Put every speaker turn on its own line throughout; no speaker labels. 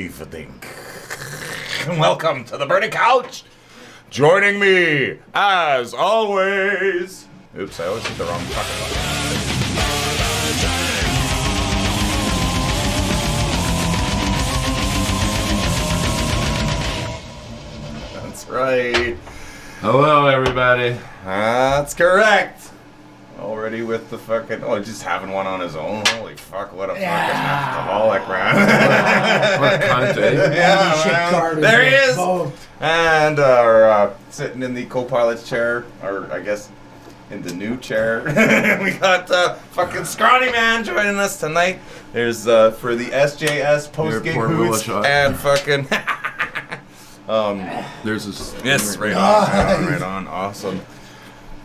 evening. Welcome to the Burning Couch. Joining me, as always. Oops, I always hit the wrong fucking button. That's right.
Hello, everybody.
That's correct. Already with the fucking... Oh, just having one on his own. Holy fuck, what a fucking alcoholic, man.
What a cunt, eh?
Yeah, man. There he is. And sitting in the co-pilot's chair, or I guess in the new chair, we got fucking Skronyman joining us tonight. There's for the SJS post-gig hoots and fucking...
There's this...
Yes, right on, awesome.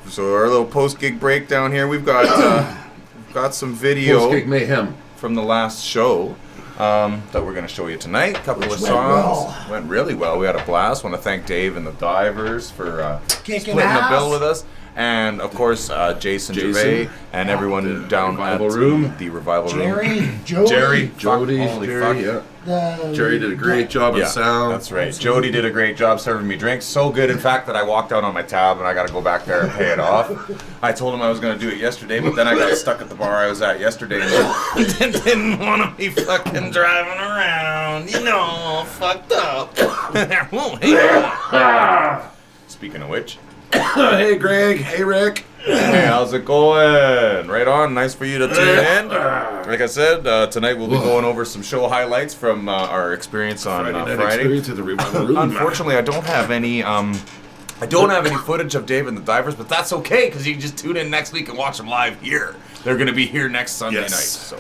So our little post-gig breakdown here, we've got some video
Post-gig mayhem
from the last show that we're going to show you tonight. A couple of songs. Went really well. We had a blast. Want to thank Dave and the Divers for splitting the bill with us. And, of course, Jason Gervais and everyone down at the Revival Room. Jody.
Jerry did a great job of sound.
That's right. Jody did a great job serving me drinks. So good, in fact, that I walked out on my tab and I got to go back there and pay it off. I told him I was going to do it yesterday, but then I got stuck at the bar I was at yesterday and didn't want to be fucking driving around. You know, fucked up. Speaking of which.
Hey, Greg. Hey, Rick.
Hey, how's it going? Right on. Nice for you to tune in. Like I said, tonight we'll be going over some show highlights from our experience on Friday.
To the Revival Room.
Unfortunately, I don't have any footage of Dave and the Divers, but that's okay because you can just tune in next week and watch them live here. They're going to be here next Sunday night, so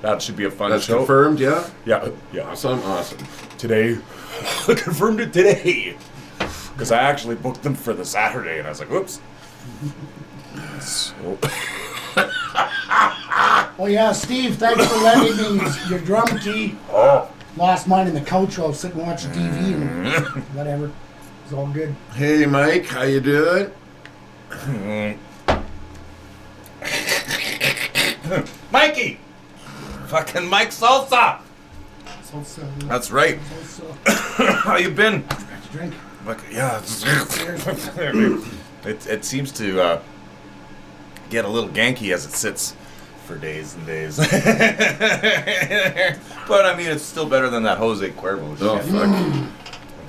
that should be a fun show.
That's confirmed, yeah?
Yeah.
Awesome.
Today, I confirmed it today. Because I actually booked them for the Saturday, and I was like, whoops. So.
Oh, yeah, Steve, thanks for lending me your drum key.
Oh.
Lost mine in the coach while I was sitting watching TV and whatever. It's all good.
Hey, Mike, how you doing?
Mikey! Fucking Mike Salsa!
Salsa.
That's right.
Salsa.
How you been?
Drink.
Yeah, it seems to get a little ganky as it sits for days and days. But I mean, it's still better than that Jose Cuervo shit. Fucking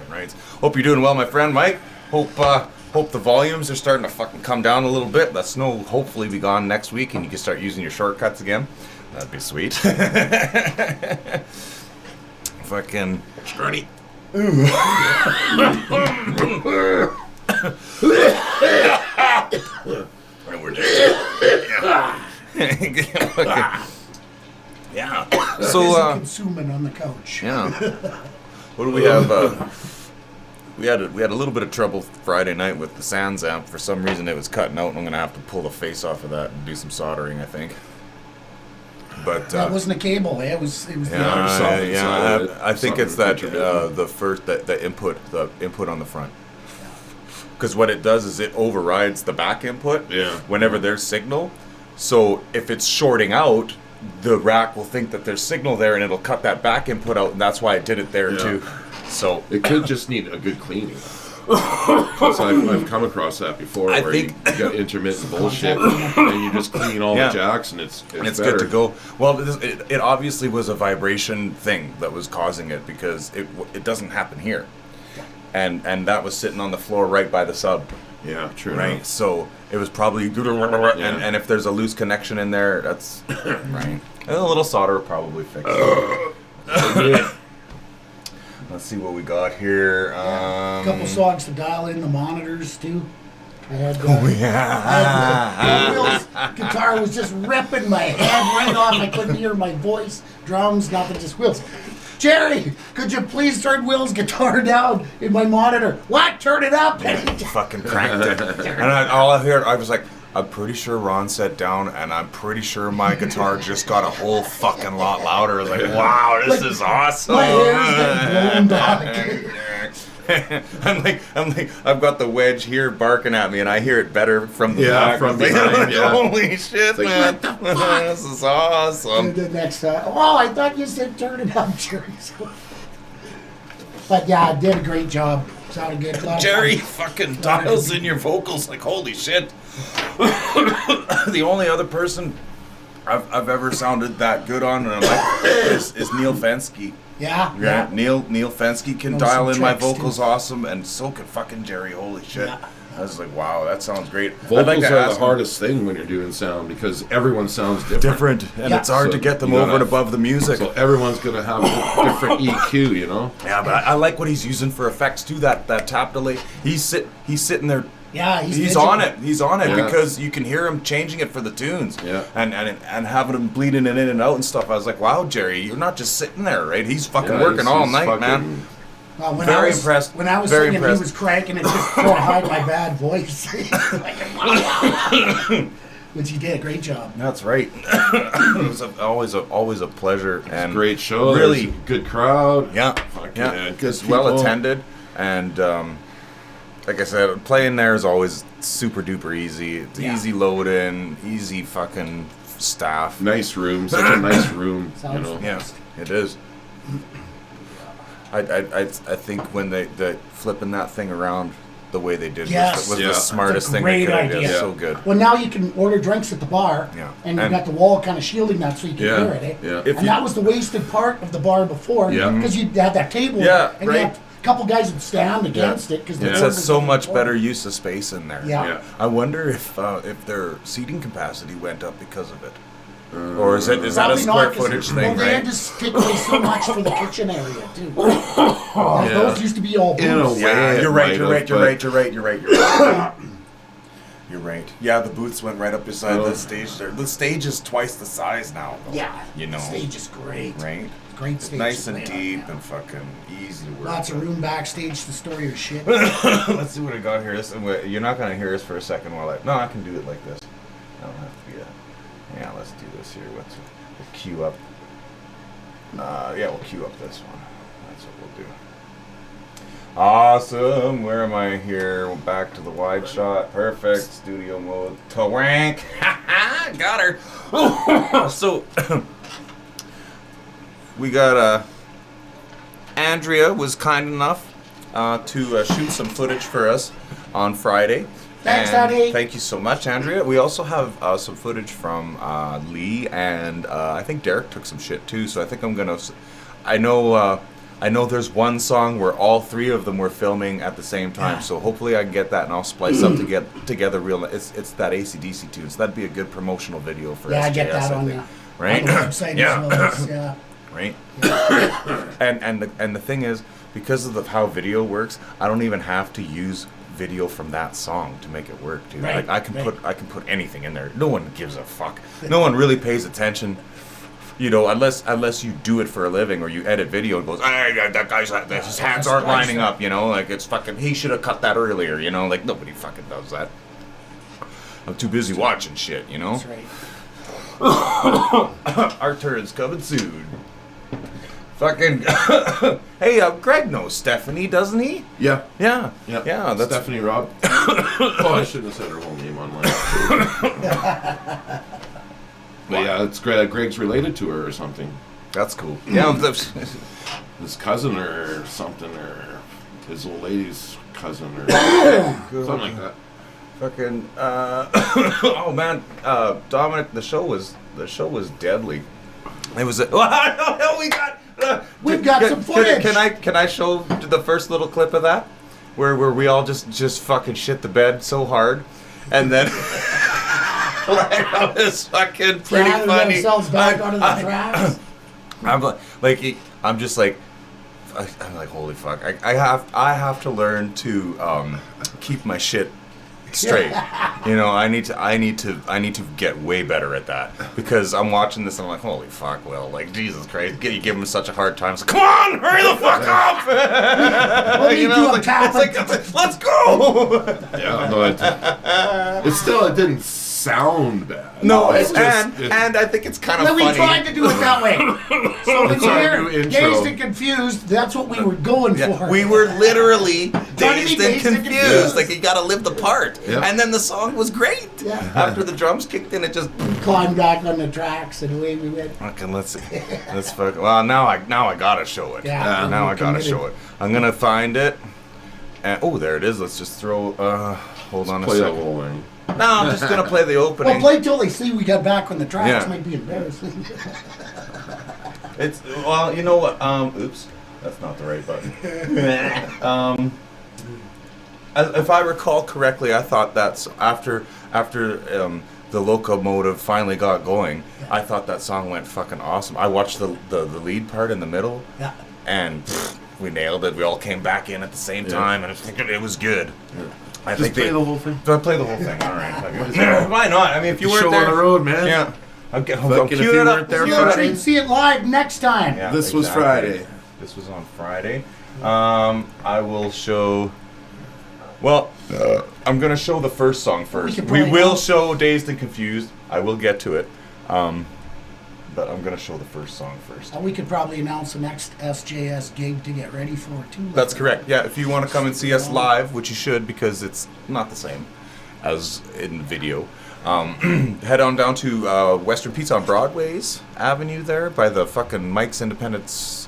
right. Hope you're doing well, my friend Mike. Hope the volumes are starting to fucking come down a little bit. That snow will hopefully be gone next week, and you can start using your shortcuts again. That'd be sweet. Fucking Scrunny. We're just yeah. So
consuming on the couch.
Yeah. What do we have? We had a little bit of trouble Friday night with the Sans amp. For some reason, it was cutting out, and I'm gonna have to pull the face off of that and do some soldering, I think. But
that wasn't a cable, eh? It was.
I think it's that the input on the front. Because what it does is it overrides the back input. Whenever there's signal, so if it's shorting out, the rack will think that there's signal there, and it'll cut that back input out, and that's why it did it there too. So
it could just need a good cleaning. Because I've come across that before, where you got intermittent bullshit, and you just clean all the jacks, and it's
good to go. Well, it obviously was a vibration thing that was causing it, because it doesn't happen here, and that was sitting on the floor right by the sub.
Yeah, true.
Right, enough. So it was probably and if there's a loose connection in there, that's right. And a little solder will probably fix it. Let's see what we got here.
A couple songs to dial in the monitors too. I had Will's guitar was just ripping my head right off. I couldn't hear my voice, drums, nothing, just Will's. Jerry, could you please turn Will's guitar down in my monitor? What? Turn it up!
Fucking cranked it. And all I heard, I was like, I'm pretty sure Ron sat down, and I'm pretty sure my guitar just got a whole fucking lot louder. Like, wow, this is awesome.
My hair's getting blown back.
I'm like, I've got the wedge here barking at me, and I hear it better from the back.
From behind,
Holy shit, like, man! This is awesome.
And the next time, oh, I thought you said turn it up, Jerry. But yeah, I did a great job. Sounded good.
Jerry fucking dials in your vocals like holy shit. The only other person I've ever sounded that good on, and I'm like, is Neil Fensky.
Yeah.
Neil Fensky can dial in my vocals awesome, and so can fucking Jerry. Holy shit. Yeah. I was like, wow, that sounds great.
Vocals are the hardest thing when you're doing sound because everyone sounds different.
And it's hard to get them over and above the music.
So everyone's going to have a different EQ, you know?
Yeah, but I like what he's using for effects too, that tap delay. He's sitting there.
Yeah,
he's on it. He's on it because you can hear him changing it for the tunes. Yeah. And having him bleeding it in and out and stuff. I was like, wow, Jerry, you're not just sitting there, right? He's fucking working all night, man.
Very impressed. When I was singing, he was cranking it just to hide my bad voice. Which he did a great job.
That's right. It was always a pleasure and
great show.
Really
good crowd.
Yeah, just well attended, and like I said, playing there is always super duper easy. It's easy load in, easy fucking staff.
Nice room, such a nice room. You know.
Yeah, it is. I think when they flipping that thing around the way they did was the smartest thing they could have done. So good.
Well, now you can order drinks at the bar, and you've got the wall kind of shielding that so you can hear it. Eh? Yeah. And that was the wasted part of the bar before, because you had that table, and you had a couple guys would stand against it because
it's so much better use of space in there. Yeah. I wonder if their seating capacity went up because of it. Or is that a square footage thing, right?
They had to take away so much for the kitchen area, too. Those used to be all booths.
In a way, you're right. You're right. Yeah, the booths went right up beside the stage there. The stage is twice the size now, though.
Yeah.
You know.
The stage is great.
Right?
Great stage.
Nice and deep and fucking easy to work.
Lots of room backstage to store your shit.
Let's see what I got here. You're not going to hear us for a second while I... No, I can do it like this. I don't have to be Yeah, let's do this here. We'll queue up. We'll queue up this one. That's what we'll do. Awesome. Where am I here? We're back to the wide shot. Perfect. Studio mode. Twank. Got her. So, we got Andrea was kind enough to shoot some footage for us on Friday.
Thanks, Daddy.
Thank you so much, Andrea. We also have some footage from Lee, and I think Derek took some shit too. So I think I'm gonna. I know there's one song where all three of them were filming at the same time. So hopefully I can get that, and I'll splice up to get together real. It's that AC/DC tune. So that'd be a good promotional video for SJS.
I get that on the website as well.
Right. And the thing is, because of how video works, I don't even have to use video from that song to make it work, dude. Like I can put anything in there. No one gives a fuck. No one really pays attention, you know, unless you do it for a living or you edit video and goes, hey, that guy's his hands aren't lining up, you know, like it's fucking he should have cut that earlier, you know, like nobody fucking does that. I'm too busy watching shit, you know.
That's right.
Our turn's coming soon. Fucking hey, Greg knows Stephanie, doesn't he?
Yeah.
That's
Stephanie Robb. Oh, I shouldn't have said her whole name online. But yeah, it's Greg's related to her or something.
That's cool. Yeah,
his cousin or something, or his old lady's cousin or something like that.
Fucking oh man, Dominic, the show was deadly. It was
we've got some footage.
Can I show the first little clip of that where we all just fucking shit the bed so hard, and then it was fucking pretty funny.
Themselves back onto the tracks.
I'm just like holy fuck. I have to learn to keep my shit straight. You know, I need to get way better at that, because I'm watching this and I'm like, holy fuck, Will, like Jesus Christ, you give him such a hard time. It's like, come on, hurry the fuck up. You know, it's like let's go.
Yeah, no, it didn't sound bad.
No,
and
I think it's kind of funny.
We tried to do it that way. So when you
our
hear
new
Dazed and Confused, that's what we were going for.
We were literally
Trying to be
dazed and confused. Like, you got to live the part.
Yeah.
And then the song was great.
Yeah.
After the drums kicked in, it just
climbed back on the tracks and away we went.
Okay, let's fuck. Well, now I gotta show it.
Yeah,
now I gotta
committed.
show it. I'm gonna find it. And, oh, there it is. Let's just throw. Hold on a
play the
second.
whole thing.
No, I'm just gonna play the opening.
Well, play till they see we got back on the tracks.
Yeah.
Might be embarrassing.
It's you know what? Oops, that's not the right button. If I recall correctly, I thought that's after the locomotive finally got going. I thought that song went fucking awesome. I watched the lead part in the middle, and we nailed it. We all came back in at the same time, and it was good.
Yeah.
I
Just
think
play the whole thing.
Play the whole thing. All right. Why not? I mean, if you weren't
show
there,
on the road, man.
Yeah. I'll
Fucking
cue
if
it
you
up.
weren't there,
Cue it
Friday.
up.
You'd see it live next time.
Yeah,
This was Friday.
This was on Friday. I will show. Well, I'm gonna show the first song first. We will show Dazed and Confused. I will get to it. But I'm gonna show the first song first.
We could probably announce the next SJS gig to get ready for too.
That's correct. Yeah, if you want to come and see us live, which you should, because it's not the same as in video. Head on down to Western Pizza on Broadway's Avenue there by the fucking Mike's Independence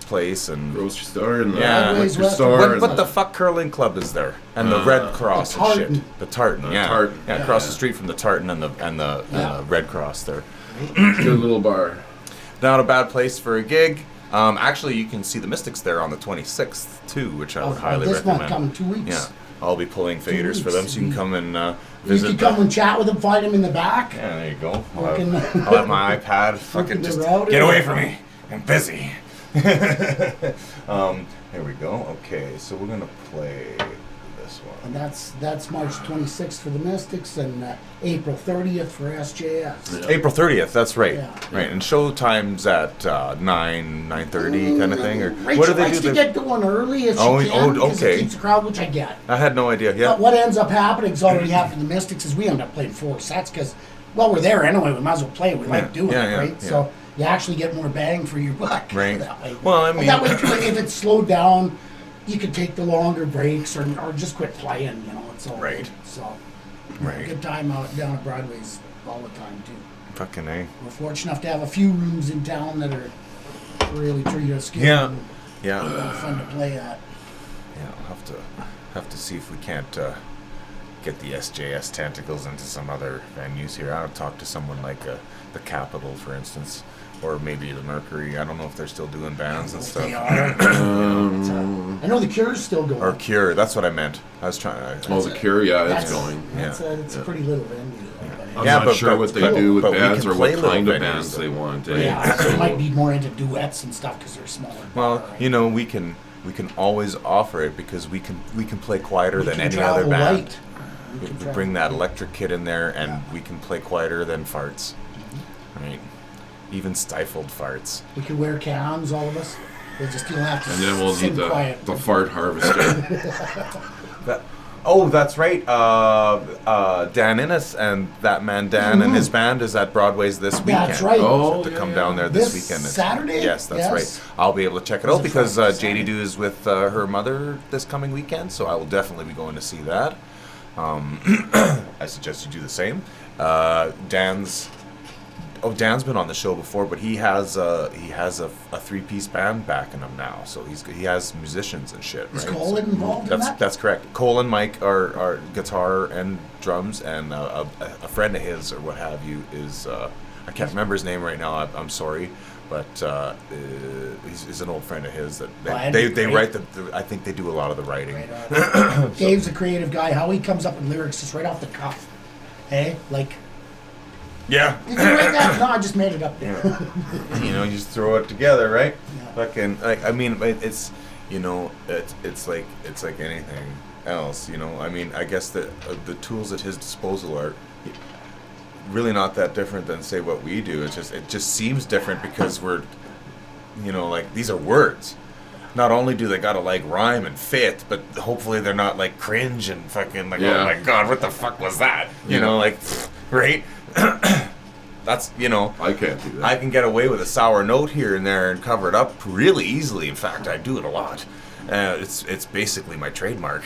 place and
Grocery store and the
Broadway's
liquor
West-
store.
what the fuck curling club is there? And the Red Cross
the
and shit.
Tartan.
The Tartan, yeah.
Tartan.
Yeah, across the street from the Tartan and the Red Cross there.
Good little bar.
Not a bad place for a gig. Actually, you can see the Mystics there on the 26th too, which I would highly
this
recommend.
month coming 2 weeks.
Yeah, I'll be pulling faders for them, so you can come and
You
visit.
can come and chat with them, find them in the back.
Yeah, there you go.
Working-
I'll have my iPad. Fucking
the
just
router.
get away from me. I'm busy. Here we go. Okay, so we're gonna play this one.
And that's March 26th for the Mystics and April 30th for SJS.
Yeah.
April 30th. That's right.
Yeah.
Right, and show times at 9:30 kind of thing, or
Rachel
what do they
likes
do?
to get going early if she
Oh,
can, because
okay.
it keeps the crowd, which I get.
I had no idea. Yeah.
But what ends up happening is already happened to the Mystics is we end up playing 4 sets because, well, we're there anyway. We might as well play. We like doing it, right?
Yeah.
So you actually get more bang for your buck.
Right.
That way.
Well, I
And
mean-
that way, if it's slowed down, you can take the longer breaks or just quit playing. You know, it's all
Right.
good. So,
Right.
good time out down at Broadway's all the time too.
Fucking A.
We're fortunate enough to have a few rooms in town that are really treat us good.
Yeah.
And
Yeah.
fun to play at.
Yeah, I'll have to see if we can't get the SJS tentacles into some other venues here. I'll talk to someone like the Capitol, for instance, or maybe the Mercury. I don't know if they're still doing bands and stuff.
They are. I know the Cure's still going.
Or Cure. That's what I meant. I was trying.
Oh, the Cure, yeah, it's
That's-
going.
It's a pretty little venue.
I'm
Yeah,
not
but-
sure what they
but-
do with
but we
bands
can
or
play
what
little
kind of
venues,
bands
though.
they want. Eh?
Yeah, they might be more into duets and stuff because they're smaller.
Well,
bar, right?
you know, we can always offer it because we can play quieter
We
than
can
any other
travel
band.
light.
We
can
bring
travel.
that electric kit in there, and
Yeah.
we can play quieter than farts. Right? Even stifled farts.
We can wear cans, all of us. We just don't have to
And then we'll
sit
need
quiet.
the fart harvester.
That's right. Dan Innes and that man Dan and his band is at Broadway's this weekend.
That's right.
Oh,
To
yeah,
come
yeah.
down there
This
this weekend.
Saturday?
Yes, that's
Yes.
right. I'll be able to check it
Is
out
it
because
Friday,
JD
Saturday?
Do is with her mother this coming weekend, so I will definitely be going to see that. I suggest you do the same. Dan's been on the show before, but he has a 3-piece band backing him now, so he has musicians and shit.
Is
Right?
Colin involved in
That's
that?
that's correct. Cole and Mike are guitar and drums, and a friend of his or what have you is I can't remember his name right now. I'm sorry, but he's an old friend of his that
Well,
they
great.
write I think they do a lot of the writing.
Right on. Dave's a creative guy. How he comes up with lyrics just right off the cuff. Hey, like,
Yeah.
did you write that? No, I just made it up.
You know, you just throw it together, right?
Yeah.
Fucking, like, I mean, it's, you know, it's like anything else. You know, I mean, I guess the tools at his disposal are really not that different than say what we do. It just seems different because we're, you know, like these are words. not only do they gotta like rhyme and fit, but hopefully they're not like cringe and fucking like, oh my god, what the fuck was that? You know, like, right? That's, you know,
I can't do that.
I can get away with a sour note here and there and cover it up really easily. In fact, I do it a lot. It's basically my trademark.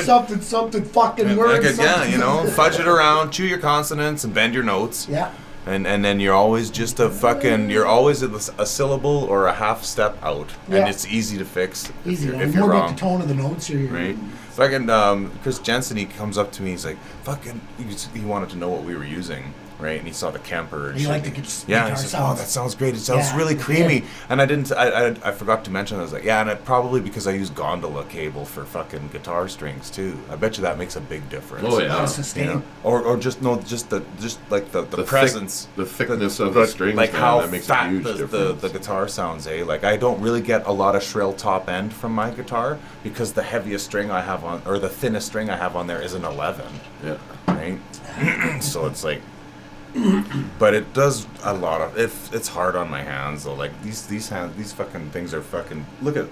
something fucking words.
Yeah, you know, fudge it around, chew your consonants, and bend your notes.
Yeah.
And then you're always just you're always a syllable or a half step out, and it's easy to fix if you're
more
wrong.
about the tone of the notes here.
Right. Fucking Chris Jensen, he comes up to me, he's like, fucking, he wanted to know what we were using, right? And he saw the Kemper. And
he liked the guitar
he said,
sounds.
oh, that sounds great. It sounds really creamy. Yeah. And I forgot to mention, I was like, yeah, and it probably because I use gondola cable for fucking guitar strings too. I bet you that makes a big difference.
Oh yeah.
Sustain.
You know? Or just the presence,
the thickness of the strings,
like
man,
how
that makes
fat
a huge difference.
the guitar sounds, eh? Like I don't really get a lot of shrill top end from my guitar because the heaviest string I have on, or the thinnest string I have on there is an 11.
Yeah.
Right. So it's like, but it does a lot of. It's hard on my hands though. Like these fucking things are fucking. Look at.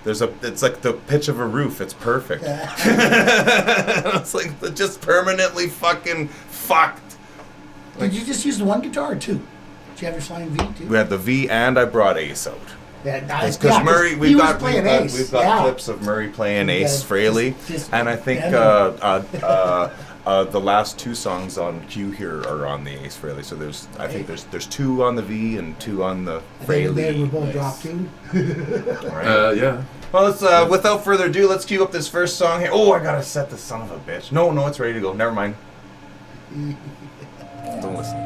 It's like the pitch of a roof. It's perfect. It's like just permanently fucking fucked.
Did you just use the one guitar or two? Did you have your flying V too?
We had the V and I brought Ace out.
Because
Murray, we've got
clips
of Murray playing Ace Frehley, and I think the last two songs on cue here are on the Ace Frehley. So there's two on the V and two on the Frehley.
They were both dropped too.
Right.
Yeah.
Well, let's without further ado, let's cue up this first song here. Oh, I gotta set the son of a bitch. No, it's ready to go. Never mind. Don't listen.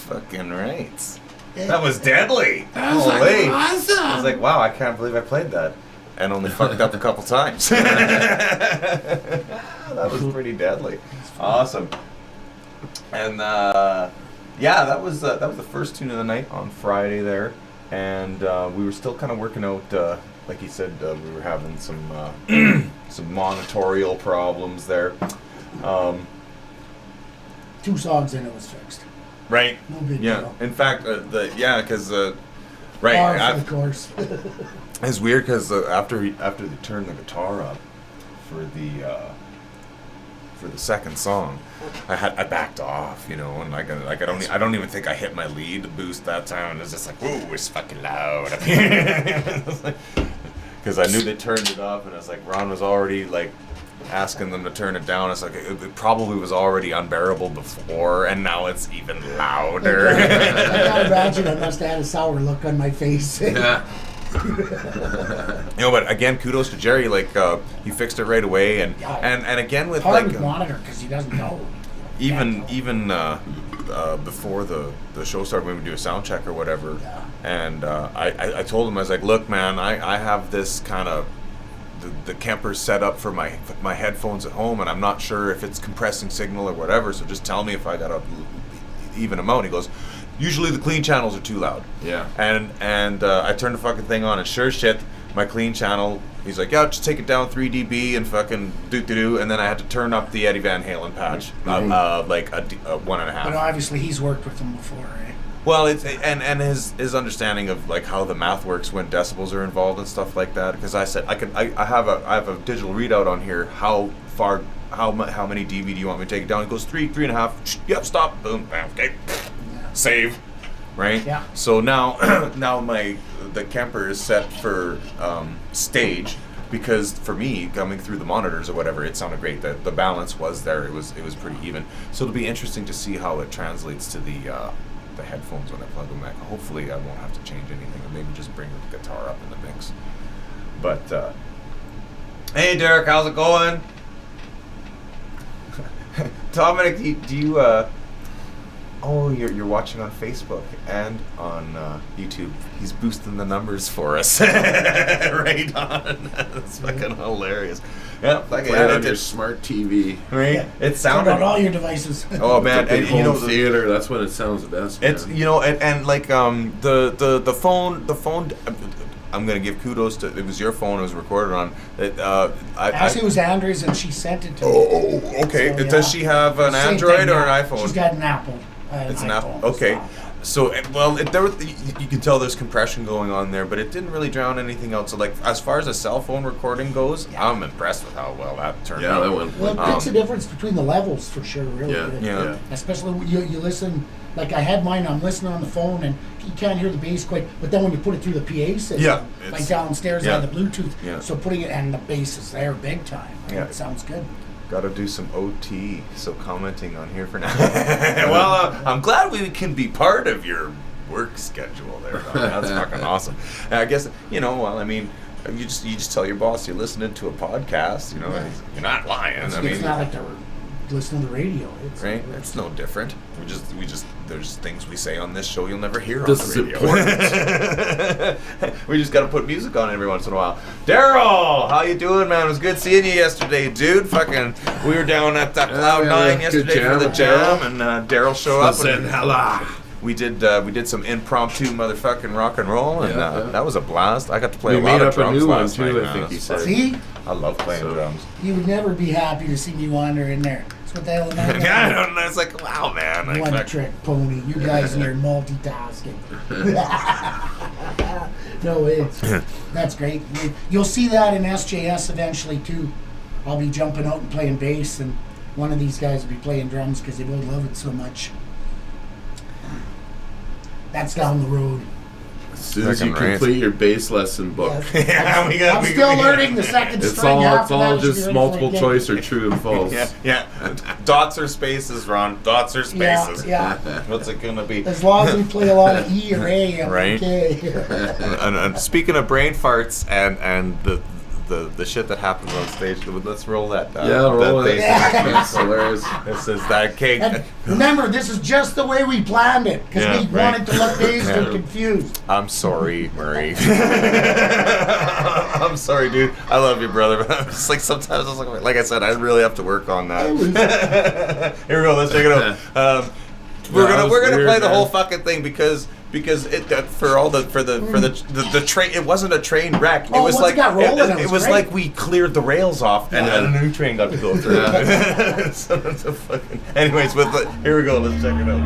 Fucking right. That was deadly.
That was awesome.
I was like, wow, I can't believe I played that. And only fucked up a couple times. That was pretty deadly. Awesome. And yeah, that was the first tune of the night on Friday there. And we were still kind of working out, like he said, we were having some some monitorial problems there.
2 songs in, it was fixed.
Right.
No big
yeah.
deal.
In fact, because right.
Of course.
It's weird because after they turned the guitar up for the second song, I backed off, and I don't even think I hit my lead boost that time, and it's just like, whoa, it's fucking loud up here. Because I knew they turned it up, and it's like Ron was already like asking them to turn it down. It's like it probably was already unbearable before, and now it's even louder.
I can't imagine I must have had a sour look on my face.
Yeah.
But again, kudos to Jerry. Like he fixed it right away, and again with
hard
like
with monitor because he doesn't know.
even before the show started, when we do a sound check or whatever, and I told him, I was like, look, man, I have this kind of the Kemper's set up for my headphones at home, and I'm not sure if it's compressing signal or whatever, so just tell me if I gotta even them out. He goes, usually the clean channels are too loud.
Yeah.
And I turned the fucking thing on, and sure shit, my clean channel, he's like, yeah, just take it down 3 dB and fucking do, and then I had to turn up the Eddie Van Halen patch, like a 1.5.
But obviously he's worked with them before, eh?
Well, it's and his understanding of like how the math works when decibels are involved and stuff like that. Because I said I have a digital readout on here. How many dB do you want me to take it down? It goes 3.5. Yep, stop. Boom. Bam. Okay. Save. Right.
Yeah.
So now the Kemper is set for stage. Because for me, coming through the monitors or whatever, it sounded great. The balance was there. It was pretty even. So it'll be interesting to see how it translates to the headphones when I plug them back. Hopefully I won't have to change anything, or maybe just bring the guitar up in the mix. But hey Derek, how's it going? Dominic, do you you're watching on Facebook and on YouTube. He's boosting the numbers for us. Right on. That's fucking hilarious. Yeah,
play it on your smart TV.
Right?
Yeah.
It sounded
on all your devices.
Oh man,
and home theater. That's when it sounds the best. Man.
It's and like the phone. I'm gonna give kudos to. It was your phone. It was recorded on.
Actually, it was Andrew's, and she sent it to me.
Oh, okay. So, does she have an Android or an iPhone?
She's got an Apple.
It's an Apple. Okay. So, you can tell there's compression going on there, but it didn't really drown anything out. So, like, as far as a cell phone recording goes, I'm impressed with how well that turned out.
Yeah, that went.
Well, it makes a difference between the levels for sure, really.
Yeah.
Especially when you listen, like I had mine, I'm listening on the phone, and you can't hear the bass quite, but then when you put it through the PA system, like downstairs, I had the Bluetooth, so putting it, and the bass is there big time. Right? It sounds good.
Got to do some OT, so commenting on here for now. Well, I'm glad we can be part of your work schedule there. That's fucking awesome. And I guess, you just tell your boss you're listening to a podcast, you're not lying.
It's
I mean,
not like they're listen to the radio.
Right? It's no different. We just there's things we say on this show you'll never hear
This
on the
is
radio. We just got to put music on every once in a while. Daryl, how you doing, man? It was good seeing you yesterday, dude. Fucking, we were down at that Cloud 9 yesterday for the jam, and Daryl showed up. We did some impromptu motherfucking rock and roll, and that was a blast. I got to play a lot of drums last night.
I think he said.
See?
I love playing drums.
You would never be happy to see me wander in there. That's what the hell am I?
Yeah, I don't know. It's like, wow, man.
One trick pony. You guys are multitasking. No, that's great. You'll see that in SJS eventually too. I'll be jumping out and playing bass, and one of these guys will be playing drums because they both love it so much. That's down the road.
As soon as you complete your bass lesson book.
I'm still learning the second string.
It's all just multiple choice or true and false.
Yeah. Dots or spaces, Ron. Dots or spaces.
Yeah.
What's it gonna be?
As long as we play a lot of E or A, I'm
right?
Okay.
and speaking of brain farts and the shit that happens on stage, let's roll that.
Roll it. That's hilarious.
This is that cake.
And remember, this is just the way we planned it because we wanted to look dazed and confused.
I'm sorry, Murray. I'm sorry, dude. I love you, brother. But I'm just like sometimes I was like I said, I really have to work on that. Here we go. Let's check it out. We're gonna play the whole fucking thing because it for the train, it wasn't a train wreck. It was like it was like we cleared the rails off and a new train got to go through. Anyways, here we go. Let's check it out.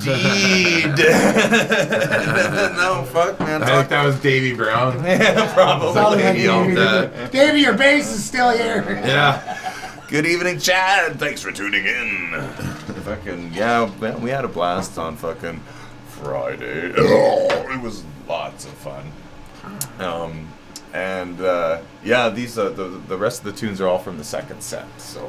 indeed. No, fuck, man.
I think that was Davy Brown.
Yeah, probably.
Like Davey, your bass is still here.
Yeah.
Good evening, Chad. Thanks for tuning in. Fucking, yeah, man, we had a blast on fucking Friday. Oh, it was lots of fun. Yeah, these the rest of the tunes are all from the second set. So,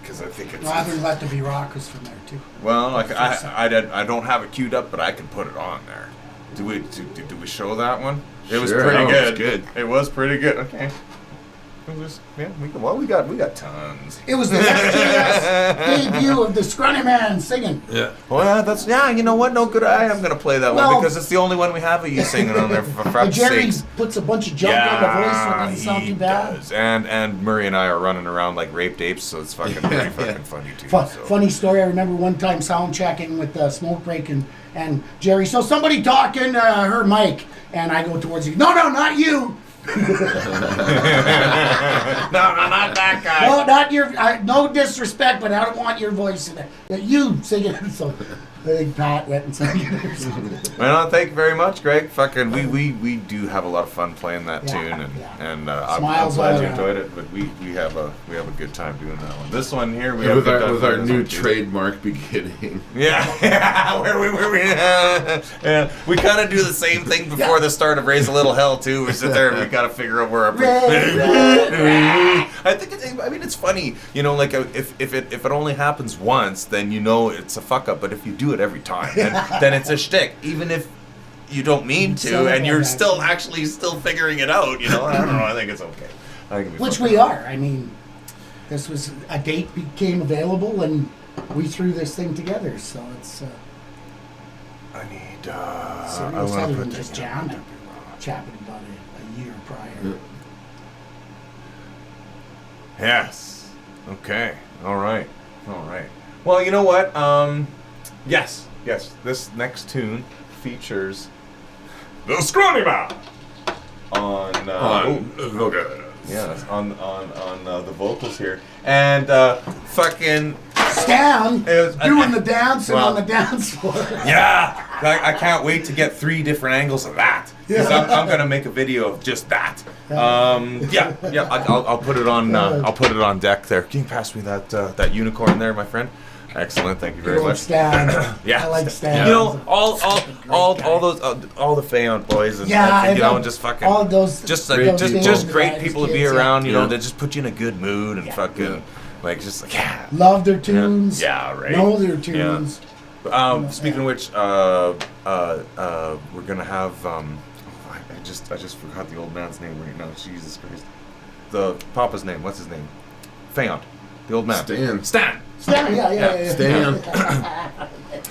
because I think it's.
Rather Let There Be Rockers from there too.
Well, like I don't have it queued up, but I can put it on there. Do we show that one? It was pretty good. It was pretty good. Okay. It was, yeah, we got tons.
It was the debut of the Skronyman singing.
Yeah.
Well, yeah, you know what? No good. I am gonna play that one because it's the only one we have of you singing on there. For
Jerry
sakes.
puts a bunch of junk on the voice, so it doesn't sound too bad.
Does. And Murray and I are running around like raped apes, so it's fucking pretty fucking funny too.
Funny story. I remember one time sound checking with Smoke Break and Jerry. So somebody talking her mic, and I go towards you. No, not you.
No, not that guy.
No, not your. No disrespect, but I don't want your voice in it. You sing it. So I think Pat went and sang it.
Well, thank you very much, Greg. Fucking, we do have a lot of fun playing that tune, and I'm glad you enjoyed it. But we have a good time doing that one. This one here, we have
with our new trademark beginning.
Yeah, we kind of do the same thing before the start of Raise a Little Hell too. We sit there and we gotta figure out where our. I think it's funny, you know, like if it only happens once, then you know it's a fuck up. But if you do it every time, then it's a shtick, even if you don't mean to, and you're still figuring it out. You know, I don't know. I think it's okay.
Which we are. I mean, this was a date became available, and we threw this thing together. So it's.
I need.
I want to put just jamming, chatting about a year prior.
Yes. Okay. All right. Well, you know what? Yes. This next tune features The Skronyman on vocals. Yes, on the vocals here, and fucking
Stan doing the dance on the dance floor.
Yeah, I can't wait to get 3 different angles of that. Because I'm gonna make a video of just that. I'll put it on. I'll put it on deck there. Can you pass me that unicorn there, my friend? Excellent, thank you very much.
Stan.
Yeah,
I like Stan.
You know, all those all the Fayant boys and you know, and just fucking
all those
just great people to be around. You know, they just put you in a good mood and fucking like just like
love their tunes.
Yeah, right.
Know their tunes.
Yeah. Speaking of which, we're gonna have I just forgot the old man's name right now. Jesus Christ, the Papa's name. What's his name? Fayant. The old man. Stan.
Yeah.
Stan.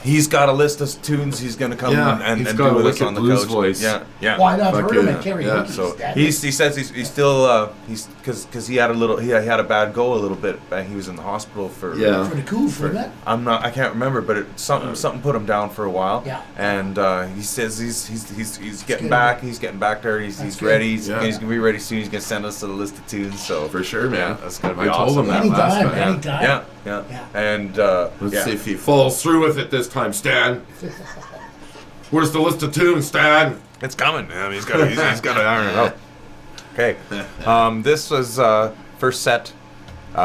He's got a list of tunes. He's gonna come and do with us on the coach.
Voice.
Yeah.
Why not heard him at karaoke?
Yeah. So he says he's still because he had a bad go a little bit. He was in the hospital for
the coup for that.
I can't remember, but something put him down for a while.
Yeah.
And he says he's getting back. He's getting back there. He's ready. He's gonna be ready soon. He's gonna send us a list of tunes. So
for sure, man.
That's gonna be
I
awesome.
told him that last time.
Anytime.
Yeah. And
let's see if he falls through with it this time, Stan. Where's the list of tunes, Stan?
It's coming, man. He's got to iron it out. Okay. This was first set.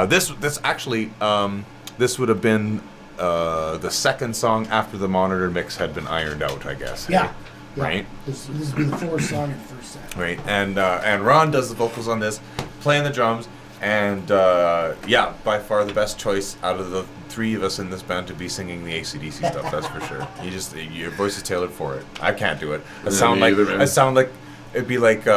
This actually this would have been the second song after the monitor mix had been ironed out, I guess.
Yeah.
Right.
This would be the 4th song in the first set.
Right. And Ron does the vocals on this, playing the drums. And by far the best choice out of the 3 of us in this band to be singing the AC/DC stuff. That's for sure. Your voice is tailored for it. I can't do it. I sound like it'd be like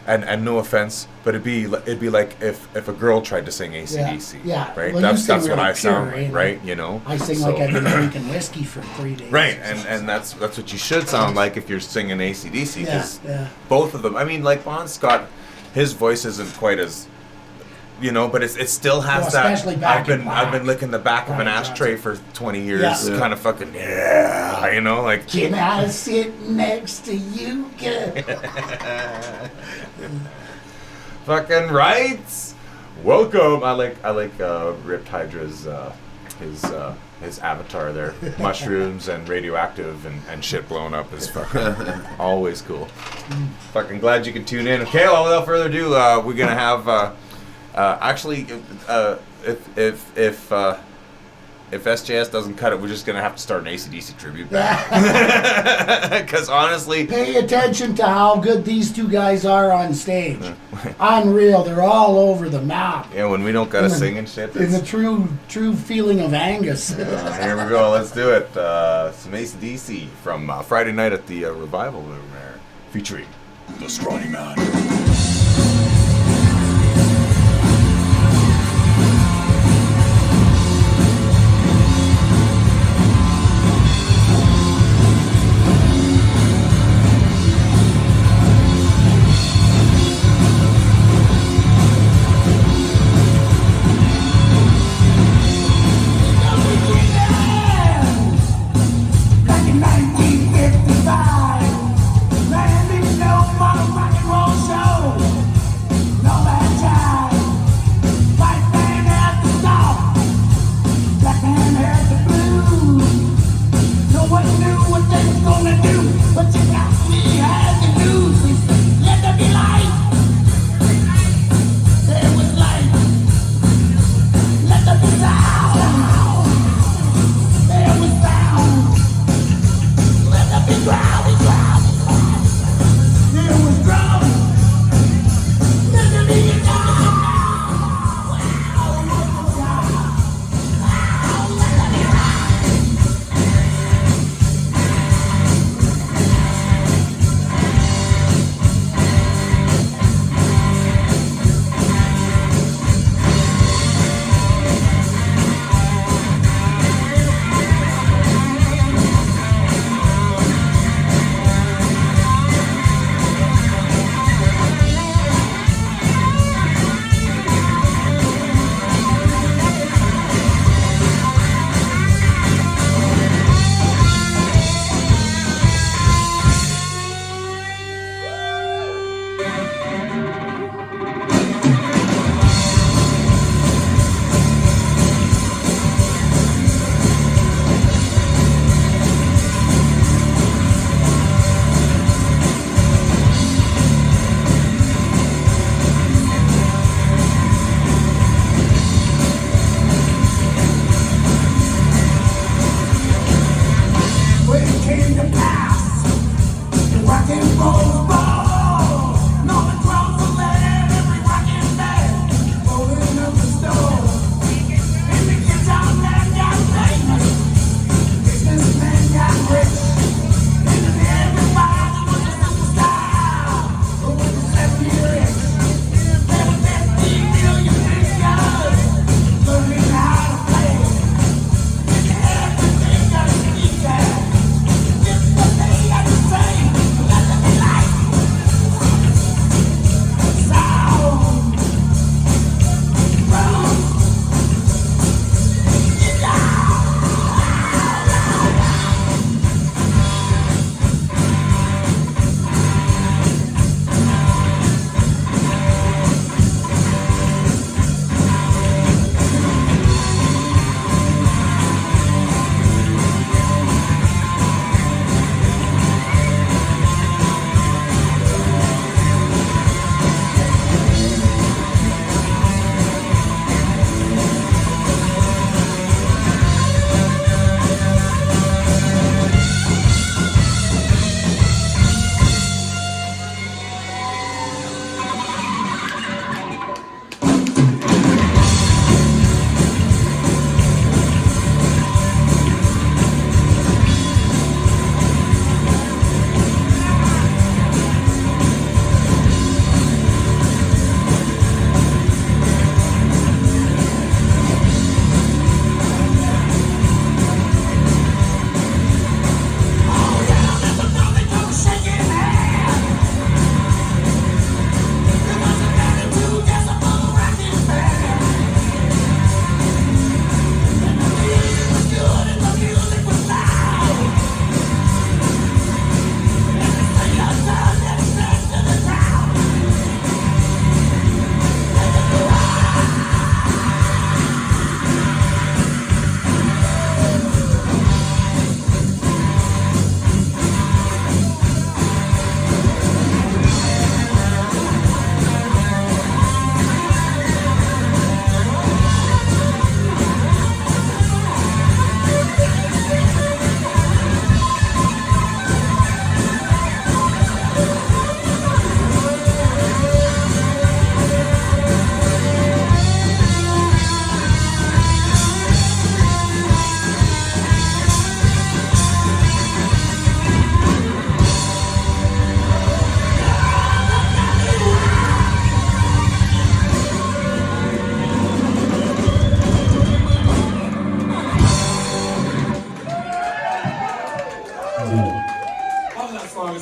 and no offense, but it'd be like if a girl tried to sing AC/DC.
Yeah.
Right.
Well,
that's
really
what I
pure,
sound like, right? You know.
I sing like I've been drinking whiskey for 3 days.
Right, and that's what you should sound like if you're singing AC/DC. Because
both
of them. I mean, like Bon Scott, his voice isn't quite as. You know, but it still has that. I've been licking the back of an ashtray for 20 years, kind of fucking you know, like.
Can I sit next to you, girl?
Fucking rights. Welcome. I like Ripped Hydra's his avatar there. Mushrooms and radioactive and shit blowing up is fucking always cool. Fucking glad you could tune in. Okay, well, without further ado, we're gonna have if SJS doesn't cut it, we're just gonna have to start an AC/DC tribute band. Because honestly,
pay attention to how good these two guys are on stage. Unreal. They're all over the map.
Yeah, when we don't gotta sing and shit.
In the true feeling of Angus.
Here we go. Let's do it. Some AC/DC from Friday night at the Revival Room there, featuring The Skronyman.
Show.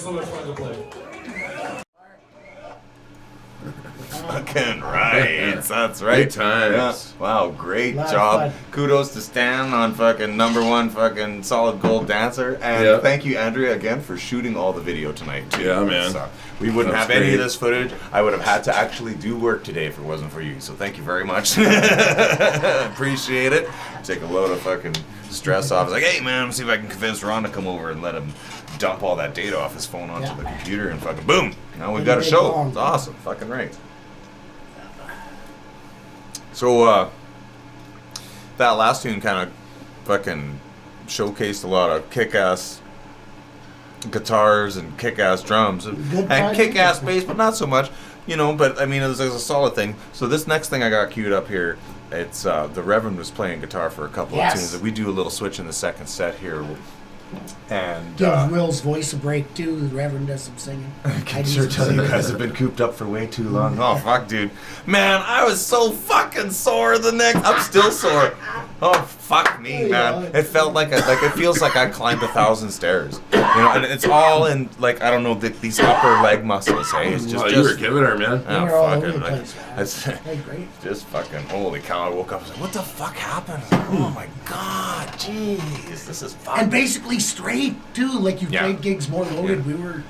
so much fun to play.
Fucking right. That's right.
Good times.
Yeah. Wow, great
Lot of
job.
fun.
Kudos to Stan on fucking #1 fucking solid gold dancer. And
Yeah.
thank you, Andrea, again for shooting all the video tonight, too.
Yeah, man.
So, we wouldn't
That's
have any of
great.
this footage. I would have had to actually do work today if it wasn't for you. So thank you very much. Appreciate it. Take a load of fucking stress off. It's like, hey, man, let's see if I can convince Ron to come over and let him dump all that data off his phone onto the computer and fucking boom. Now we've got a show. It's awesome. Fucking right. So, that last tune kind of fucking showcased a lot of kick-ass guitars and kick-ass drums and kick-ass bass, but not so much, you know, but I mean, it was a solid thing. So this next thing I got queued up here, it's, the Reverend was playing guitar for a couple of tunes. We do a little switch in the second set here. And
give Will's voice a break too. The Reverend does some singing.
I can sure tell you guys have been cooped up for way too long. Oh fuck, dude, man, I was so fucking sore the next. I'm still sore. Oh fuck me, man. It felt like it feels like I climbed 1,000 stairs. You know, and it's all in like I don't know these upper leg muscles. Hey, it's just
you were giving her, man.
You're all over the place, man.
It's
great.
just fucking holy cow! I woke up and was like, what the fuck happened? Oh my god, jeez, this is fucking.
And basically straight too. Like you played gigs more loaded. We were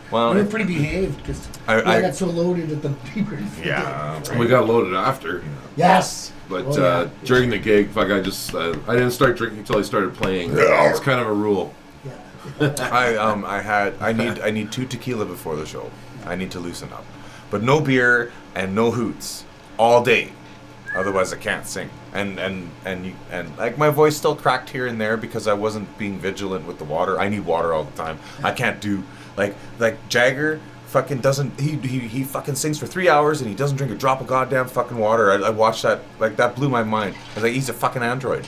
pretty behaved because I got so loaded at the beepers.
Yeah,
we got loaded after.
Yes.
But during the gig, fuck, I didn't start drinking until I started playing. It's kind of a rule.
I need 2 tequila before the show. I need to loosen up, but no beer and no hoots all day. Otherwise, I can't sing. And like my voice still cracked here and there because I wasn't being vigilant with the water. I need water all the time. I can't do like Jagger. Fucking doesn't he fucking sings for 3 hours and he doesn't drink a drop of goddamn fucking water. I watched that, like, that blew my mind. I was like, he's a fucking android.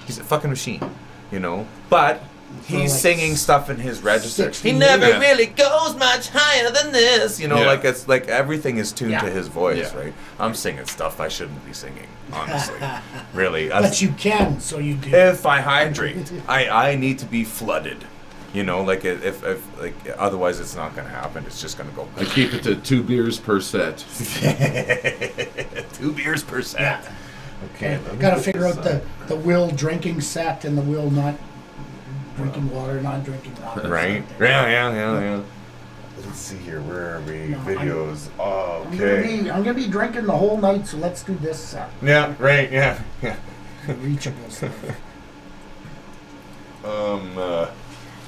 He's a fucking machine, you know. But he's singing stuff in his register. He never really goes much higher than this, you know. Like it's like everything is tuned to his voice, right? I'm singing stuff I shouldn't be singing, honestly. Really.
But you can, so you do.
If I hydrate, I need to be flooded. You know, like if like otherwise it's not gonna happen. It's just gonna go.
I keep it to 2 beers per set.
2 beers per set.
Yeah.
Okay.
Got to figure out the Will drinking set and the Will not drinking water, not drinking water.
Right. Yeah. Let's see here. Where are we? Videos.
I'm gonna be drinking the whole night, so let's do this set.
Yeah. Right. Yeah.
Reachable stuff.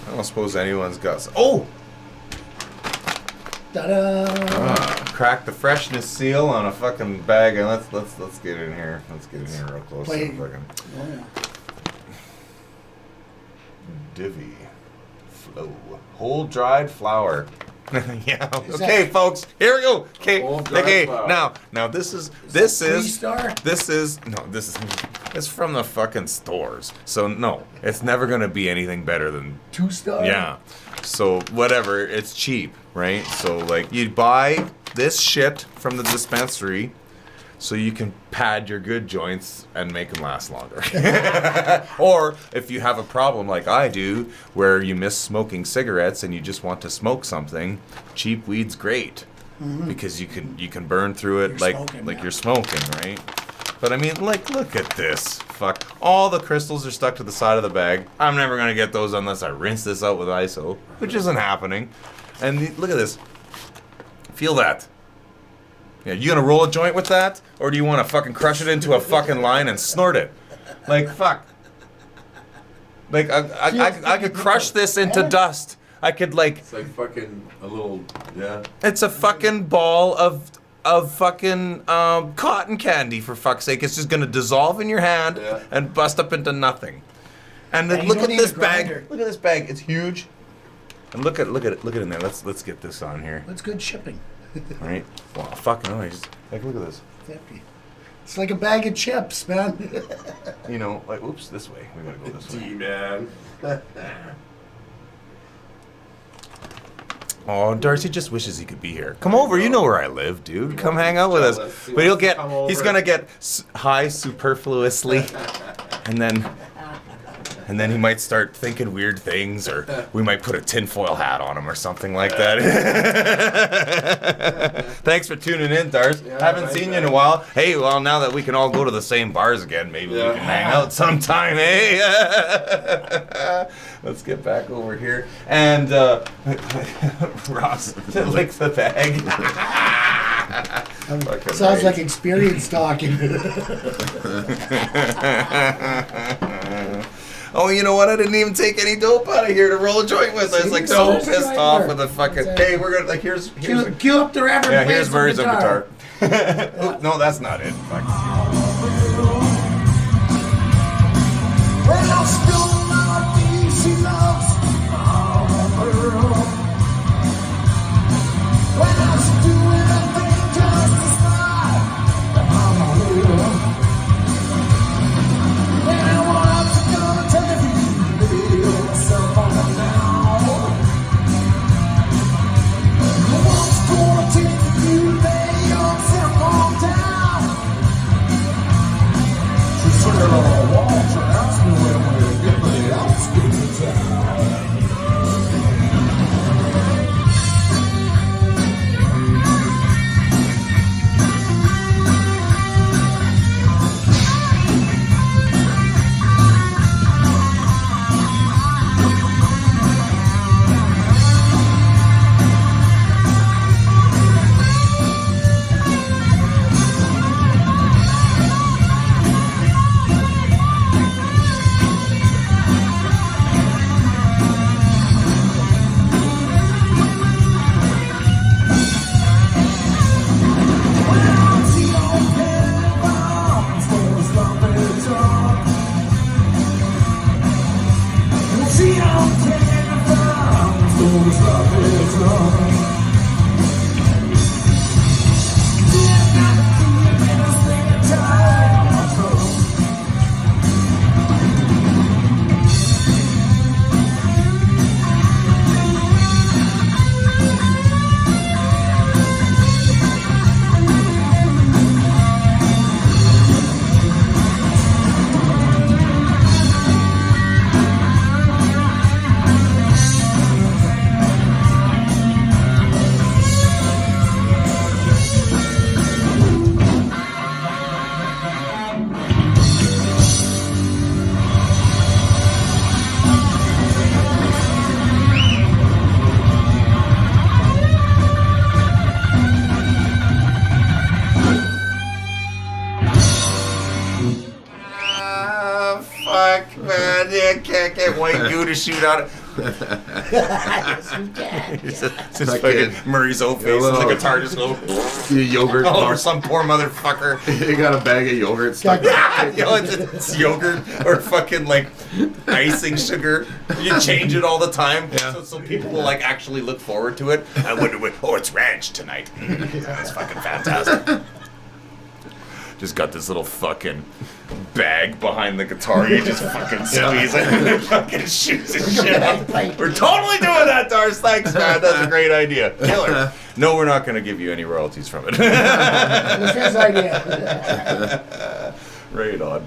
I don't suppose anyone's got. Oh!
Ta-da!
Crack the freshness seal on a fucking bag, and let's get in here. Let's get in here real close. Divvy flow whole dried flour. Yeah. Okay, folks. Here we go. Okay. Okay. Now this is it's from the fucking stores. So no, it's never gonna be anything better than
2-star.
Yeah. So whatever, it's cheap, right? So like you buy this shit from the dispensary so you can pad your good joints and make them last longer. Or if you have a problem like I do, where you miss smoking cigarettes and you just want to smoke something, cheap weed's great. Because you can burn through it you're smoking, right? But I mean, like, look at this. Fuck. All the crystals are stuck to the side of the bag. I'm never gonna get those unless I rinse this out with ISO, which isn't happening. And look at this. Feel that. Yeah, you gonna roll a joint with that? Or do you wanna fucking crush it into a fucking line and snort it? Like, fuck. Like, I could crush this into dust. I could, like...
It's like fucking a little... Yeah.
It's a fucking ball of fucking cotton candy, for fuck's sake. It's just gonna dissolve in your hand and bust up into nothing. And then look at this bag. Look at this bag. It's huge. And look at it in there. Let's get this on here.
That's good shipping.
Right? Wow, fucking noise. Like, look at this.
It's like a bag of chips, man.
You know, like, oops, this way. We gotta go this way.
D-man.
Oh, Darcy just wishes he could be here. Come over, you know where I live, dude. Come hang out with us. But he's gonna get high superfluously, and then And then he might start thinking weird things, or we might put a tinfoil hat on him or something like that. Thanks for tuning in, Dars. Haven't seen you in a while. Hey, well, now that we can all go to the same bars again, maybe we can hang out sometime, eh? Let's get back over here. And Ross, lick the bag.
Sounds like experience talking.
Oh, you know what? I didn't even take any dope out of here to roll a joint with. I was like so pissed off with the fucking. Hey, we're gonna here's
cue up the Rev.
Yeah, here's versions of guitar. Oh, no, that's not it. Fuck.
Well, still not easy loves when I was doing everything just to smile. When I was gonna tell you, myself on it now. No one's gonna take you, lay yourself on down. She said, oh, won't you ask me when we're getting the outskirts of town?
Can't get white goo to shoot out of.
Yes, you can.
Just fucking Murray's old face and the guitar just goes.
Yogurt.
Oh, or some poor motherfucker.
You got a bag of yogurt stuck.
It's yogurt or fucking like icing sugar. You change it all the time, so people will like actually look forward to it. I wonder what. Oh, it's ranch tonight. That's fucking fantastic. Just got this little fucking bag behind the guitar. You just fucking squeeze it and it fucking shoots the shit up. We're totally doing that, Dars. Thanks, man. That's a great idea. Killer. No, we're not going to give you any royalties from it.
It's his idea.
Right on.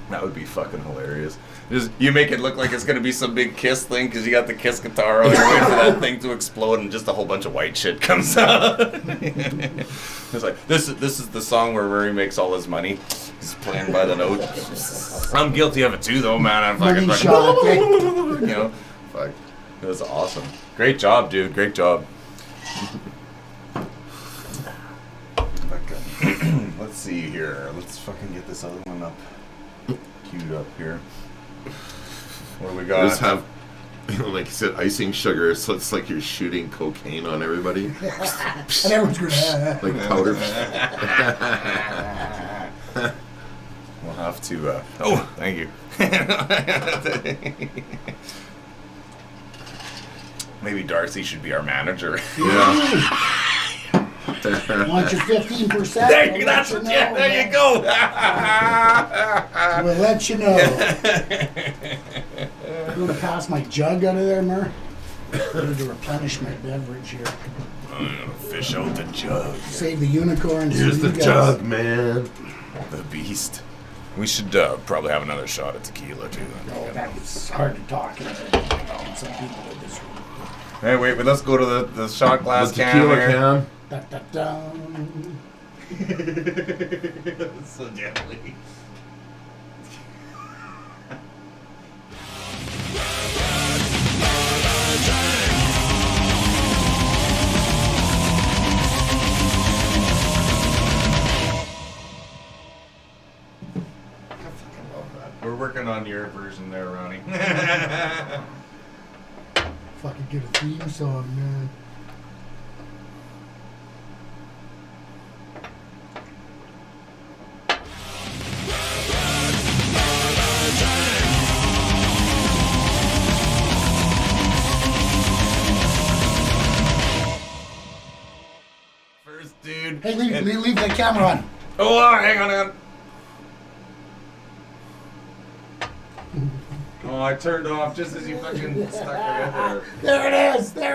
That would be fucking hilarious. Just you make it look like it's gonna be some big Kiss thing because you got the Kiss guitar on. You're waiting for that thing to explode and just a whole bunch of white shit comes out. It's like this is the song where Murray makes all his money. He's playing by the note. I'm guilty of it too, though, man. I'm fucking you know, fuck. It was awesome. Great job, dude. Great job. Let's see here. Let's fucking get this other one up. Queued up here. What do we got?
Just have, like you said, icing sugar, so it's like you're shooting cocaine on everybody.
And everyone's going
like powder.
We'll have to. Oh, thank you. Maybe Darcy should be our manager.
Yeah.
Want your 15%?
There you go.
We'll let you know. I'm going to pass my jug out of there, Mur. I need to replenish my beverage here.
I'm gonna fish out the jug.
Save the unicorns.
Here's the jug, man.
The beast. We should probably have another shot at tequila too.
Oh, that's hard to talk about. Some people in this room.
Hey, wait, but let's go to the shot glass
The
can.
tequila
here.
can.
Da, da, da.
So deadly. We're working on your version there, Ronnie.
Fucking get a theme song, man.
First dude.
Hey, leave the camera on.
Oh, hang on. Oh, I turned off just as you fucking stuck it in there.
There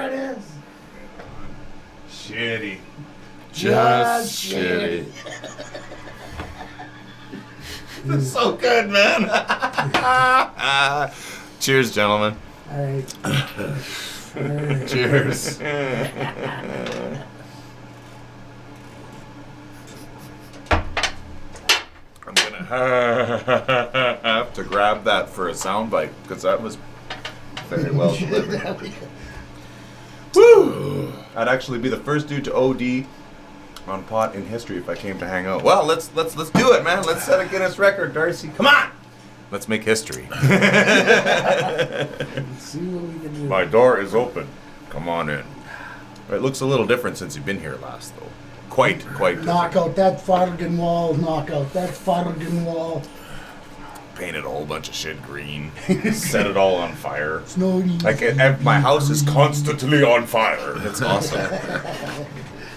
it is.
Shitty.
Just shitty.
This is so good, man. Cheers, gentlemen.
All right.
Cheers. I'm gonna have to grab that for a soundbite because that was very well delivered. Woo! I'd actually be the first dude to OD on pot in history if I came to hang out. Well, let's do it, man. Let's set a Guinness record, Darcy. Come on. Let's make history.
Let's see what we can do.
My door is open. Come on in. It looks a little different since you've been here last, though. Quite different.
Knock out that fucking wall. Knock out that fucking wall.
Painted a whole bunch of shit green. Set it all on fire.
It's no easy.
Like, my house is constantly on fire. It's awesome.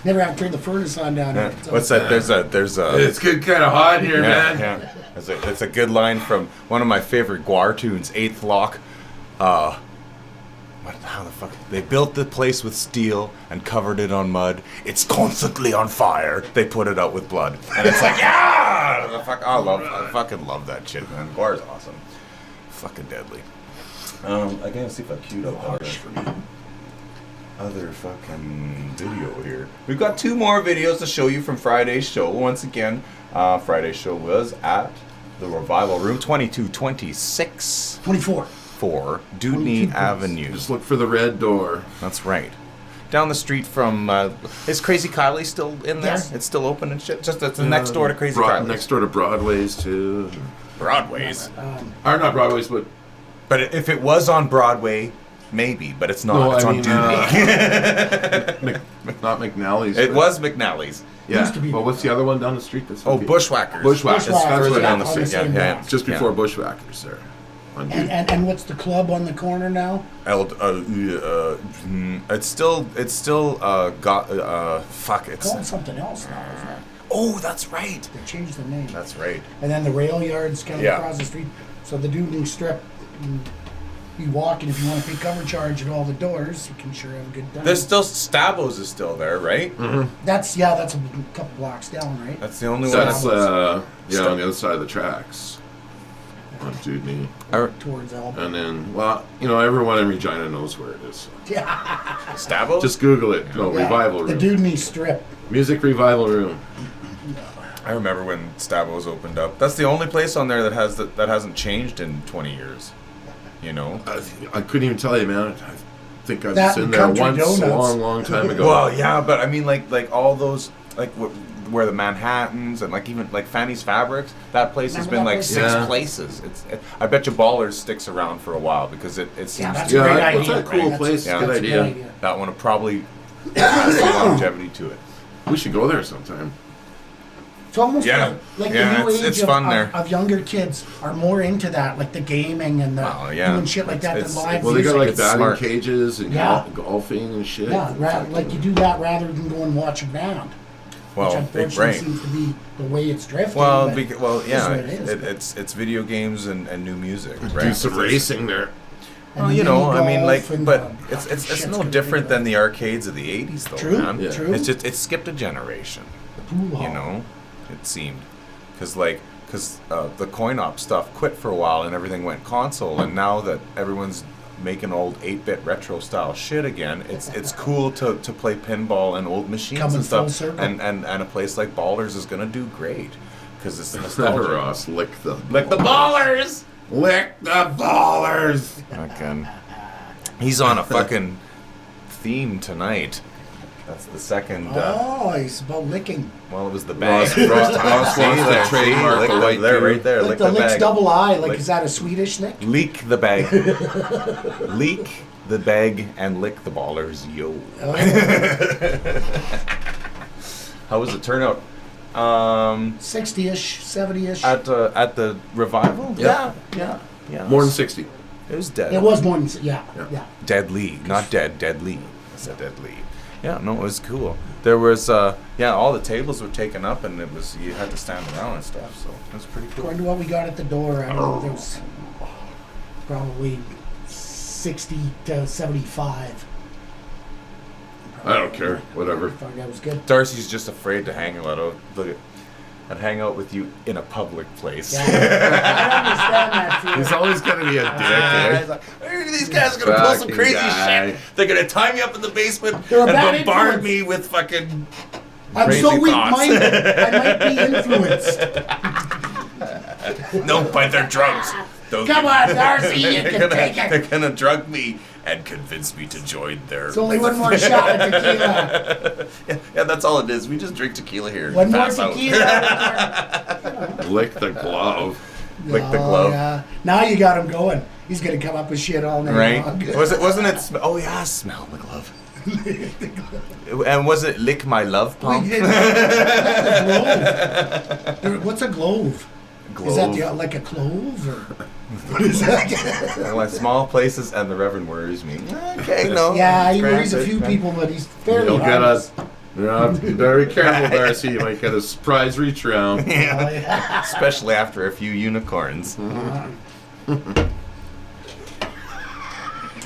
Never have to turn the furnace on down here.
Yeah. What's that? There's a.
It's good, kind of hot here, man.
Yeah. It's a good line from one of my favorite Guar tunes, Eighth Lock. How the fuck? They built the place with steel and covered it on mud. It's constantly on fire. They put it out with blood, and it's like, yeah! The fuck, I fucking love that shit, man. Guar is awesome. Fucking deadly. I gotta see if I queued up other fucking video here. We've got 2 more videos to show you from Friday's show. Once again, Friday's show was at the Revival Room, 2226.
24.
4 Dudney Avenue.
Just look for the red door.
That's right. Down the street from, is Crazy Kylie still in there?
Yes.
It's still open and shit? Just it's next door to Crazy Kylie.
Next door to Broadway's, too.
Broadway's.
Or not Broadway's, but...
But if it was on Broadway, maybe, but it's not.
No,
it's
I
on
mean,
Dudney.
not McNally's.
It was McNally's.
Yeah.
Used to be
But what's the other one down the street? That's
Bushwhackers.
Bushwhackers.
It's further
Bushwhackers,
down the
yeah,
street.
on the same
Yeah.
block.
Just before Bushwhackers there. On Dudley.
And what's the club on the corner now?
It's still fuck
It's called
it's.
something else now, isn't it?
Oh, that's right.
They changed the name.
That's right.
And then the rail yard's kind of
Yeah.
across the street. So the Dudley Strip, you walk, and if you want to pay cover charge at all the doors, you can sure have a good time.
There's still Stabos is still there, right?
That's a couple blocks down, right?
That's the only one.
That's, on the other side of the tracks. On Dudley.
Towards Alba.
And then, everyone in Regina knows where it is.
Stabos.
Just Google it. No,
Yeah,
Revival
the
Room.
Dudley Strip.
Music Revival Room.
I remember when Stabos opened up. That's the only place on there that hasn't changed in 20 years. You know.
I couldn't even tell you, man. I think I've
That
been
and
there
Country
once a
Donuts.
long time ago.
Well, yeah, but I mean, like all those, like where the Manhattans and like even like Fanny's Fabrics. That place has
Remember
been
that
like
place?
6
Yeah.
places. I bet you Ballers sticks around for a while because it seems
that's
to
a
yeah,
great
that's
idea.
a cool
right?
place.
Yeah.
Good
That's a
idea.
good idea.
that one will probably has some longevity to it.
We should go there sometime.
It's almost
Yeah.
like
Yeah,
the new
it's-
age
it's fun there.
of younger kids are more into that, like the gaming and the
Oh, yeah.
doing shit like that.
It's-
The live
Well, they got
music.
like
It's
batting
smart.
cages and
Yeah.
golfing and shit.
Yeah, like you do that rather than go and watch a band.
Well,
which
big
unfortunately
brain.
seems to be the way it's drifting.
Well,
but
yeah,
it is what it is.
it's video games and new music.
Do
Right?
some racing there.
Well,
And
you know, I mean, like,
mini-golf and,
but it's
shit's
no
gonna
different
be
than the arcades of the '80s, though,
True,
man.
Yeah.
true.
It's just it skipped a generation.
Pool hall.
You know, it seemed, because like because the coin-op stuff quit for a while and everything went console, and now that everyone's making old 8-bit retro style shit again, it's cool to play pinball and old machines
Coming
and stuff,
full circle.
and a place like Ballers is gonna do great because it's nostalgic.
Ross, lick the
Ballers.
Lick the ballers.
Fucking, he's on a fucking theme tonight. That's the second.
It's about licking.
Well, it was the bag.
Ross wants to trademark the white
there,
beer.
right there.
Like
Lick
the lick's
bag.
double I. Like,
Lick-
is that a Swedish lick?
Leak the bag. Leak the bag and lick the ballers, yo.
Oh.
How was the turnout?
60-ish, 70-ish.
At the revival?
Yeah.
Yeah.
More than 60.
It was dead.
It was more than, yeah.
Deadly, not dead. Deadly. I said deadly. Yeah, no, it was cool. There was, all the tables were taken up, and it was you had to stand around and stuff. So it was pretty cool.
According to what we got at the door, I don't know, there was probably 60 to 75.
I don't care. Whatever.
Thought that was good.
Darcy's just afraid to hang out with you in a public place.
Yeah, I understand that too.
He's always going to be a dick,
He's
eh?
like, these guys are gonna pull some
Fucking
crazy
guy.
shit. They're gonna tie me up in the basement
They're a
and
bad
bombard
influence.
me with fucking.
I'm
crazy
so
thoughts.
weak-minded, I might be influenced.
No, by their drugs.
Come on, Darcy, you can take it.
They're gonna drug me and convince me to join their.
It's only one more shot of tequila.
Yeah, that's all it is. We just drink tequila here.
One more
Pass out.
tequila.
Lick the glove.
Lick the glove.
Yeah. Now you got him going. He's gonna come up with shit all night
Right?
long.
Wasn't it? Oh yeah, smell the glove. And was it lick my love pump?
What's a glove?
Glove.
Is that like a clove or what is that?
Like small places, and the Reverend worries me. Okay, no.
Yeah, he
granted,
worries a few people, but he's fairly
You'll get
harmless.
you better be careful, Darcy. You might get a surprise reach around.
Oh, yeah.
Especially after a few unicorns.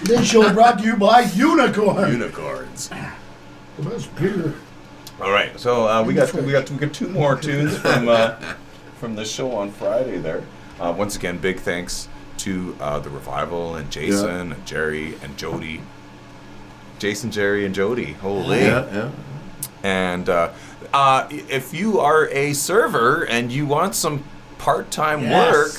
This show brought to you by Unicorn.
Unicorns.
The best beer.
All right, so we got two more tunes from the show on Friday. There, once again, big thanks to the Revival and Jason and Jerry and Jody. Jason, Jerry, and Jody. Holy.
Yeah.
And if you are a server and you want some part-time work,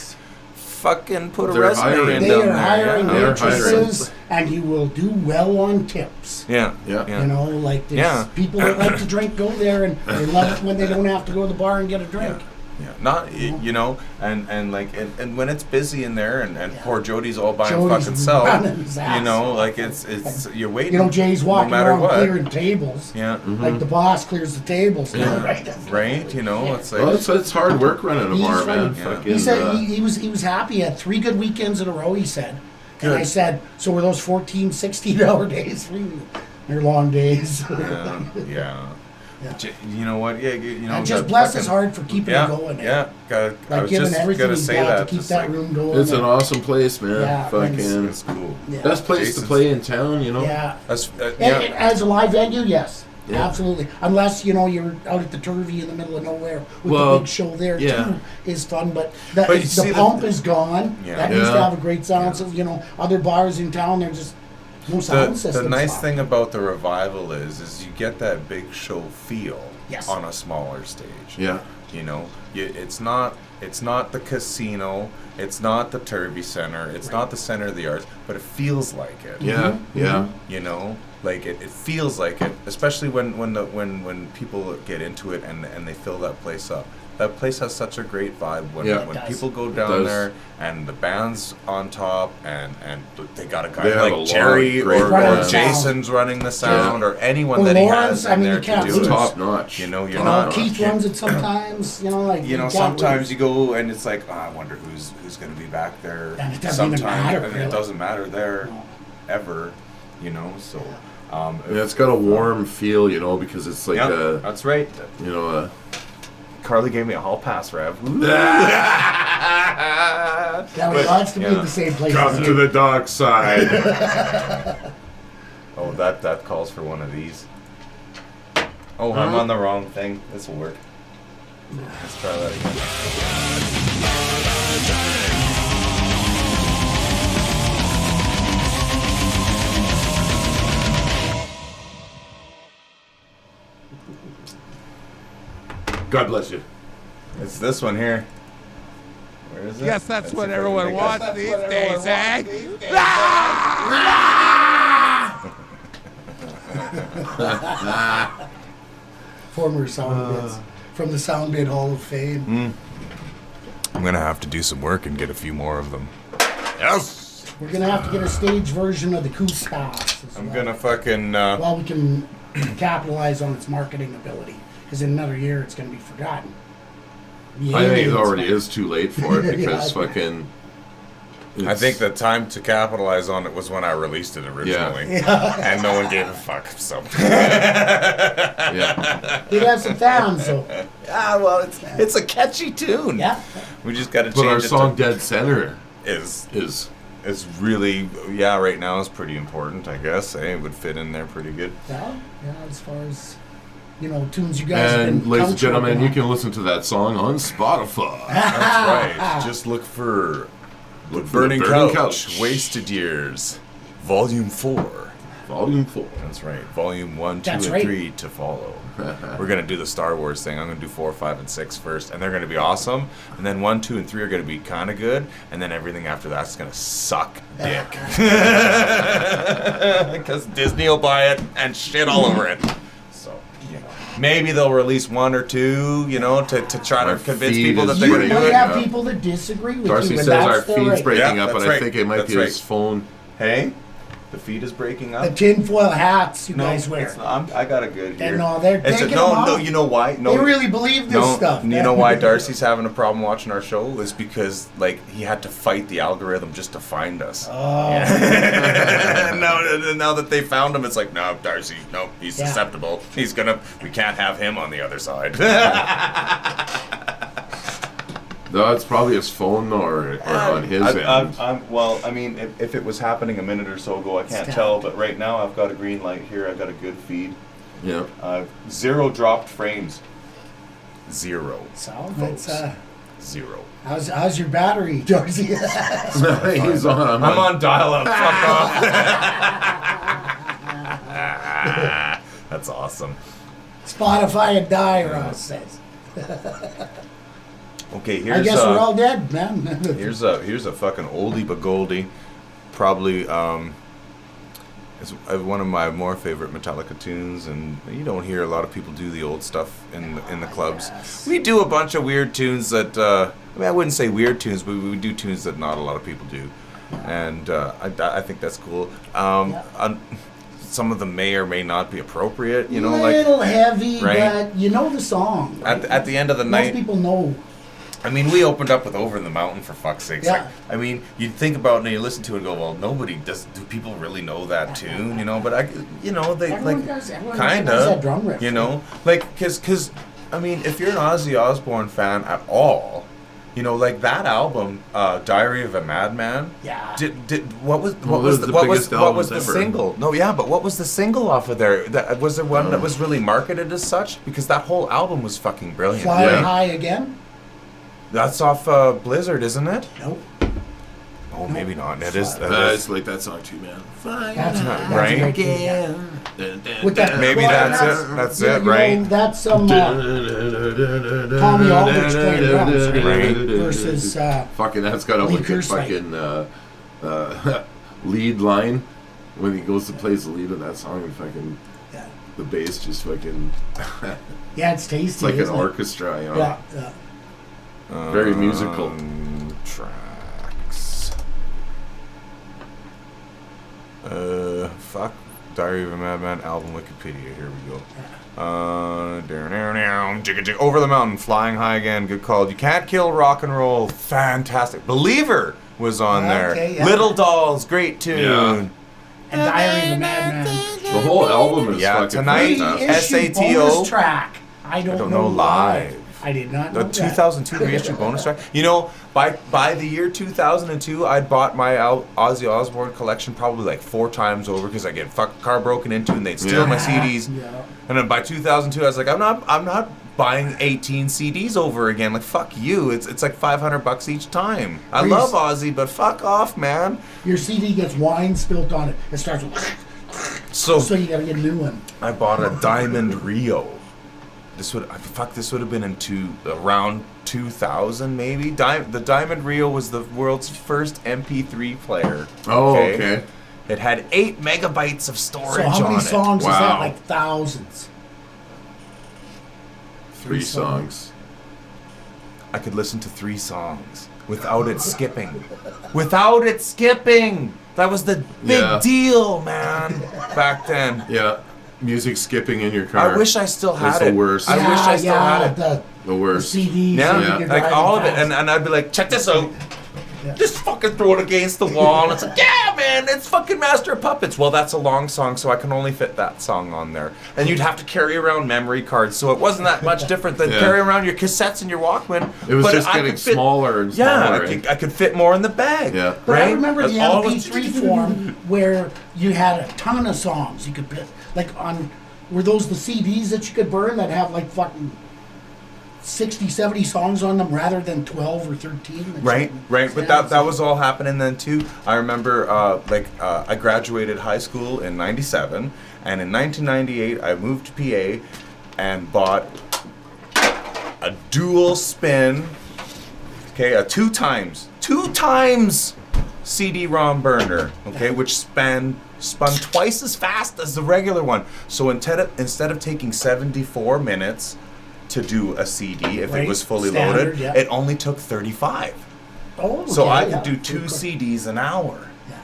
fucking put a
They're
resume
hiring.
in
They
down
are hiring
there.
They're
waitresses, and you will do well on tips.
Yeah.
Yeah.
You know, like there's people that like to drink go there, and they love it when they don't have to go to the bar and get a drink.
Yeah, not and when it's busy in there, and poor Jody's all by
Jody's
fucking self,
running his ass
you know,
off.
like it's you're waiting.
You know, Jay's walking
no matter
around
what.
clearing tables.
Yeah,
Like the boss clears the tables.
Yeah.
Right?
right. You know, it's like
Well, it's hard work running a
He's
bar, man.
running-
Fucking,
He said he was happy. He had 3 good weekends in a row, he said. And
Good.
I said, so were those 14, 16-hour days for you? They're long days.
yeah.
Yeah.
You know what? Yeah, you know.
And just
got
bless
fucking-
his heart for keeping
Yeah,
it going.
yeah. I
Like
was
giving
just
everything
gonna
he's
say
got
that.
to keep
just
that
like,
room going.
It's an awesome place, man.
Yeah,
Fucking
It's cool.
Yeah.
best place
Jason's-
to play in town, you know.
Yeah.
That's,
And as a live venue, yes.
Yeah.
Absolutely. Unless, you know, you're out at the Turvey in the middle of nowhere with
Well,
the big show there,
yeah.
too, is fun. But
But you see
the
the-
pump is gone.
Yeah.
That needs to
Yeah.
have a great sound. So, you know, other bars in town, they're just no sound
The
system.
nice thing about the Revival is you get that big show feel
Yes.
on a smaller stage.
Yeah.
You know, it's not the casino, it's not the Turvey Center, it's not the Center of the Arts, but it feels like it.
Yeah. Yeah.
You know, like it feels like it, especially when people get into it and they fill that place up. That place has such a great vibe when
Yeah.
It does.
people go
It
down
does.
there and the band's on top and they got a guy
They have a
like
lot
Jerry
of great
or
bands.
Jason's running the sound or anyone
Well,
that he
Lawrence,
has
I
in
mean,
there
you can't
to
lose.
do
It's
it.
top notch.
You know, you're
You know,
not.
Keith runs it sometimes, you know, like
You know,
can't
sometimes
lose.
you go and it's like, oh, I wonder who's going to be back there.
And it doesn't even
Sometimes,
matter,
and
really.
it doesn't matter there
No.
ever. You know, so.
Yeah, it's got a warm feel, you know, because it's like
Yeah, that's right.
you know,
Carly gave me a hall pass, Rev.
Yeah, we lots to be in the same place as you.
the dark side.
Oh, that calls for one of these. Oh, I'm on the wrong thing. This will work. Let's try that again.
God bless you.
It's this one here. Where is it?
Guess that's what everyone wants these days, eh?
Former sound bits from the Sound Bit Hall of Fame.
I'm gonna have to do some work and get a few more of them. Yes.
We're gonna have to get a stage version of the Couscous.
I'm gonna fucking.
Well, we can capitalize on its marketing ability, because in another year it's gonna be forgotten.
I think it already is too late for it because fucking.
I think the time to capitalize on it was when I released it originally, and no one gave a fuck. So
yeah,
it has some fans, so
well, it's a catchy tune.
yeah.
We just got to change
but our
it.
song "Dead Center"
is
really
right now is pretty important. I guess it would fit in there pretty good.
Yeah, as far as tunes you guys have
and
been
ladies and gentlemen, you
on.
can listen to that song on Spotify.
That's right. Just look for The Burning Couch, Wasted Years, Volume 4.
Volume 4.
That's right. Volume 1, 2,
That's
and
right.
3 to follow. We're going to do the Star Wars thing. I'm going to do 4, 5, and 6 first, and they're going to be awesome. And then 1, 2, and 3 are going to be kind of good, and then everything after that's going to suck dick. Because Disney will buy it and shit all over it. So, maybe they'll release 1 or 2, to try
Our
to convince
feed
people that
is
they're going
You
to do
might
it.
have people that disagree with
Darcy
you, and
says our
that's their
feed's
right.
breaking
Yeah,
up,
that's
and I
right.
think it might
That's
be
right.
his phone.
Hey, the feed is breaking
The
up.
tinfoil hats you guys wear.
it's not. I got a good here.
No, they're
It's
taking
no,
them off.
no. You know why? No,
They really believe this
no,
stuff.
You know why Darcy's having a problem watching our show is because he had to fight the algorithm just to find us.
Oh.
Yeah. now that they found him, it's like, no, Darcy, no, he's
Yeah.
susceptible. We can't have him on the other side.
No, it's probably his phone or on his end.
Well, I mean, if it was happening a minute or so ago, I can't tell. But right now, I've got a green light here. I've got a good feed.
Yeah.
0 dropped frames. 0.
So that's
0.
how's your battery, Darcy?
He's on.
I'm on dial-up. Fuck off. That's awesome.
Spotify and die, Ross says.
Okay, here's.
I guess we're all dead, man.
Here's a fucking oldie but goldie. Probably it's one of my more favorite Metallica tunes, and you don't hear a lot of people do the old stuff in the clubs.
Yes.
We do a bunch of weird tunes that I wouldn't say weird tunes, but we do tunes that not a lot of people do, and I think that's cool. Some of them may or may not be appropriate,
A little heavy,
right?
but you know the song. Right?
At the end of the
Most
night,
people know.
I mean, we opened up with "Over the Mountain" for fuck's sake.
Yeah.
I mean, you think about it and you listen to it and go, "Well, nobody does. Do people really know that tune?" But they
Everyone does that
kind
drum riff.
of, because I mean, if you're an Ozzy Osbourne fan at all, that album, "Diary of a Madman."
Yeah.
What was the single? No, yeah, but what was the single off of there? Was there one that was really marketed as such? Because that whole album was fucking brilliant.
Flying High Again?
That's off Blizzard, isn't it?
Nope.
Oh, maybe not. It is.
It's like that song too, man.
That's not
right.
With that
Maybe that's it. That's it, right?
That's some Tommy Aldrich playing drums,
Right.
versus
Fucking, that's got a
Lee
wicked
Kirstein.
fucking lead line when he goes to play the lead of that song, and fucking the bass just fucking.
Yeah, it's tasty.
It's like an
isn't it?
orchestra,
Yeah.
Very musical.
Tracks. Fuck. Diary of a Madman album Wikipedia. Here we go. Over the Mountain, Flying High Again. Good call. You Can't Kill Rock and Roll. Fantastic. Believer was on there.
Yeah.
Little Dolls. Great tune.
Yeah.
And Diary of a Madman.
The whole album is fucking
Tonight,
fantastic.
Reissue
SATO.
bonus track. I don't know
live.
I did not know
The 2002 reissue bonus track. By the year 2002, I'd bought my Ozzy Osbourne collection probably like 4 times over because I get car broken into and they'd steal my CDs.
Yeah.
And then by 2002, I was like, I'm not buying 18 CDs over again. Like, fuck you. It's like $500 each time. I love Ozzy, but fuck off, man.
Your CD gets wine spilt on it. It starts. So you gotta get a new one.
I bought a Diamond Rio. This would have been in around 2000 maybe. The Diamond Rio was the world's first MP3 player.
Oh, okay.
It had 8 megabytes of storage on it.
So how many songs is
Wow.
that? Like thousands.
3 songs.
I could listen to 3 songs without it skipping. Without it skipping! That was the big deal, man, back then.
Yeah. Music skipping in your car.
I wish I still had
That's
it.
the worst.
I wish I still had it.
The worst.
The CDs.
Yeah,
you're
like
driving
all of it.
fast.
And I'd be like, check this out.
Yeah.
Just fucking throw it against the wall. And it's like, yeah, man, it's fucking Master of Puppets. Well, that's a long song, so I can only fit that song on there. And you'd have to carry around memory cards, so it wasn't that much different than carrying around your cassettes and your Walkman.
It was
but
just
I
getting
could fit,
smaller and smaller.
Yeah, I could fit more in the bag.
Yeah.
But
right?
I remember the
All was-
MP3 form where you had a ton of songs you could put, like on, were those the CDs that you could burn that have like fucking 60, 70 songs on them rather than 12 or 13?
Right. But that was all happening then too. I remember, I graduated high school in '97, and in 1998 I moved to PA and bought a dual spin, a two times CD-ROM burner, which spun twice as fast as the regular one. So instead of taking 74 minutes to do a CD if it was fully loaded, it only took 35.
Oh,
so I could do 2 CDs an hour.
Yeah.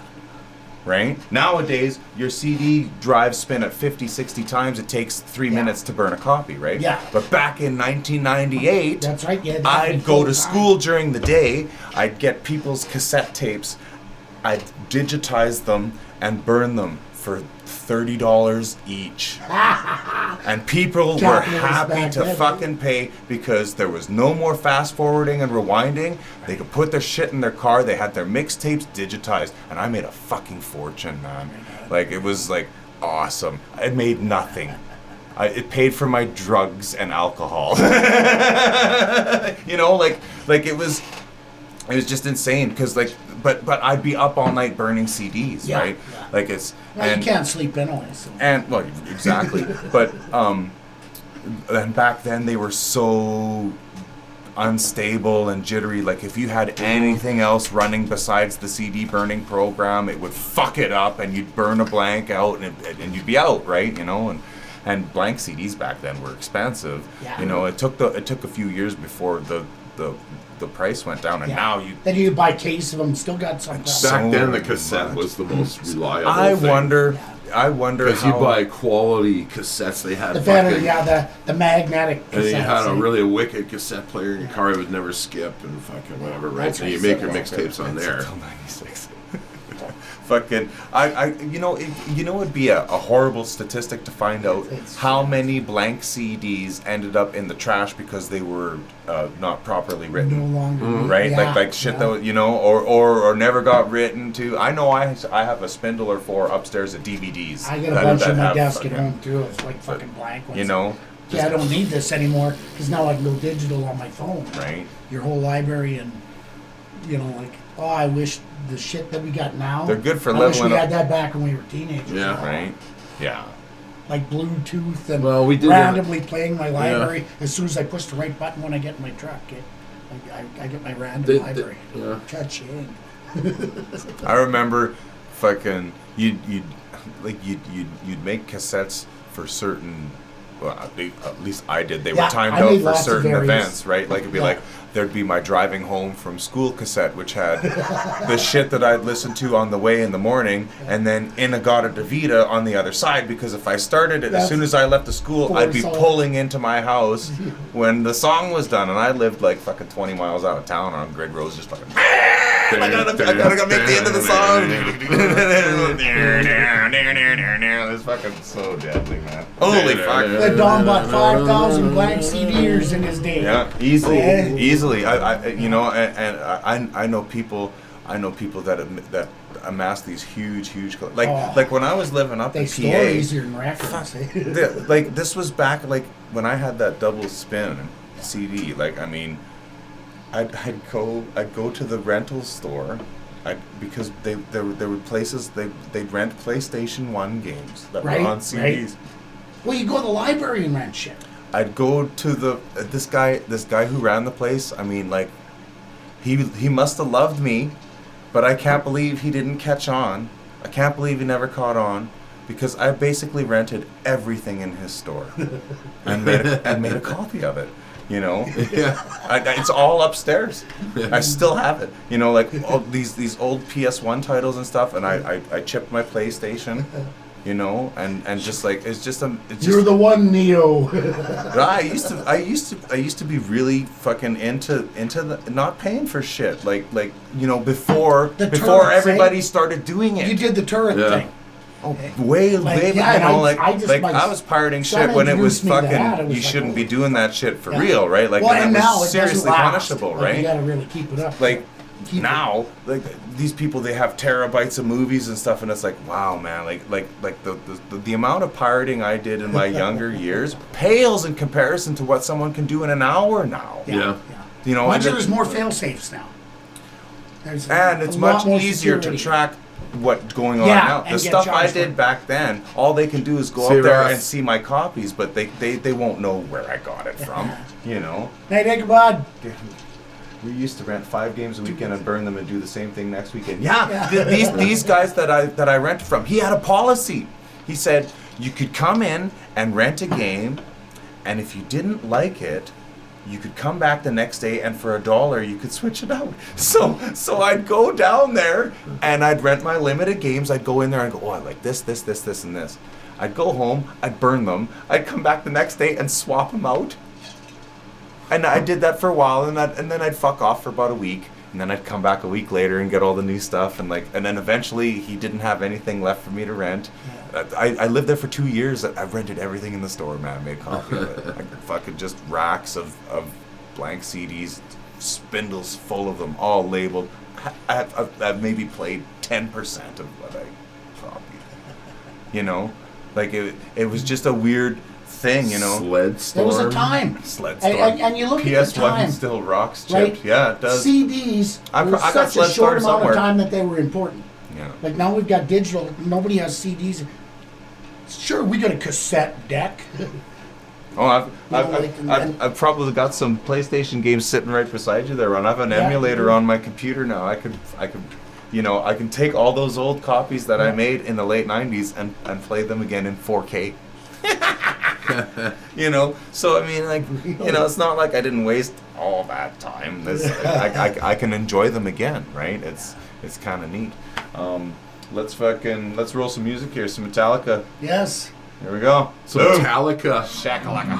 Right? Nowadays, your CD drives spin at 50, 60 times. It takes 3 minutes to burn a copy, right?
Yeah.
But back in 1998,
That's right, yeah.
I'd go to school during the day. I'd get people's cassette tapes. I'd digitize them and burn them for $30 each. And people were happy to fucking pay because there was no more fast forwarding and rewinding. They could put their shit in their car. They had their mixtapes digitized. And I made a fucking fortune, man. Like, it was like awesome. I made nothing. It paid for my drugs and alcohol. like it was just insane because but I'd be up all night burning CDs, right?
Yeah.
Like it's
you can't sleep anyway. So.
and well, exactly. But and back then they were so unstable and jittery. Like if you had anything else running besides the CD burning program, it would fuck it up, and you'd burn a blank out, and you'd be out, right? And blank CDs back then were expensive.
Yeah.
It took a few years before the price went down, and now you.
Then you buy a case of them. Still got some.
Back then, the cassette was the most reliable.
I
thing.
wonder
because
how
you buy quality cassettes. They had
the magnetic.
And then you had a wicked cassette player in your car. It would never skip and fucking whatever, right? So you make your mixtapes on there.
Until '96. Fucking, it'd be a horrible statistic to find out how many blank CDs ended up in the trash because they were not properly written.
No longer,
right? Like shit that or never got written to. I know I have a spindle or 4 upstairs of DVDs.
I got a bunch on my desk at home too. It's like fucking blank ones.
Yeah,
I don't need this anymore because now I can go digital on my phone.
Right.
Your whole library and I wish the shit that we got now.
They're good for
I wish
leveling
we
up.
had that back when we were teenagers.
Yeah.
Right. Yeah.
Like Bluetooth and
Well, we did
randomly playing my library as soon as I push the right button when I get in my truck. I get my random library. Cha-ching.
I remember fucking you'd make cassettes for certain. Well, at least I did. They were timed out for certain events, right? Like it'd be like there'd be my driving home from school cassette, which had the shit that I'd listen to on the way in the morning, and then Inagata Davida on the other side. Because if I started it as soon as I left the school, I'd be pulling into my house when the song was done, and I lived like fucking 20 miles out of town on grid roads, just fucking. I gotta make the end of the song. It's fucking so deadly, man. Holy fuck.
That Don bought 5,000 blank CDs in his day.
Yeah, easily. I know people that amass these huge like when I was living up in PA.
They store easier than records.
Like this was back like when I had that double spin CD. Like I mean, I'd go to the rental store. Because there were places they'd rent PlayStation 1 games that were on CDs.
Right. Well, you go to the library and rent shit.
I'd go to this guy who ran the place. I mean, like, he must have loved me, but I can't believe he didn't catch on. I can't believe he never caught on, because I basically rented everything in his store and made a copy of it. You know, it's all upstairs. I still have it. You know, like all these old PS1 titles and stuff, and I chipped my PlayStation. You know, and just like it's just.
You're the one, Neo.
I used to be really fucking into the not paying for shit. Like you know, before everybody started doing it.
You did the turret thing.
Oh, way, you know, I was pirating shit when it was fucking. You shouldn't be doing that shit for real, right? Like,
and
that
now
was seriously punishable, right?
You gotta really keep it up.
Like now, like these people, they have terabytes of movies and stuff, and it's like, wow, man, like the amount of pirating I did in my younger years pales in comparison to what someone can do in an hour now.
Yeah.
You know,
there's more fail safes now.
And it's much easier to track what's going on now. The stuff I did back then, all they can do is go up there and see my copies, but they won't know where I got it from. You know.
Hey, Ichabod.
We used to rent 5 games a weekend and burn them and do the same thing next weekend. These guys that I rented from, he had a policy. He said you could come in and rent a game, and if you didn't like it, you could come back the next day, and for $1 you could switch it out. So I'd go down there and I'd rent my limited games. I'd go in there and go, oh, I like this, and this. I'd go home, I'd burn them. I'd come back the next day and swap them out. And I did that for a while, and then I'd fuck off for about a week, and then I'd come back a week later and get all the new stuff, and then eventually he didn't have anything left for me to rent. I lived there for 2 years. I rented everything in the store, man. I made a copy of it. Like fucking just racks of blank CDs, spindles full of them, all labeled. I've maybe played 10% of what I copied. You know, like it was just a weird thing, you know.
Sled Storm.
There was a time.
Sled Storm.
And you look at the time.
PS1 still rocks chipped.
Right?
Yeah, it does.
CDs were such a short amount of time that they were important.
Yeah.
Like now we've got digital. Nobody has CDs. Sure, we got a cassette deck.
Oh, I've probably got some PlayStation games sitting right beside you there, Ron. I have an emulator on my computer now. I could, you know, I can take all those old copies that I made in the late '90s and play them again in 4K. You know, so I mean, like, you know, it's not like I didn't waste all that time. I can enjoy them again, right? It's kind of neat. Let's roll some music here, some Metallica.
Yes.
Here we go.
So Metallica.
Shakalaka.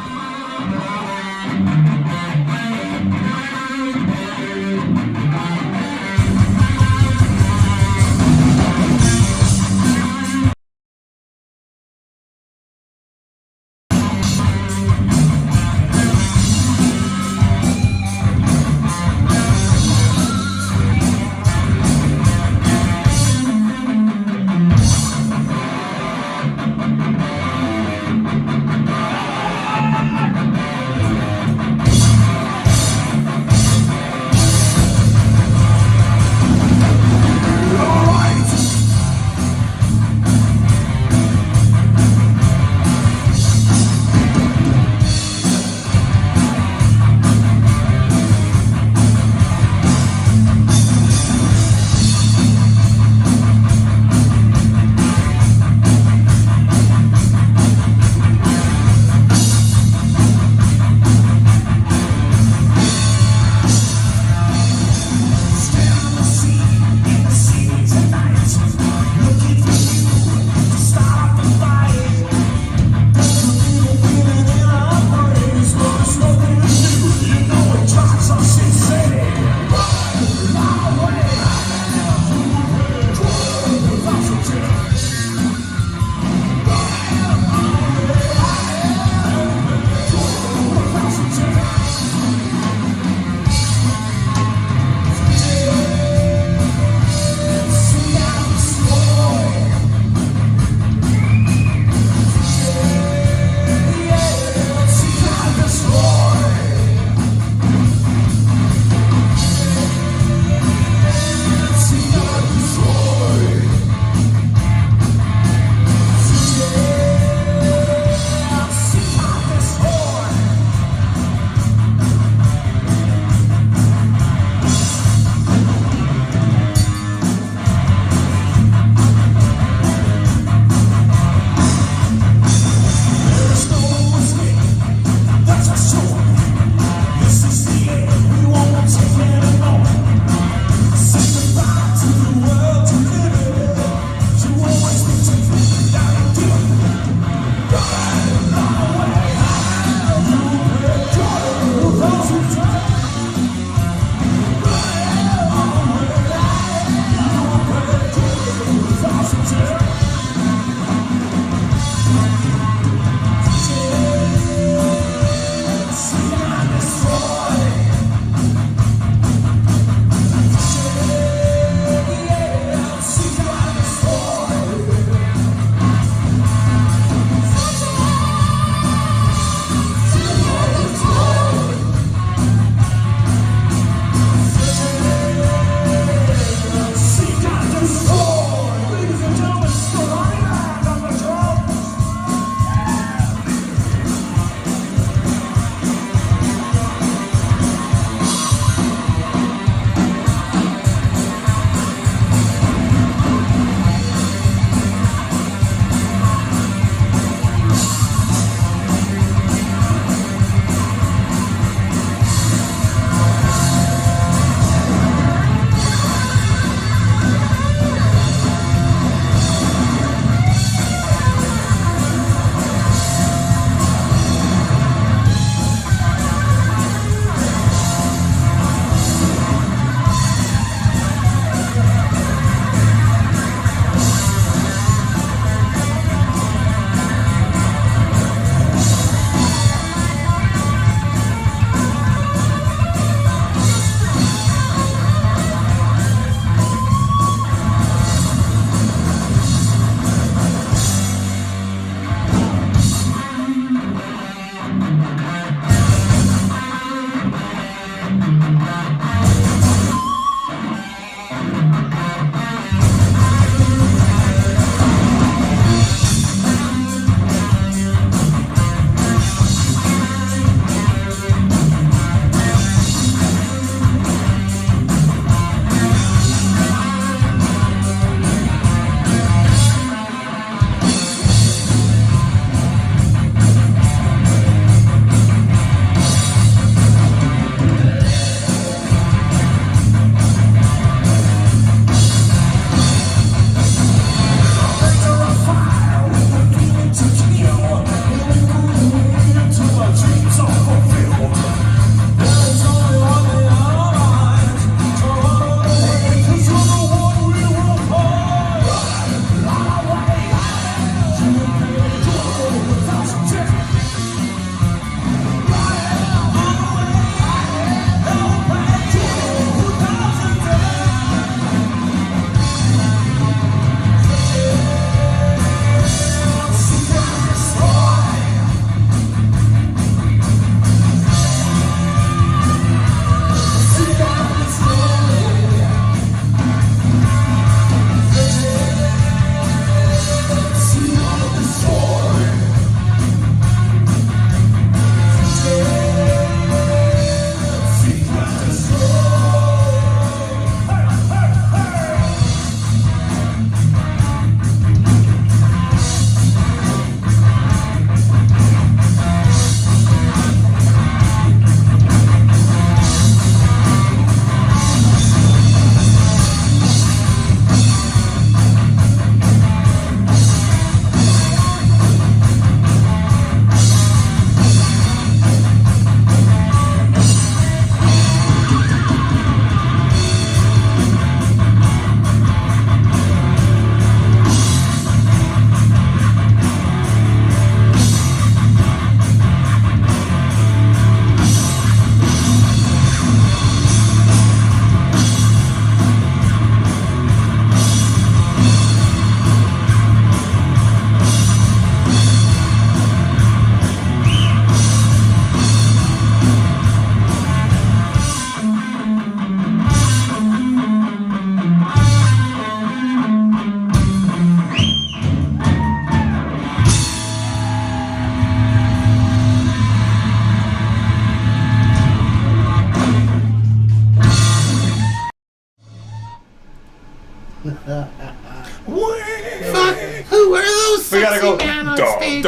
We gotta go.
man on stage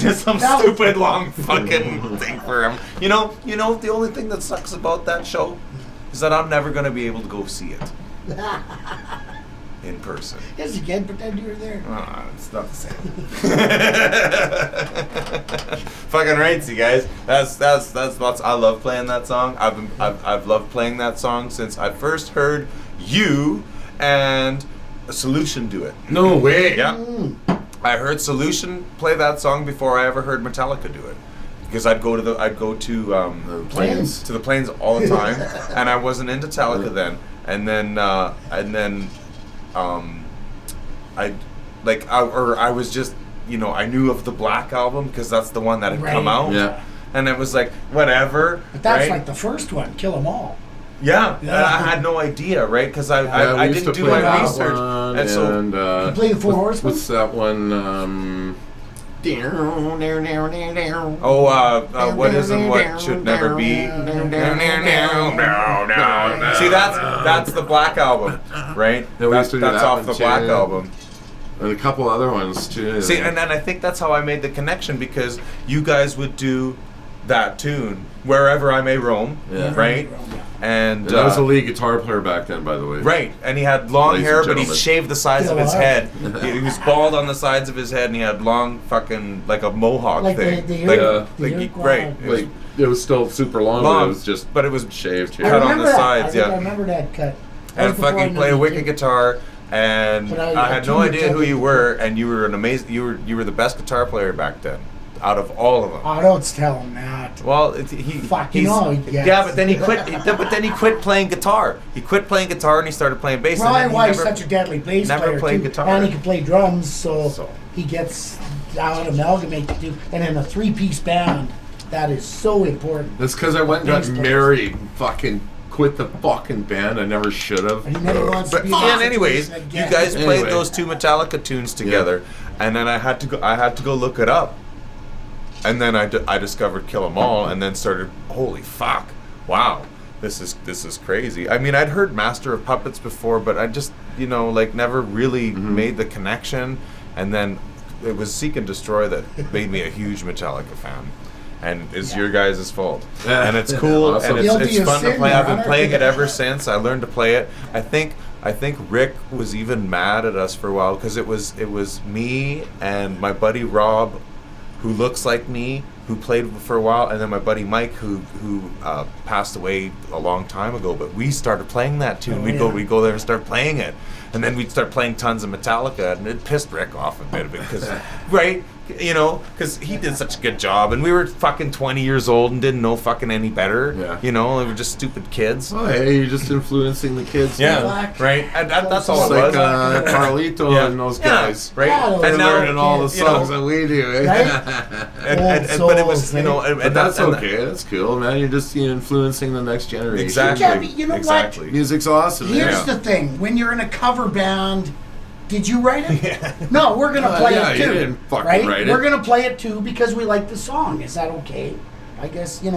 Just some stupid long fucking thing for him. You know. The only thing that sucks about that show is that I'm never gonna be able to go see it in person.
Yes, you can pretend you were there.
It's not the same. Fucking rights, you guys. That's I love playing that song. I've loved playing that song since I first heard you and Solution do it.
No way.
Yeah. I heard Solution play that song before I ever heard Metallica do it. Because I'd go to the
Plains.
to the Plains all the time, and I wasn't into Metallica then. And then I was just, I knew of the Black album because that's the one that had come out.
Yeah.
And it was like, whatever.
But that's
right?
like the first one, Kill 'Em All.
Yeah. And I had no idea, right? Because I didn't do my research. And so,
You play the Four Horsemen?
What's that one?
what is and what should never be. See, that's the Black album, right?
Yeah, we used to do
that's
that
off
one
the
too,
Black
yeah.
album.
And a couple other ones too.
See, and I think that's how I made the connection, because you guys would do that tune, Wherever I May Roam,
Yeah.
right? And
I was a lead guitar player back then, by the way.
right, and he had long
Ladies
hair,
and
but he
gentlemen.
shaved the sides of his head. He was bald on the sides of his head, and he had long fucking, like a mohawk
Like
thing.
right.
It was still super long, but it was just
but it was
shaved
I
here.
cut on
remember
the
that.
sides,
I think
yeah.
I remember that cut. That
And
was before
fucking
I
play
knew
a
you
wicked
did.
guitar, and
But
I had no
tuned
idea
it
who you
to-
were, and you were an amazing. You were the best guitar player back then, out of all of them.
Oh, don't tell him that.
Well,
Fucking know, yes.
Yeah, but then he quit. But then he quit playing guitar. He quit playing guitar and he started playing bass.
Probably
and then
why
he
he's such a deadly bass
never
player
played
too.
guitar.
And he can play drums, so
So.
he gets out amalgamate to do. And in a three-piece band, that is so important.
That's because I went and got
Bass players.
married and fucking quit the fucking band. I never should have.
And he never wants to
But
be in that
and anyways,
situation
you
again.
guys played
Anyway.
those two Metallica tunes together, and then I had to go look it up, and then I discovered Kill 'Em All, and then started, holy fuck, wow, this is crazy. I mean, I'd heard Master of Puppets before, but I just never really made the connection, and then it was Seek and Destroy that made me a huge Metallica fan. And it's your guys' fault. And it's cool,
Awesome.
and
Guilty
it's
as
fun to
sin,
play.
Your
I've been
Honor.
playing it ever since. I learned to play it. I think Rick was even mad at us for a while because it was me and my buddy Rob, who looks like me, who played for a while, and then my buddy Mike, who passed away a long time ago. But we started playing that tune. We'd go there and start playing it, and then we'd start playing tons of Metallica, and it pissed Rick off a bit because right. Because he did such a good job, and we were fucking 20 years old and didn't know fucking any better.
Yeah.
We were just stupid kids.
Oh, hey, you're just influencing the kids.
Yeah,
man.
right. And that's all
It's
it
like
was.
Carlito
Yeah.
and those
Yeah,
guys.
right?
Yeah,
and
They're
now,
learning all the
you know,
songs that we do. Eh?
Right?
but it was,
Souls, right?
But that's okay. That's cool, man. You're just
influencing
the next generation.
Exactly.
Yeah, but you know what?
exactly.
Music's awesome.
Here's
man.
the thing: when you're in a cover band, did you write it? No, we're gonna play
yeah,
it
you
too.
didn't fucking
right?
write it.
We're gonna play it too because we like the song. Is that okay? I guess I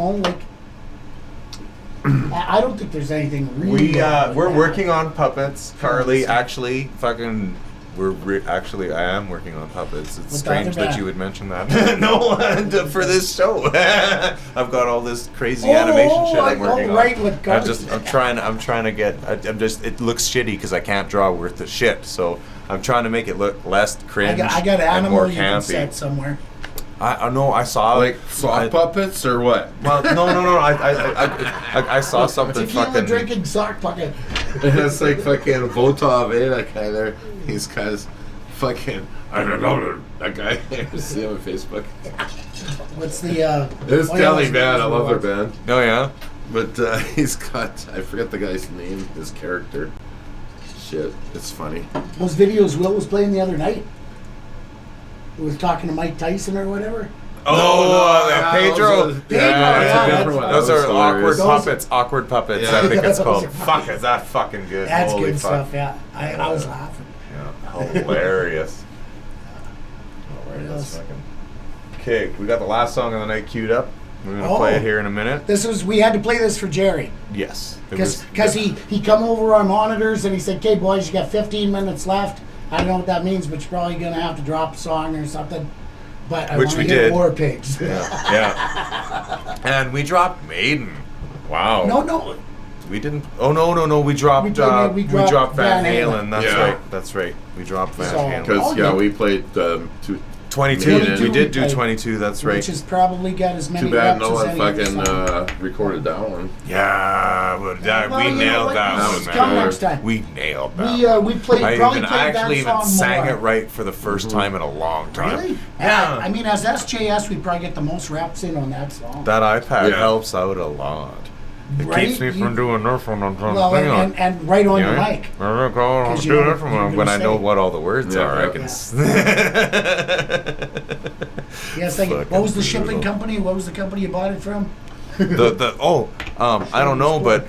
don't think there's anything really.
We're working on puppets. Carly, actually, fucking. I am working on puppets. It's
With the
strange
other
that
band.
you would mention that. No, for this show, I've got all this crazy animation shit I'm working
right,
on.
with
I'm trying to get. It looks shitty because I can't draw worth the shit. So I'm trying to make it look less cringe
I got an
and more
animal you can
campy.
set somewhere.
I know. I saw
Like sock puppets or what?
Well, no. I saw something
Tequila
fucking.
drinking sock bucket.
It's like fucking Votov, eh? That guy there. He's kind of fucking. I don't know that guy. I see him on Facebook.
What's the?
It's
oh, yeah,
Delhi
what's
band. I love their
the-
band.
Oh yeah.
But he's got. I forget the guy's name. His character. Shit. It's funny.
Those videos Will was playing the other night. He was talking to Mike Tyson or whatever.
Pedro.
Pedro,
that's
yeah,
a different one.
Those
That was
are awkward
hilarious.
puppets. Awkward puppets.
Yeah.
I think it's
Those
called.
are
Fuck, is that fucking good?
That's
Holy
good
fuck.
stuff. Yeah, I was laughing.
Yeah, hilarious.
What else?
Okay, we got the last song of the night queued up. We're gonna play it here in a minute.
We had to play this for Jerry.
Yes.
Because he come over on monitors and he said, "Okay, boys, you got 15 minutes left. I don't know what that means, but you're probably gonna have to drop a song or something." But I want to hear War Pigs.
Yeah. And we dropped Maiden. Wow.
No.
We didn't. Oh no. We dropped. We dropped Van Halen. That's right. We dropped Van Halen.
Because we played
22. We did do 22. That's right.
Which has probably got as many.
Too bad no
reps
one
as any
fucking recorded that one.
Yeah, we nailed that one, man.
Come next time.
We nailed that.
We played.
I
probably played
actually
that song
sang
more.
it right for the first time in a long time.
Really?
Yeah.
I mean, as SJS, we probably get the most reps in on that song.
That iPad helps out a lot. It keeps me from doing this when I'm trying to sing on.
And right on your mic.
When I know what all the words are, I can.
Yes, thank you. What was the shipping company? What was the company you bought it from?
I don't know, but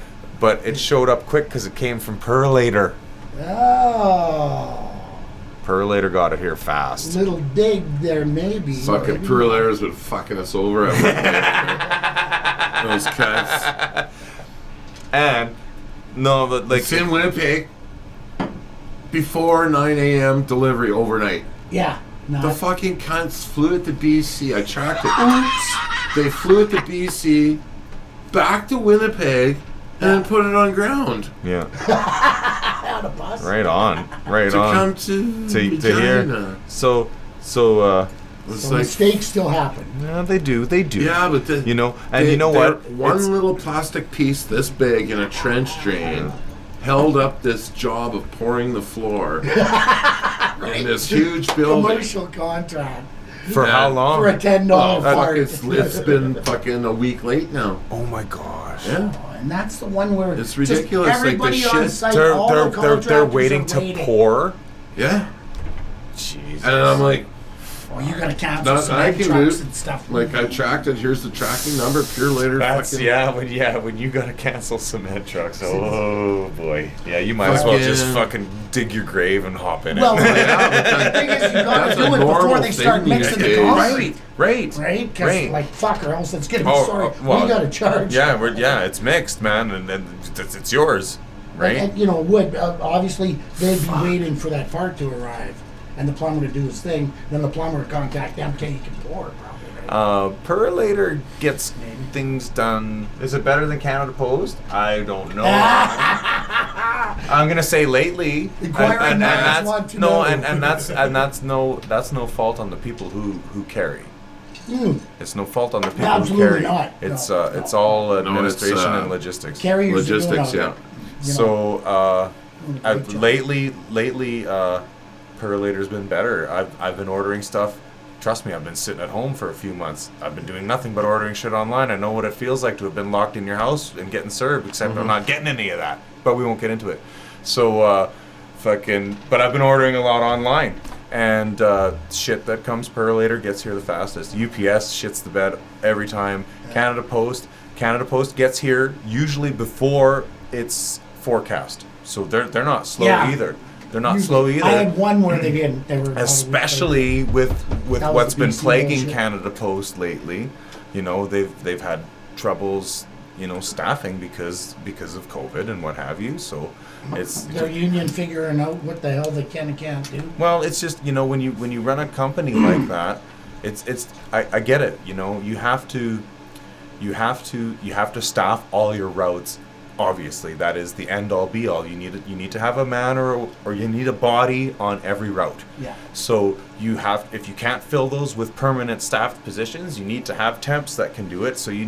it showed up quick because it came from Perlator.
Oh.
Perlator got it here fast.
Little dig there, maybe.
Fucking Perlator's been fucking us over. Those cunts.
And no, but like
it's in Winnipeg before 9 a.m. delivery overnight.
Yeah.
The fucking cunts flew it to BC. I tracked it. Oops. They flew it to BC, back to Winnipeg, and put it on ground.
Yeah.
On a bus.
Right on.
To come to
hear. So
mistakes still happen.
Yeah, they do.
Yeah, but
you know what?
One little plastic piece this big in a trench drain held up this job of pouring the floor in this huge building.
Commercial contract.
For how long?
For a $10 part.
It's been fucking a week late now.
Oh my gosh.
Yeah.
And that's the one where
it's ridiculous.
Everybody
like
on
shit.
site,
they're waiting to pour.
Yeah.
Jesus.
And I'm like,
well, you gotta cancel some trucks and stuff.
Like I tracked it. Here's the tracking number. Perlator.
That's when you gotta cancel cement trucks. Oh boy. Yeah, you might as well just fucking dig your grave and hop in it.
Well, the thing is, you gotta do it before they start mixing the concrete.
Right.
Because like fuck, or else it's gonna be sorry. We gotta charge.
Yeah, it's mixed, man, and it's yours, right?
And you know, obviously they'd be waiting for that fart to arrive. And the plumber to do his thing, then the plumber would contact them, okay, you can pour it probably, right?
Perlator gets things done. Is it better than Canada Post? I don't know. I'm gonna say lately, and that's no fault on the people who carry. It's no fault on the people who carry.
Not.
It's all administration and logistics.
Logistics, yeah.
So lately. Perlator's been better. I've been ordering stuff. Trust me, I've been sitting at home for a few months. I've been doing nothing but ordering shit online. I know what it feels like to have been locked in your house and getting served, except I'm not getting any of that. But we won't get into it. So, but I've been ordering a lot online. And shit that comes Perlator gets here the fastest. UPS shits the bed every time. Canada Post gets here usually before it's forecast. So they're not slow either. They're not slow either.
I had one where they didn't. They were
especially with what's been plaguing Canada Post lately. You know, they've had troubles, staffing because of COVID and what have you. So it's
their union figuring out what the hell they can and can't do.
Well, it's just when you run a company like that, I get it. You have to staff all your routes. Obviously, that is the end all be all. You need to have a man or you need a body on every route.
Yeah.
So if you can't fill those with permanent staffed positions, you need to have temps that can do it. So you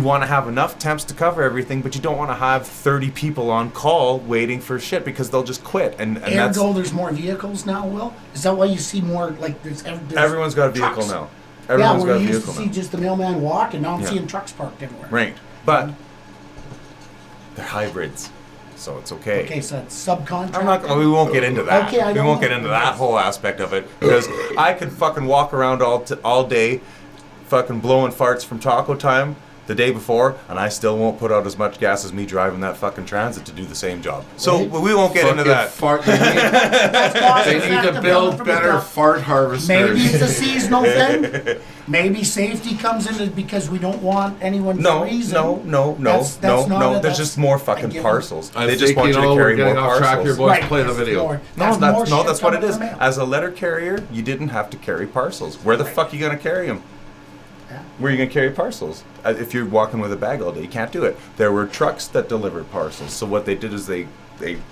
want to have enough temps to cover everything, but you don't want to have 30 people on call waiting for shit because they'll just quit. And
there's more vehicles now, Will? Is that why you see more like there's
everyone's got a vehicle
trucks
now. Everyone's got a vehicle now.
You used to see just the mailman walk, and now I'm seeing trucks parked everywhere.
Right. But they're hybrids, so it's okay.
Okay, so it's subcontract.
We won't get into that.
Okay,
we won't get into that whole aspect of it because I could fucking walk around all day, fucking blowing farts from taco time, the day before, and I still won't put out as much gas as me driving that fucking transit to do the same job. So we won't get into that.
They need to build better fart harvesters.
Maybe it's a seasonal thing. Maybe safety comes in because we don't want anyone to reason.
No. There's just more fucking parcels. They just want you to carry more parcels.
Here, boys. Play the video.
That's what it is. As a letter carrier, you didn't have to carry parcels. Where the fuck are you going to carry them? Where are you going to carry parcels? If you're walking with a bag all day, you can't do it. There were trucks that delivered parcels. So what they did is they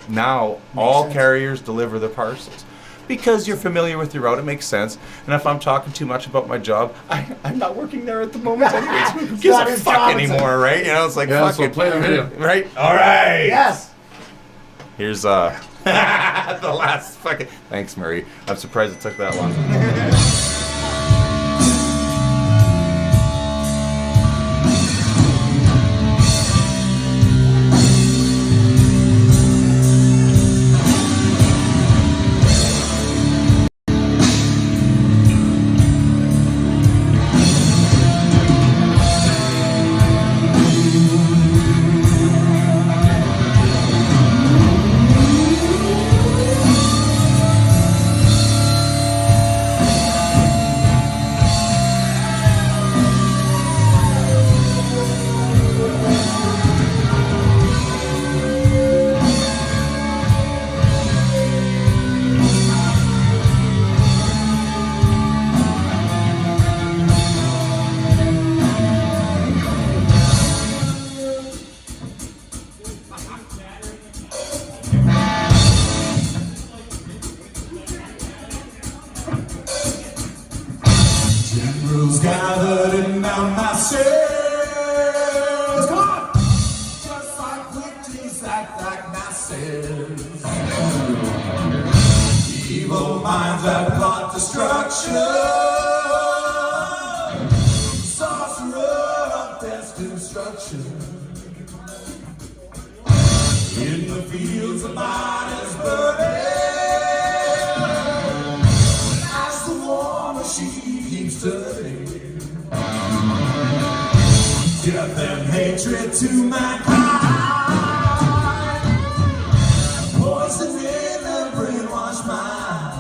now all carriers deliver the parcels. Because you're familiar with your route, it makes sense. And if I'm talking too much about my job, I'm not working there at the moment anyways. Who gives a fuck anymore, right? You know, it's like, fuck
so
it.
Play the video.
Right? All right.
Yes.
Here's the last fucking... Thanks, Murray. I'm surprised it took that long.
Gathered in down my stairs. Come on! Just like witches act like masses. Evil minds that plot destruction. Sorcerer of death's construction. In the fields of bodies burning. As the war machine keeps turning. Give them hatred to mankind. Poison in the brainwashed mind.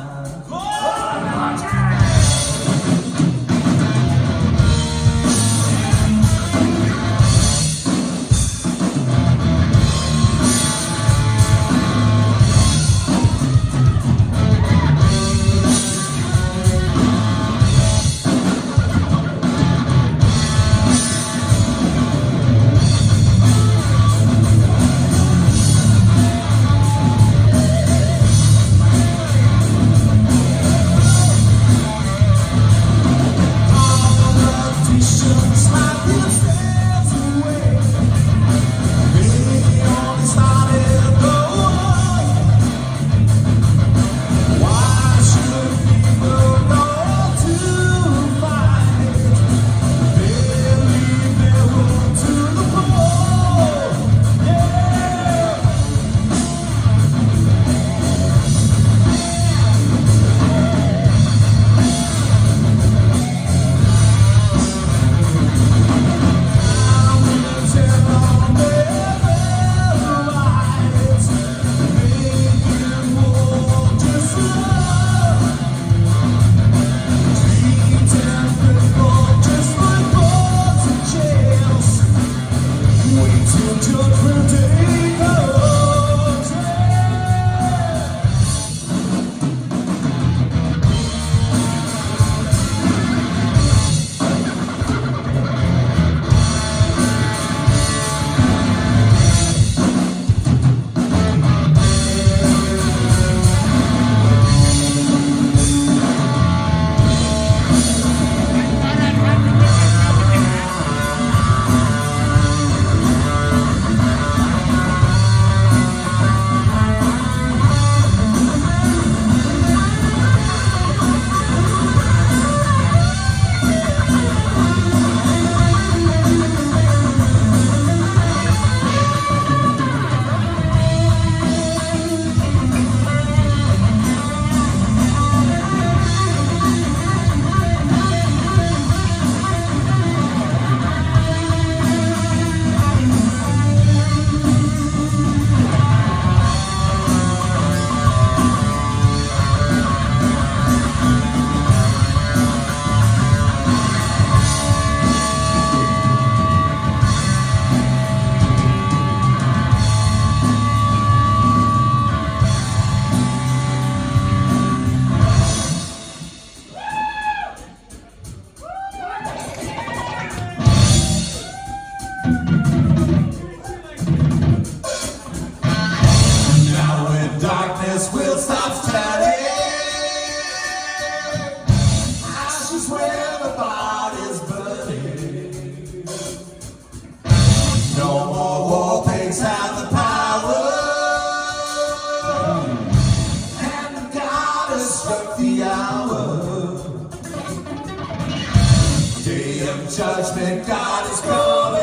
that God is calling.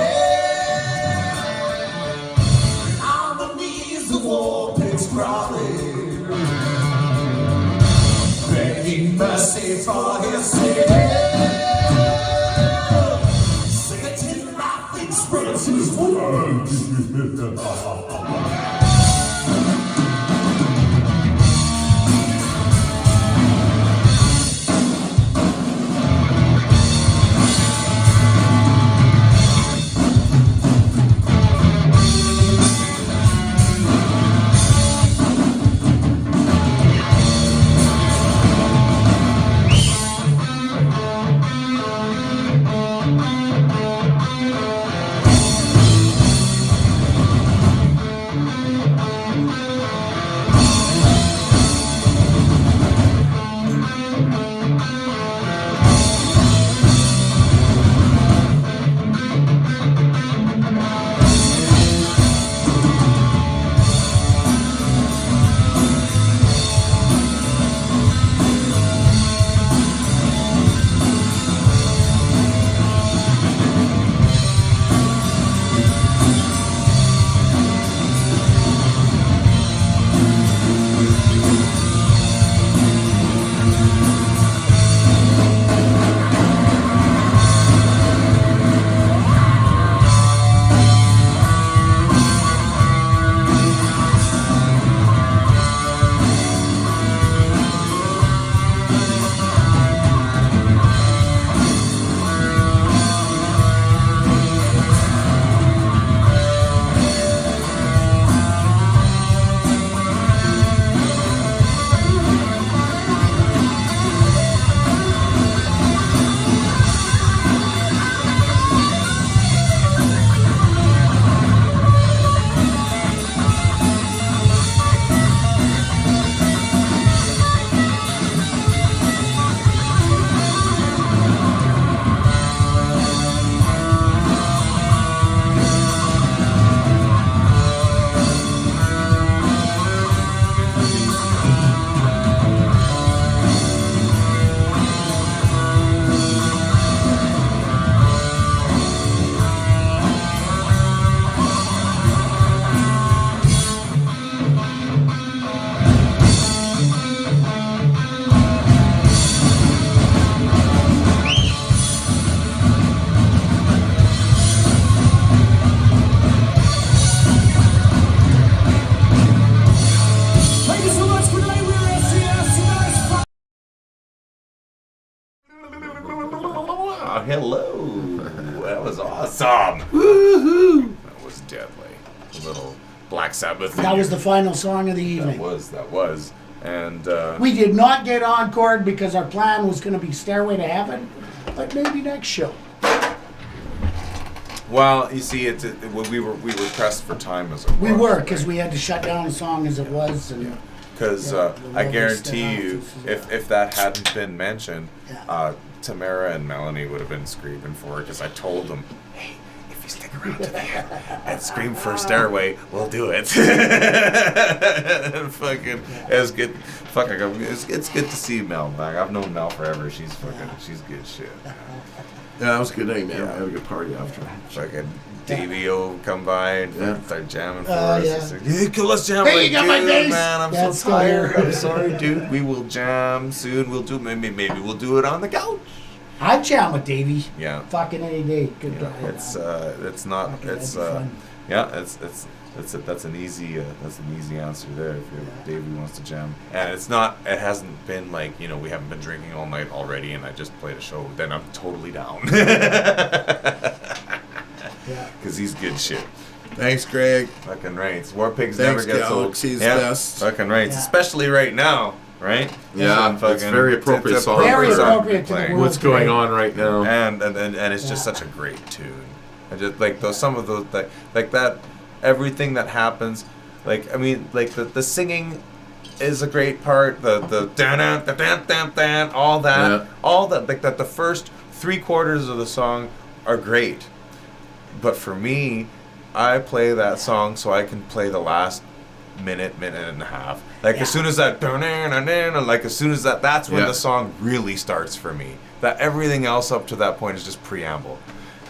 On the knees the war pigs crawling, begging mercy for his sake. Satan laughing spreads his word.
Hello. That was awesome. Woohoo. That was deadly. A little Black Sabbath.
That was the final song of the evening.
That was. And
we did not get encored because our plan was going to be Stairway to Heaven, but maybe next show.
Well, you see, we were pressed for time as it was.
We were, because we had to shut down the song as it was. And
because I guarantee you, if that hadn't been mentioned, Tamara and Melanie would have been screaming for it, because I told them, hey, if you stick around to the end and scream for Stairway, we'll do it. Fucking, it's good. It's good to see Mel back. I've known Mel forever. She's good shit.
Yeah, that was a good night, man. I had a good party after.
Fucking Davey will come by and start jamming for us.
Yeah.
He's like, hey, let's jam.
Hey,
Like,
you got my bass?
man, I'm
That's
so tired.
still
I'm sorry, dude. We will jam soon. We'll do maybe we'll do it on the couch.
I'd jam with Davey.
Yeah.
Fucking any day. Good guy.
It's not
Fucking,
it's
that'd be fun.
yeah, that's an easy answer there if Davey wants to jam. And it hasn't been like, we haven't been drinking all night already and I just played a show, then I'm totally down. Cuz he's good shit.
Thanks, Greg.
Fucking right. War Pigs
Thanks,
never gets old.
Galaxy's best.
Fucking right.
Yeah.
Especially right now, right?
Yeah, it's very appropriate
it's a
song.
Very
song to be
appropriate to the
playing.
world.
What's going on right now?
And it's just such a great tune. And just like some of those like that, everything that happens, like I mean, like the singing is a great part. The dan all that like that. The first 3/4 of the song are great, but for me, I play that song so I can play the last minute and a half. Like as soon as that that's when the song really starts for me. That everything else up to that point is just preamble.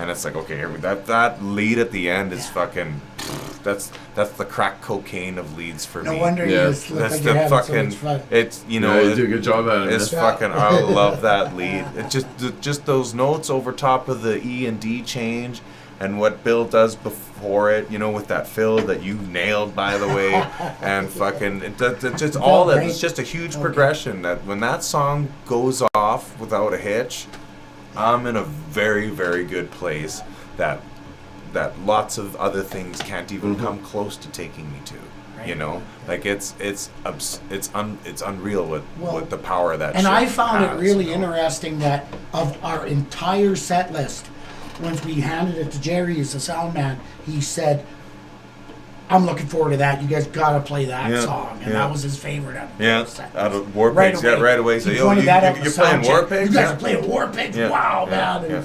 and it's like, okay, that lead at the end is fucking. That's the crack cocaine of leads for me.
No wonder you just look
That's
like
the
you're having
fucking.
so much fun.
It's
you do a good job at it.
It's fucking. I love that lead. It just those notes over top of the E and D change, and what Bill does before it. With that fill that you nailed, by the way, and fucking. It's just all that. It's just a huge progression. That when that song goes off without a hitch, I'm in a very, very good place. That lots of other things can't even come close to taking me to.
Right.
Like it's unreal with the power of that.
And
shit
I found
has,
it really interesting that of our entire set list, once we handed it to Jerry as the sound man, he said, I'm looking forward to that. You guys gotta play that song, and that was his favorite out of the set.
Out of War Pigs, right away. So you're playing War Pigs.
You guys are playing War Pigs.
Yeah.
Wow,
Yeah.
man.
Yeah.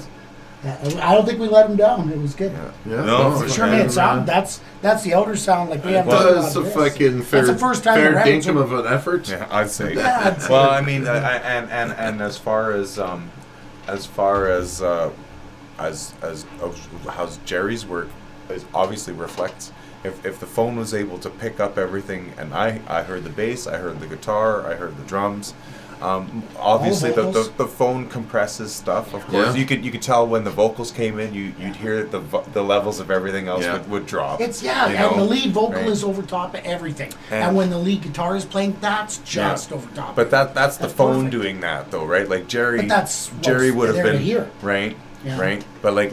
I don't think we let him down. It was good.
No,
For sure, man. Sound. That's the outer sound. Like we have.
That's a fucking fair dinkum of an effort.
Yeah, I'd say.
Yeah,
well, I mean, and as far as how Jerry's work obviously reflects. If the phone was able to pick up everything, and I heard the bass, I heard the guitar, I heard the drums. Obviously, the phone compresses stuff. Of course, you could tell when the vocals came in. You'd hear the levels of everything else would drop.
It's and the lead vocal is over top of everything, and when the lead guitar is playing, that's just over top.
But that's the phone perfect. Doing that though, right? Like Jerry would have been right, right. But like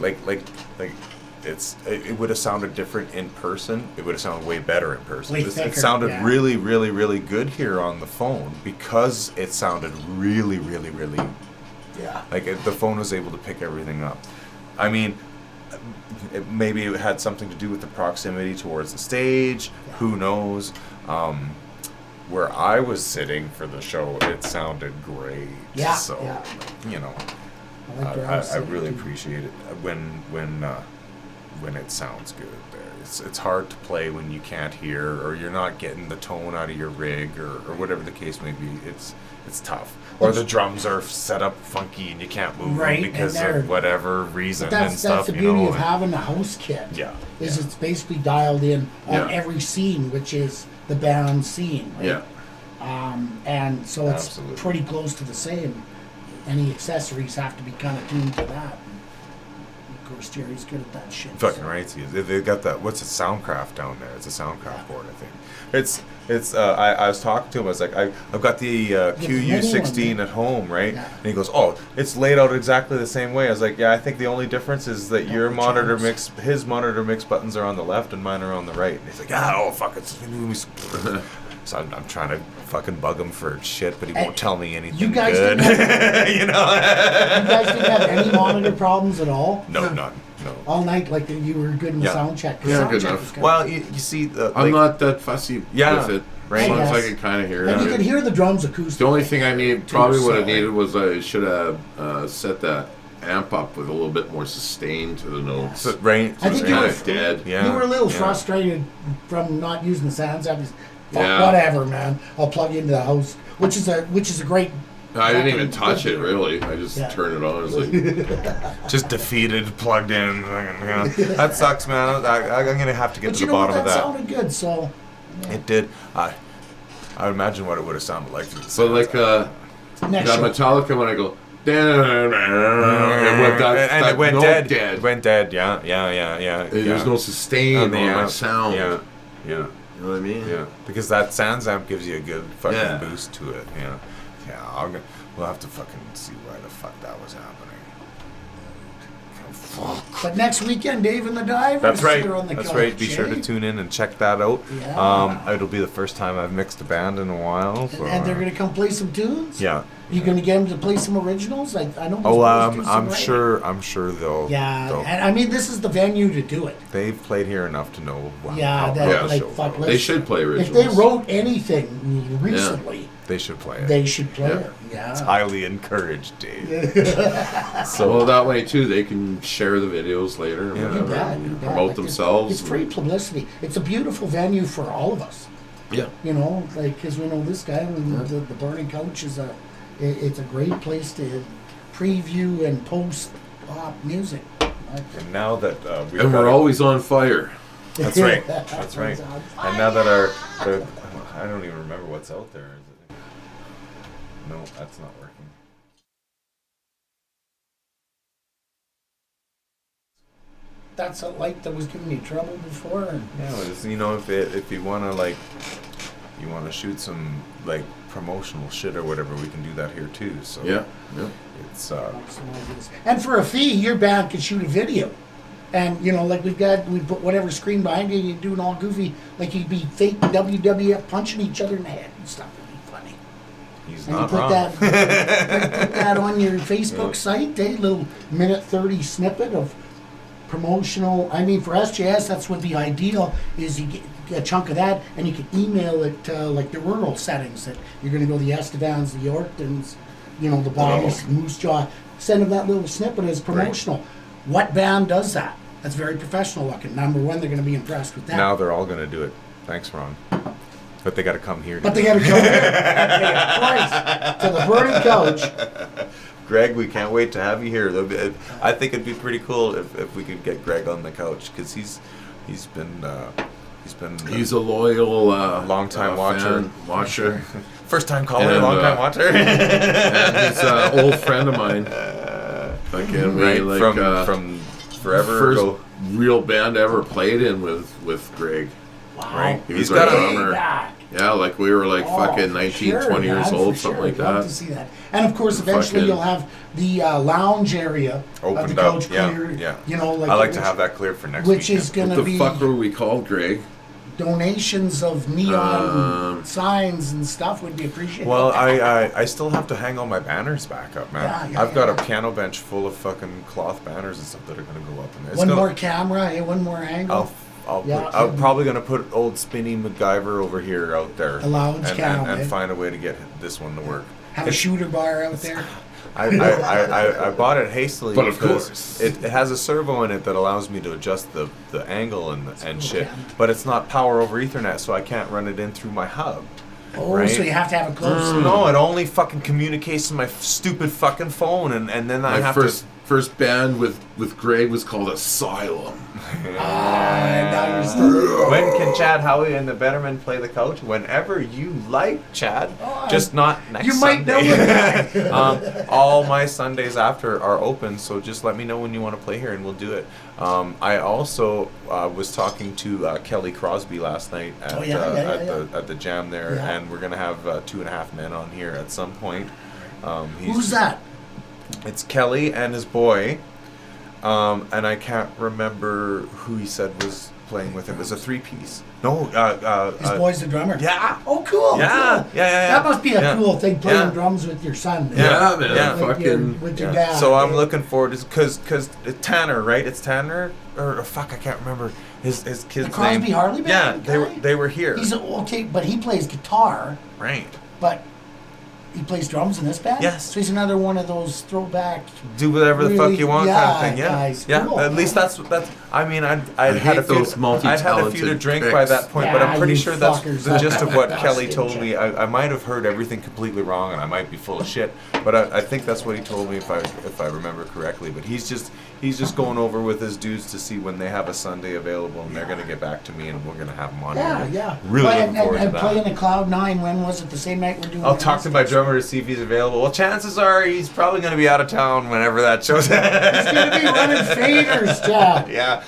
it would have sounded different in person. It would have sounded way better in person. It sounded really, really, really good here on the phone because it sounded really, really, really. Like the phone was able to pick everything up. I mean, maybe it had something to do with the proximity towards the stage. Who knows? Where I was sitting for the show, it sounded great. So, I really appreciate it when it sounds good there. It's hard to play when you can't hear or you're not getting the tone out of your rig or whatever the case may be. It's tough. Or the drums are set up funky and you can't move them because of whatever reason and stuff.
That's the beauty of having a house kit. Is it's basically dialed in on every scene, which is the band scene. Right? And so it's pretty close to the same. Any accessories have to be kind of tuned to that. Of course, Jerry's good at that shit.
Fucking right, they've got that. What's a Soundcraft down there? It's a Soundcraft board, I think. It's. I was talking to him. I was like, I've got the QU16 at home, right? And he goes, oh, it's laid out exactly the same way. I was like, yeah, I think the only difference is that his monitor mix buttons are on the left and mine are on the right. And he's like, fuck it. So I'm trying to fucking bug him for shit, but he won't tell me anything
you guys
good.
You guys didn't have any monitor problems at all?
No, none. No.
All night, like you were good in the sound check.
Yeah, good enough.
Well, you see,
I'm not that fussy with it.
Right.
As long as I can kind of hear it.
And you could hear the drums acoustic.
The only thing I need, probably what I needed was I should have set that amp up with a little bit more sustain to the notes.
So, right.
I think
you were dead.
You were a little frustrated from not using the sound amp. Whatever, man. I'll plug into the house, which is a great.
I didn't even touch it really. I just turned it on. It was like
just defeated, plugged in. That sucks, man. I'm gonna have to get to the bottom of that.
It sounded good, so. Yeah.
It did. I imagine what it would have sounded like.
So like that Metallica when I go. It
went dead. It went dead. Yeah.
There's no sustain on my sound.
Yeah.
You know what I mean?
Yeah. Because that Sans amp gives you a good fucking boost to it. Yeah. We'll have to fucking see why the fuck that was happening.
But next weekend, Dave and the Divers.
That's right.
On the
That's
couch,
right. Be sure to tune in and check that out.
Yeah.
It'll be the first time I've mixed a band in a while. So,
and they're gonna come play some tunes.
Yeah.
You gonna get them to play some originals? I know.
I'm sure they'll.
Yeah, and I mean, this is the venue to do it.
They've played here enough to know.
They should play originals.
If they wrote anything recently,
they should play it.
They should play it. Yeah.
It's highly encouraged, Dave.
So that way too, they can share the videos later and promote themselves.
It's free publicity. It's a beautiful venue for all of us.
Yeah.
Because we know this guy, the Burning Couch is it's a great place to preview and post pop music.
And now that
and we're always on fire.
That's right. That's right. And now that I don't even remember what's out there. No, that's not working.
That's a light that was giving me trouble before. And
Yeah, it's, if you want to shoot some like promotional shit or whatever, we can do that here too. So
Yeah.
it's
and for a fee, your band could shoot a video. And, like we put whatever screen behind you, you're doing all goofy, like you'd be fake WWF punching each other in the head and stuff. It'd be funny.
he's
And
not
you put
wrong.
put that on your Facebook site, little minute 30 snippet of promotional. I mean, for SJS, that's what the ideal is. You get a chunk of that, and you can email it like the rural settings that you're going to go the Estevans, the Yorktons, the Bonnies, Moose Jaw. Send them that little snippet as promotional. Right. What band does that? That's very professional looking. Number one, they're going to be impressed with that.
Now they're all going to do it. Thanks, Ron. But they got to come here.
But they got to come here and pay a price to the burning couch.
Greg, we can't wait to have you here. I think it'd be pretty cool if we could get Greg on the couch because he's been
He's a loyal,
long time
watcher.
First time caller, long time watcher.
And he's an old friend of mine. Again,
right from forever
first
ago.
Real band I ever played in with Greg.
Wow.
Right.
He was
He's
our
got
drummer.
Back.
Yeah, like we were like fucking 19, 20 years old, something like
Love
that.
to see that. And of course, eventually
Fucking-
you'll have the lounge area of the
Opened up.
coach
Yeah,
cleared.
yeah.
I
I like to have that cleared for next
which
weekend.
is going
What
to
the
be
fuck were we called, Greg?
donations of neon signs and stuff would be appreciated.
Well, I still have to hang all my banners back up, man.
Yeah,
I've got a piano bench full of fucking cloth banners and stuff that are going to go up in there.
one more camera, one more angle.
I'm probably going to put old Spinny MacGyver over here out there.
A lounge cam,
and
eh?
find a way to get this one to work.
Have a shooter bar out there.
I bought it hastily
But of
because
course.
it has a servo in it that allows me to adjust the angle and
cool,
shit.
man.
But it's not power over Ethernet, so I can't run it in through my hub.
Oh,
right?
so you have to have it close.
No, it only fucking communicates to my stupid fucking phone, and then I
My
have
first band with Greg was called Asylum.
Now you're still.
When can Chad Howie and the Betterman play the couch? Whenever you like, Chad. Just not next
You might know
Sunday.
the guy.
All my Sundays after are open, so just let me know when you want to play here, and we'll do it. I also was talking to Kelly Crosby last night at at the jam there,
Yeah.
and we're gonna have 2.5 Men on here at some point.
Who's that?
It's Kelly and his boy. And I can't remember who he said was playing with him. It's a 3-piece. No,
His boy's the drummer.
Yeah.
Oh, cool.
Yeah,
cool.
yeah.
That must be a
Yeah.
cool thing, playing
Yeah.
drums with your son.
Yeah, man.
Yeah.
Fucking.
With your
Yeah.
dad.
So I'm looking forward to because Tanner, right? It's Tanner or fuck, I can't remember his kid's
The Crosby
name.
Harley band
Yeah,
guy?
they were here.
He's okay, but he plays guitar,
Right.
but he plays drums in this band?
Yes.
So he's another one of those throwback.
Do whatever the
Really-
fuck you want kind of thing. Yeah.
guys,
Yeah.
cool.
At least that's. I mean, I'd
I
had a
hate
few.
those
I'd had a few to
multi-talented
drink by that point, but
Yeah,
I'm pretty
you
sure that's
fuckers.
the gist of what
That's
Kelly
it,
told
Jack.
me. I might have heard everything completely wrong, and I might be full of shit. But I think that's what he told me if I remember correctly. But he's just going over with his dudes to see when they have a Sunday available, and they're gonna get back to me, and we're gonna have them on.
Yeah,
here.
yeah.
Really
But-
looking forward to
and
that.
playing at Cloud 9, when was it? The same night we're doing
I'll
the
talk to my drummer to see if he's available. Well, chances are he's probably going to be out of town whenever that shows.
He's going to be running faders, Jack.
Yeah,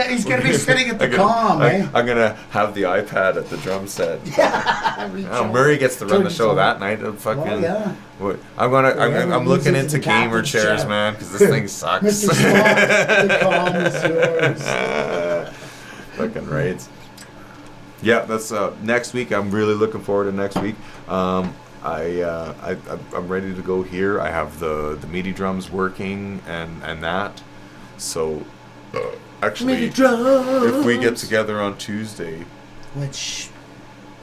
He's going to be sitting at the
I'm gonna-
comm, eh?
I'm gonna have the iPad at the drum set.
Reach
Oh,
over.
Murray gets to run the
Turn
show
it
that night. Fucking.
Oh, yeah.
What-
Whoever
I'm
moves
looking
into
into
the
gamer
captain's
chairs,
chair.
man, because this thing sucks.
Mr. Spock, the comm is yours.
Fucking right. Yeah, that's next week. I'm really looking forward to next week. I'm ready to go here. I have the MIDI drums working and that. So actually, if we get together on Tuesday,
Which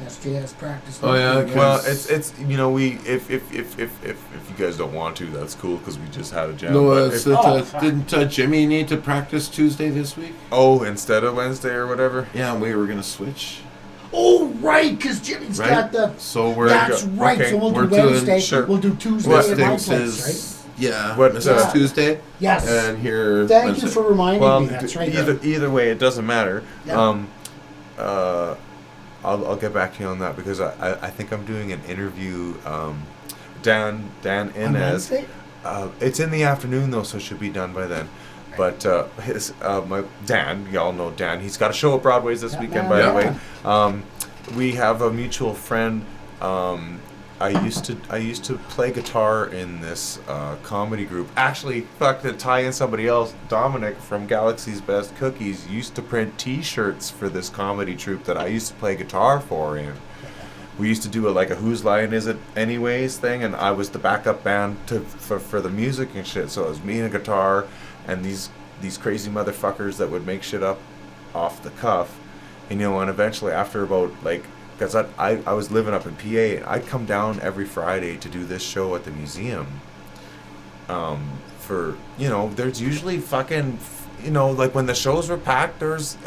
SJS practice.
Oh, yeah, okay.
well, it's we if you guys don't want to, that's cool because we just had a jam.
No,
but if-
didn't Jimmy need to practice Tuesday this week?
instead of Wednesday or whatever.
Yeah, we were gonna switch.
Oh, right, because Jimmy's
Right.
got the.
So we're
That's right.
okay,
So we'll
we're
do
doing-
Wednesday.
sure.
We'll do Tuesday
Well,
at my
Sticks
place,
is Yeah.
What,
This is Tuesday.
Yes.
And here.
Thank
Wednesday.
you for reminding
Well,
me. That's right.
either way, it doesn't matter.
Yeah.
I'll get back to you on that because I think I'm doing an interview. Dan
On
Inez.
Wednesday?
It's in the afternoon though, so it should be done by then. But my Dan, y'all know Dan. He's got a show at Broadway's this weekend, by the way. We have a mutual friend. I used to play guitar in this comedy group. Actually, to tie in somebody else, Dominic from Galaxy's Best Cookies used to print T-shirts for this comedy troupe that I used to play guitar for in. We used to do a Whose Line Is It Anyways thing, and I was the backup band for the music and shit. So it was me and a guitar, and these crazy motherfuckers that would make shit up off the cuff, and and eventually after about because I was living up in PA, and I'd come down every Friday to do this show at the museum. For there's usually fucking when the shows were packed, there's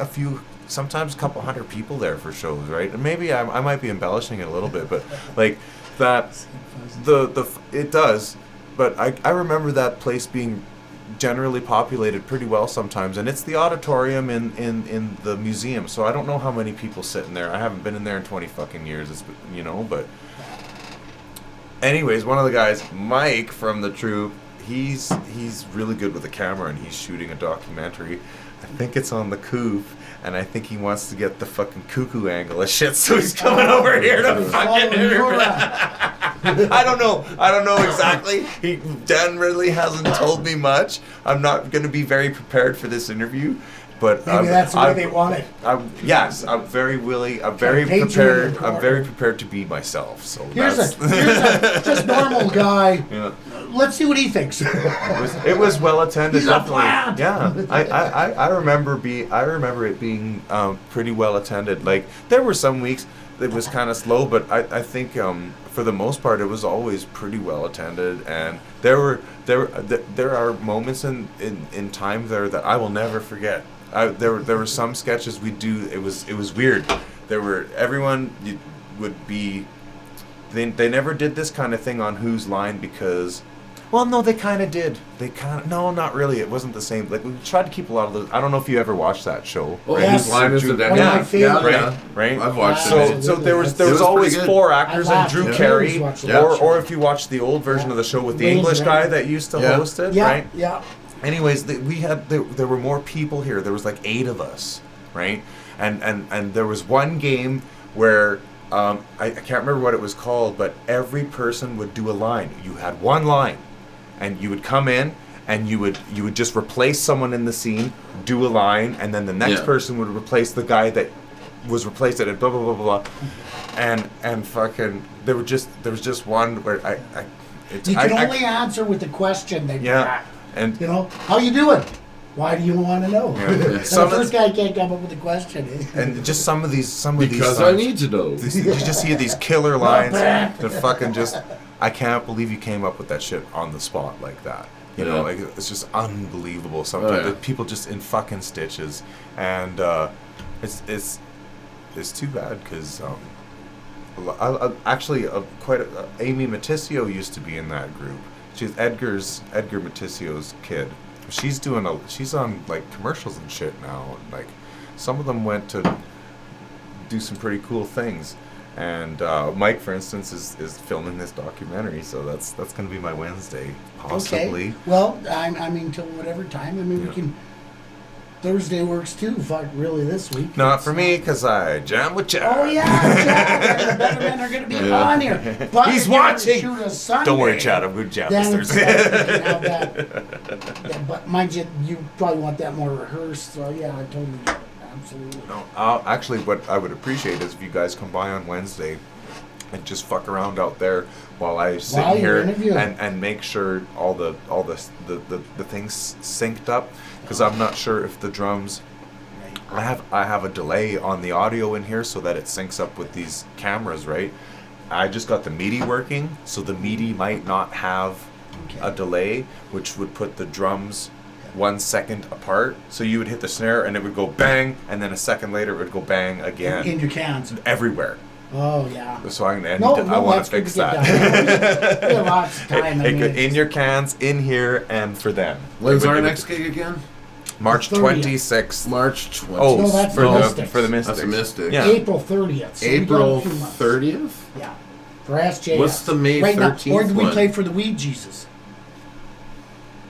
sometimes a couple hundred people there for shows, right? And maybe I might be embellishing it a little bit, but that it does. But I remember that place being generally populated pretty well sometimes, and it's the auditorium in the museum, so I don't know how many people sit in there. I haven't been in there in 20 fucking years. It's but anyways, one of the guys, Mike from the troupe, he's really good with the camera, and he's shooting a documentary. I think it's on the Coupe, and I think he wants to get the fucking cuckoo angle of shit, so he's coming over here to fucking I don't know exactly. Dan really hasn't told me much. I'm not going to be very prepared for this interview, but
maybe that's the way they want it.
Yes, I'm very willing. I'm very prepared. I'm very prepared to be myself. So
here's a just normal guy.
Yeah.
Let's see what he thinks.
It was well attended.
He's
definitely.
a plant.
Yeah, I remember it being pretty well attended. There were some weeks it was kind of slow, but I think for the most part it was always pretty well attended, and there are moments in time there that I will never forget. There were some sketches we do. It was weird. Everyone would be. They never did this kind of thing on Whose Line because. Well, no, they kind of did. No, not really. It wasn't the same. We tried to keep a lot of those. I don't know if you ever watched that show.
Oh, Whose Line Is It Anyways?
One of my favorite.
Right.
I've watched it.
So there was always four actors and Drew Carey, or if you watch the old version of the show with the English guy that used to host it, right?
Yeah.
Anyways, there were more people here. There was 8 of us, right? And there was one game where I can't remember what it was called, but every person would do a line. You had one line. And you would come in, and you would just replace someone in the scene, do a line, and then the next person would replace the guy that was replaced, and blah blah blah blah, and fucking there was just one where
you can only answer with the question that
and
how you doing? Why do you want to know?
Yeah.
The first guy can't come up with a question.
And just some of these
because I need to know.
You just hear these killer lines that fucking just. I can't believe you came up with that shit on the spot like that. It's just unbelievable. Sometimes people just in fucking stitches, and it's too bad because Amy Maticio used to be in that group. She's Edgar Maticio's kid. She's on commercials and shit now. Some of them went to do some pretty cool things. And Mike, for instance, is filming this documentary, so that's going to be my Wednesday, possibly.
Okay. Well, I mean, till whatever time. We can. Thursday works too. Fuck, really, this week.
Not for me, because I jam with Chad.
Oh yeah, the better men are going to be on here. But
he's watching.
Shoot a Sunday,
don't worry, Chad. I'm good jam this Thursday.
But mind you probably want that more rehearsed. So yeah, I totally. Absolutely.
No, actually, what I would appreciate is if you guys come by on Wednesday and just fuck around out there while I sit here and make sure all the things synced up, because I'm not sure if the drums. I have a delay on the audio in here so that it syncs up with these cameras, right? I just got the MIDI working, so the MIDI might not have a delay, which would put the drums 1 second apart, so you would hit the snare and it would go bang, and then a second later it would go bang again.
In your cans.
Everywhere.
Oh, yeah.
So I want
that's
to
good
fix
get
that.
done. We have lots of time. I mean,
In your cans, in here, and for them.
When's our next gig again?
March 26th.
March 20th.
Oh,
No, that's
for
the
the
Mystics.
for the Mystics.
That's a Mystic.
Yeah.
April 30th. So we got
April
a few months.
30th?
Yeah. For SJS.
What's the May
right
13th
now, or do we
one?
play for the Weed Jesus?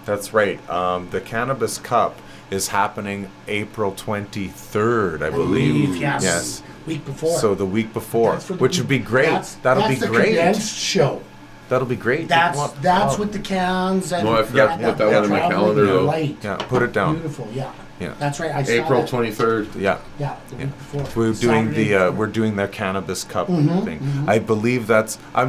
That's right. The Cannabis Cup is happening April 23rd, I believe.
Yes. Week before.
So the week before,
That's for the
which
week-
would be great. That'll be
the
great.
condensed show.
That'll be great.
That's with the cans and
No, I forgot to put that one in my calendar, though.
Light.
Yeah, put it down.
Beautiful, yeah.
Yeah.
That's right. I saw
April
that.
23rd.
Yeah.
Yeah, the week before.
We're doing
Saturday
the
before.
we're doing their Cannabis Cup
Mm-hmm,
thing. I believe that's I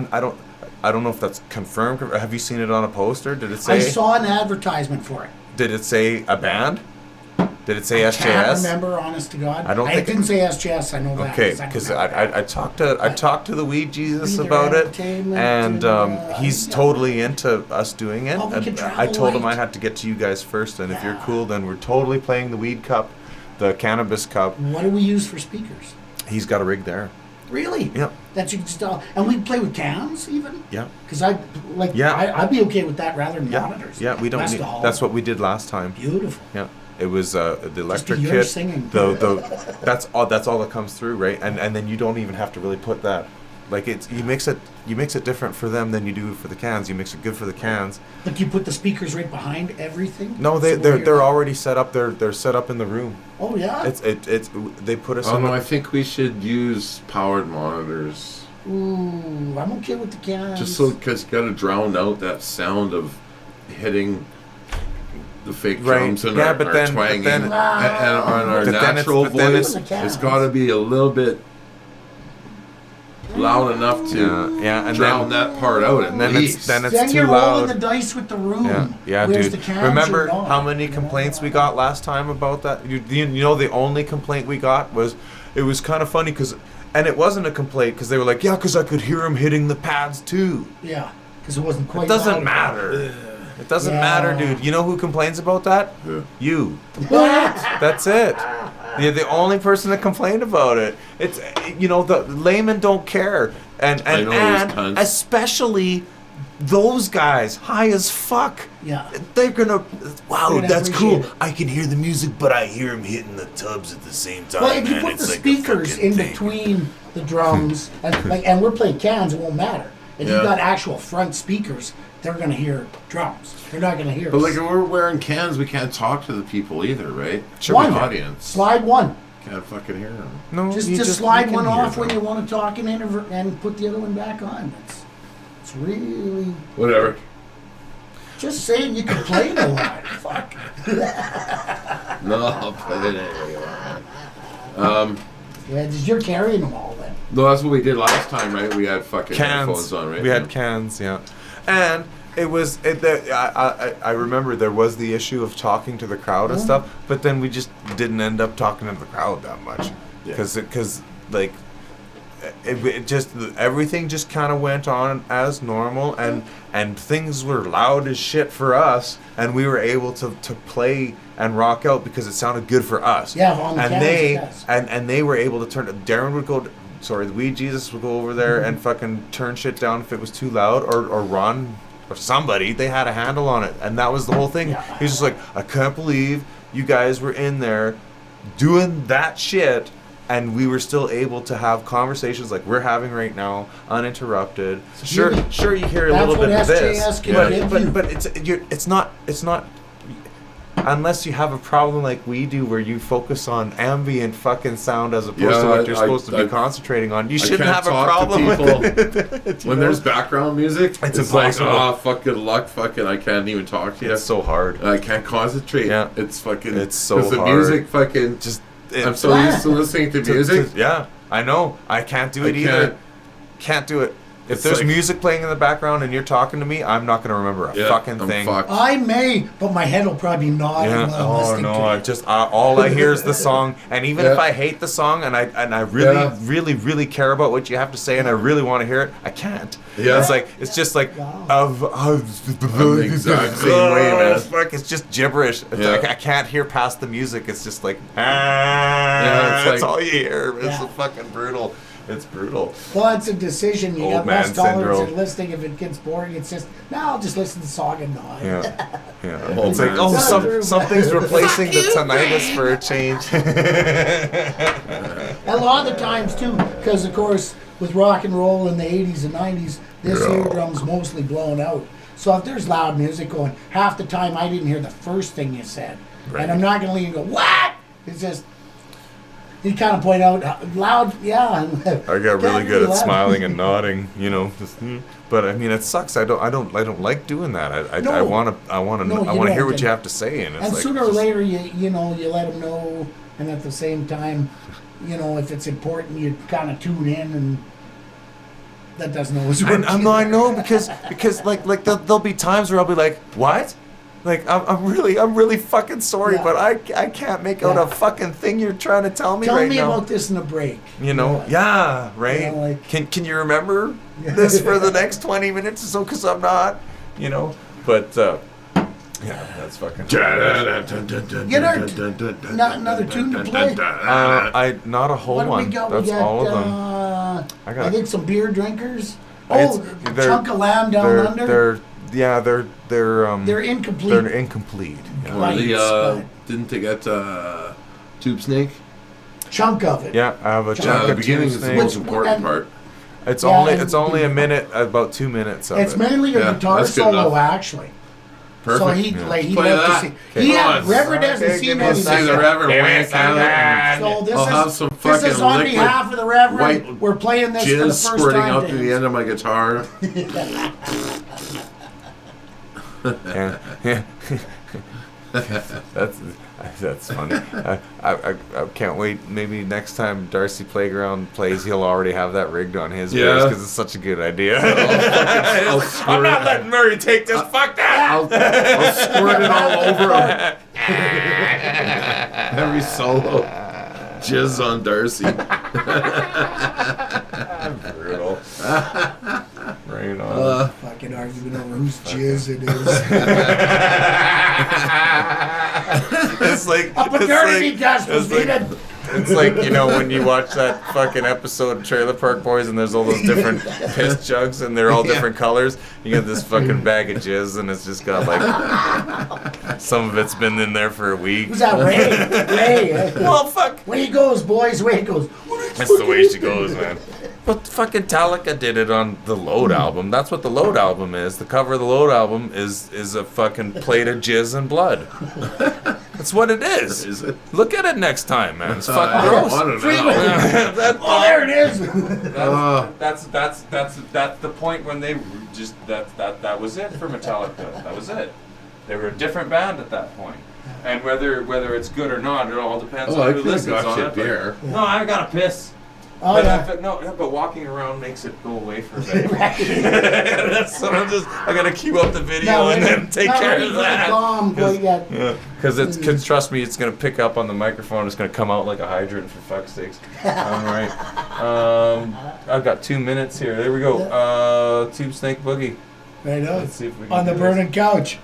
don't know if that's confirmed. Have you seen it on a poster? Did it say?
I saw an advertisement for it.
Did it say a band? Did it say SJS?
Can't remember, honest to God.
I don't think
it didn't say SJS. I know that.
Okay,
'cause
because
remember
I talked to the Weed Jesus
Either
about it,
entertainment
and
and,
he's
yeah.
totally into us doing it.
Oh, we
And
can travel
I told him
light.
I had to get to you guys first, and if you're
Yeah.
cool, then we're totally playing the Weed Cup, the Cannabis Cup.
What do we use for speakers?
He's got a rig there.
Really?
Yeah.
That you can just and we play with cans even.
Yeah.
Because I'd be okay with that rather than
Yeah,
monitors.
yeah, we don't
West
need.
of Hall.
That's what we did last time.
Beautiful.
Yeah, it was the electric
your
kit.
singing.
That's all that comes through, right? And then you don't even have to really put that. Like you mix it different for them than you do for the cans. You mix it good for the cans.
But you put the speakers right behind everything.
No,
So
they're already set up. They're set up in the room.
Oh yeah.
It's they put us
Oh
in.
no, I think we should use powered monitors.
Ooh, I'm okay with the cans.
Just so, because you got to drown out that sound of hitting the fake
Right.
drums and
Yeah,
our,
but
our
then- but
twanging
then-
and on our
But then it's-
natural
but then
voice.
it's-
It's got to be a little bit loud enough to
Yeah, and
drown
then
that part out at
and then
least.
it's then it's
Then
too
you're rolling
loud.
the dice with the room.
Yeah,
whereas
dude.
The cans
Remember
are not,
how many
you know?
complaints we got last time about that? You know, the only complaint we got was it was kind of funny and it wasn't a complaint because they were like, yeah, because I could hear him hitting the pads too.
Yeah, because it wasn't quite.
It doesn't
loud.
matter. It doesn't
Yeah.
matter, dude. You know who complains about that?
Yeah.
You. That's it. You're the only person that complained about it. It's the laymen don't care, and
I know those cunts.
especially those guys high as fuck.
Yeah.
They're gonna. Wow,
They're gonna
that's cool.
appreciate it.
I can hear the music, but I hear him hitting the tubs at the same time.
Well, if you
man.
put
It's
the
like a
speakers
fucking
in
thing.
between the drums and we're playing cans, it won't matter. If
Yeah.
you've got actual front speakers, they're gonna hear drums. They're not gonna hear.
But like
us.
if we're wearing cans, we can't talk to the people either, right?
Sure,
One.
The audience
Slide one.
can't fucking hear them.
No,
Just
you
slide
you
one
can hear
off when
them.
you want to talk and put the other one back on. It's really
Whatever.
just saying you can play the line. Fuck.
No, I'll play it anyway.
Yeah, you're carrying them all then.
No, that's what we did last time, right? We had fucking
Cans.
headphones on, right?
We had cans, yeah. And it was. I remember there was the issue of talking to the crowd and stuff, but then we just didn't end up talking to the crowd that much
Yeah.
because like it just everything just kind of went on as normal and things were loud as shit for us and we were able to play and rock out because it sounded good for us.
Yeah, on the
and
cans,
they
yes.
and they were able to turn. Darren would go. Sorry, the Weed Jesus would go over there and fucking turn shit down if it was too loud, or Ron or somebody. They had a handle on it, and that was the whole thing.
Yeah.
He was just like, I can't believe you guys were in there doing that shit, and we were still able to have conversations like we're having right now, uninterrupted. Sure,
Really?
sure, you hear a
That's
little bit
what
of this,
SJS can give you.
but it's not. Unless you have a problem like we do, where you focus on ambient fucking sound as opposed to what you're supposed to be concentrating on, you shouldn't
can't
have a
talk to
problem with
people.
it.
When there's background music,
It's
it's like,
impossible.
oh, fucking luck, fucking, I can't even talk to you.
It's so hard.
I can't concentrate.
Yeah.
It's fucking.
It's so
'cause the
hard.
music fucking.
Just
I'm so used to listening to music.
yeah, I know. I can't do
I
it either.
can't.
Can't do it. If
It's
there's
like-
music playing in the background and you're talking to me, I'm not gonna remember a
Yeah,
fucking
I'm
thing.
fucked.
I may, but my head will probably be nodding
Yeah.
while I'm
Oh
listening
no!
to
I
it.
just all I hear is the song, and even if
Yeah.
I hate the song and I really
Yeah.
really care about what you have to say and I really want to hear it, I can't.
Yeah.
It's just like
Wow.
I'm
the exact same way, man.
Fuck, it's just gibberish. It's
Yeah.
like I can't hear past the music. It's just like
it's
that's
like-
all you hear. It's
Yeah.
fucking brutal. It's brutal.
Well, it's a decision. You
Old
got
man
less tolerance
syndrome.
in listening. If it gets boring, it's just, no, I'll just listen to song and nod.
Yeah. Yeah.
Old
It's like,
man
oh,
syndrome.
something's replacing the tinnitus for a change.
A lot of the times, too, because, of course, with rock and roll in the 80s and 90s, this eardrum's mostly blown out. So if there's loud music going, half the time I didn't hear the first thing you said.
Right.
And I'm not going to leave and go, what? It's just, you kind of point out, loud, yeah.
I got really good at smiling and nodding, you know. Just, but I mean, it sucks. I don't like doing that. I want to hear what you have to say, and it's
And
like,
sooner or later, you let them know, and at the same time, if it's important, you kind of tune in, and that doesn't always work.
I know because like there'll be times where I'll be like, what? Like I'm really fucking sorry,
Yeah.
but I can't make out a fucking thing you're trying to tell me
Tell
right
me
now.
about this in a break.
Yeah, right.
You know, like-
Can you remember this for the next 20 minutes or so? Because I'm not, But yeah, that's fucking.
Not another tune to play.
Not a whole
What do
one.
we got?
That's
We got,
all of them.
I think some beer drinkers.
It's-
A chunk of lamb down under.
They're
incomplete.
They're incomplete. Yeah.
Right.
Didn't they get Tube Snake?
Chunk of it.
Yeah, I have a chunk
The
of
beginning is the
Tuesday.
most important
and-
part.
It's
Yeah,
only
and-
a minute, about 2 minutes of
It's
it.
mainly a
Yeah,
guitar
that's good
solo,
enough.
actually.
Perfect.
So he
Play
loved
that.
to see. He
Come on.
Reverend hasn't
Okay,
seen
give me a
any.
See the Reverend wank at it.
So this
I'll have
is
some
this
fucking
is on
liquid
behalf of the Reverend.
white
We're playing this for the
Jizz
first
squirting
time.
out
to
to the
him.
end of my guitar.
Yeah. That's funny. I can't wait. Maybe next time Darcy Playground plays, he'll already have that rigged on his
Yeah.
bass because it's such a good idea.
I'll
I'm not letting Murray take this. Fuck that.
I'll squirt it all over him. Every solo. Jizz on Darcy.
Brutal. Right on.
Fucking argument over whose jizz it is.
It's like
A paternity test was needed.
It's like, when you watch that fucking episode of Trailer Park Boys and there's all those different piss jugs and they're all different colors. You get this fucking bag of jizz and it's just got like, some of it's been in there for a week.
Who's that, Ray?
Well, fuck.
Way he goes, boys. Way he goes.
That's the way she goes, man. But fucking Metallica did it on the Load album. That's what the Load album is. The cover of the Load album is a fucking plate of jizz and blood. That's what it is.
Is it?
Look at it next time, man. It's fucking
I
gross.
don't know.
Oh, there it is.
That's the point when they just that was it for Metallica. That was it. They were a different band at that point. And whether it's good or not, it all depends
Oh,
on
I
who
could have
listens
got
on
you
it.
beer.
No, I gotta piss.
Oh, yeah.
But walking around makes it go away for a bit. So I gotta queue up the video and then take care of that. Because trust me, it's gonna pick up on the microphone. It's gonna come out like a hydrant, for fuck's sakes. All right. I've got 2 minutes here. There we go. Tube Snake Boogie.
Right on.
Let's see if we can
On the
do
burning couch.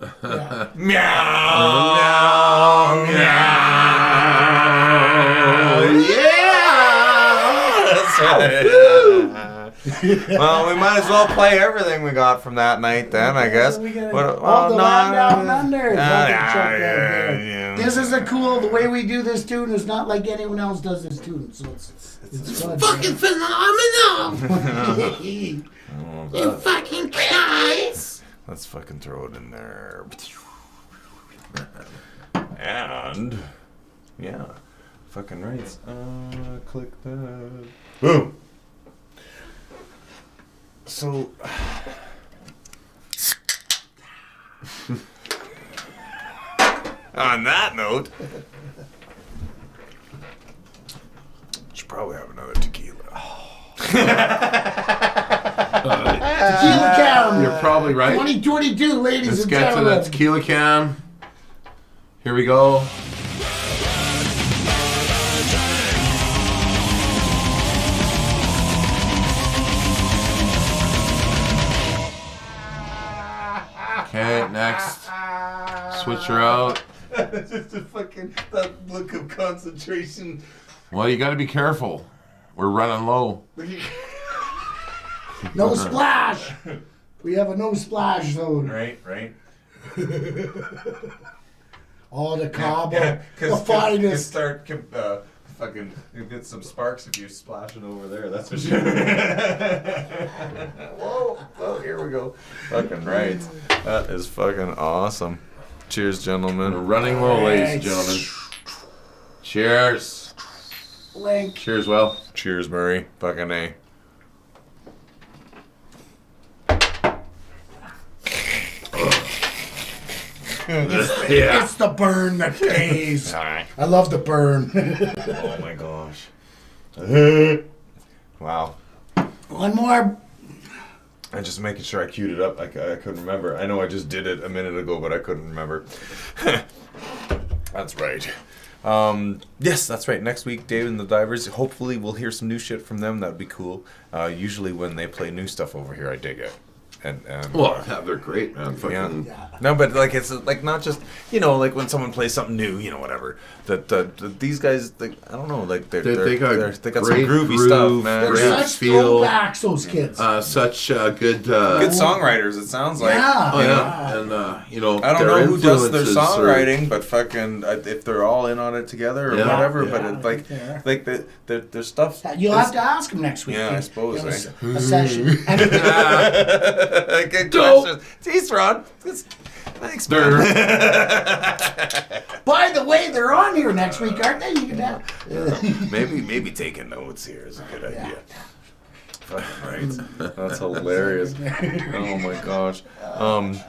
Yeah.
Meow, meow.
Yeah.
That's right. Well, we might as well play everything we got from that night then, I guess.
The
no,
Land Down Under.
yeah.
This is a cool. The way we do this tune is not like anyone else does this tune, so it's fun.
Fucking phenomenal.
Oh,
You fucking cunts.
let's fucking throw it in there. And yeah, fucking right. Click that. Boom. So on that note, should probably have another tequila.
Tequila Cam.
You're probably right.
2022, ladies
Let's
and
get to
gentlemen.
the tequila cam. Here we go. Okay, next. Switch her out.
Just a fucking that look of concentration.
Well, you gotta be careful. We're running low.
No splash. We have a no splash zone.
Right.
Oh, the Cabo,
Yeah,
the finest.
start fucking you get some sparks if you're splashing over there. That's for sure. Whoa, here we go. Fucking right. That is fucking awesome. Cheers,
We're
gentlemen.
running low, ladies and gentlemen. Cheers.
Link.
Cheers, well.
Cheers, Murray. Fucking A.
Yeah.
It's the burn that pays.
Alright.
I love the burn.
Oh my gosh. Wow.
One more.
I'm just making sure I queued it up. I couldn't remember. I know I just did it a minute ago, but I couldn't remember. That's right. Yes, that's right. Next week, Dave and the Divers. Hopefully, we'll hear some new shit from them. That'd be cool. Usually, when they play new stuff over here, I dig it. And
Well, yeah, they're great, man. Fucking.
yeah. No, but like it's like not just like when someone plays something new, whatever. That these guys, like, I don't know, like they got some
great
groovy
groove,
stuff, man.
They're
great
Yeah.
such
feel.
throwbacks, those kids.
Such good.
Good songwriters. It sounds like.
Yeah.
Oh
you know?
yeah, and
I don't
their
know who does their
influences are-
songwriting, but fucking if they're all in on it together or
Yeah.
whatever.
Yeah.
But it, like their stuff.
You'll have to ask them next week.
Yeah, I
You'll
suppose,
have
eh?
a session. And
Good question. Jeez, Ron. Thanks, man.
by the way, they're on here next week, aren't they? You can have.
maybe taking notes here is a good idea. Right. That's hilarious. Oh my gosh.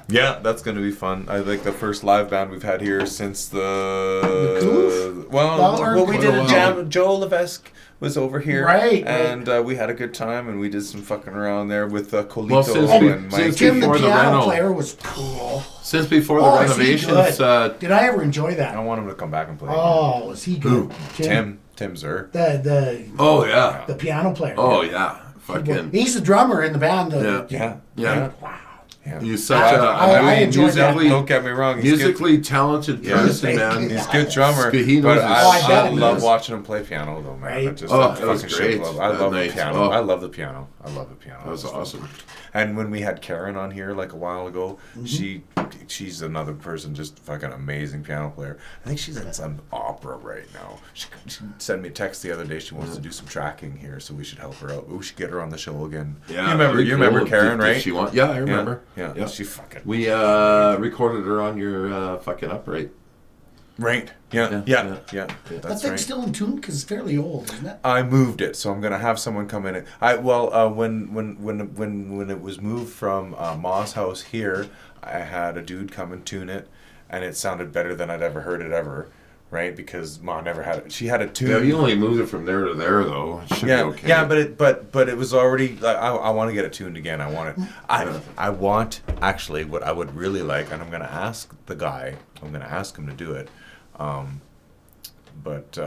Yeah, that's gonna be fun. I like the first live band we've had here since
The Coof?
well, we did a
Wow.
jam. Joe Levesque was over here,
Right,
and we had a good time, and we did some fucking around there with Colito
Well, since
and Mike.
since
Tim, the
before the
piano
reno.
player, was cool.
Since before the
Oh, is he
renovations,
good? Did I ever enjoy
I
that?
don't want him to come back and play.
Oh, was he good?
Tim Zer.
The
oh yeah,
the piano player.
oh yeah, fucking
He's the drummer in the band.
yeah.
Yeah.
Wow.
Yeah.
He's such
I enjoyed that.
Don't get me wrong. He's
musically talented
Yeah.
person, man.
He's a good drummer,
He knows
but
his
Oh, I bet
I
he
love
does.
watching him play piano, though, man.
Right.
I just
Oh,
I
that was
fucking
great
shit love. I
that
love
night.
the piano.
Oh.
I love the piano. I love the piano.
That was awesome.
And when we had Karen on here like a while ago, she's another person, just fucking amazing piano player. I think she's in some opera right now. She sent me a text the other day. She wants to do some tracking here, so we should help her out. We should get her on the show again.
Yeah,
you remember Karen,
Did
right?
she want? Yeah, I remember.
Yeah. She fucking
We recorded her on your fucking upright.
right. Yeah.
That
That's
thing's
right.
still in tune because it's fairly old, isn't it?
I moved it, so I'm gonna have someone come in. When it was moved from Ma's house here, I had a dude come and tune it, and it sounded better than I'd ever heard it ever, right? Because Ma never had it. She had it tuned.
Yeah, you only moved it from there to there, though. It should be okay.
Yeah, but it was already. I want to get it tuned again. I want it. I want actually what I would really like, and I'm gonna ask the guy. I'm gonna ask him to do it. But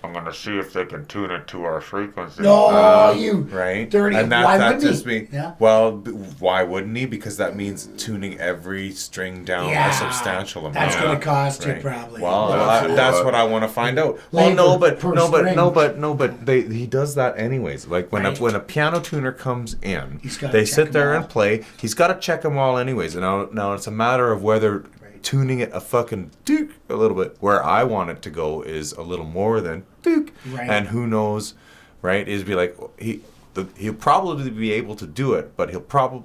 I'm gonna see if they can tune it to our frequency.
No, you
right?
dirty.
And
Why
that
wouldn't
just
he?
me.
Yeah.
Well, why wouldn't he? Because that means tuning every string down
Yeah.
a substantial amount.
That's going to cost you
Right.
probably.
Well,
That's
that's
what-
what I want to find out.
Labor
Well,
per string.
but he does that anyways. Like when
Right.
when a piano tuner comes in,
He's gotta
they
check
sit
'em
there
all.
and play. He's got to check them all anyways. And now it's a matter of whether tuning it a fucking dook a little bit where I want it to go is a little more than dook.
Right.
And who knows, right? Is be like he'll probably be able to do it, but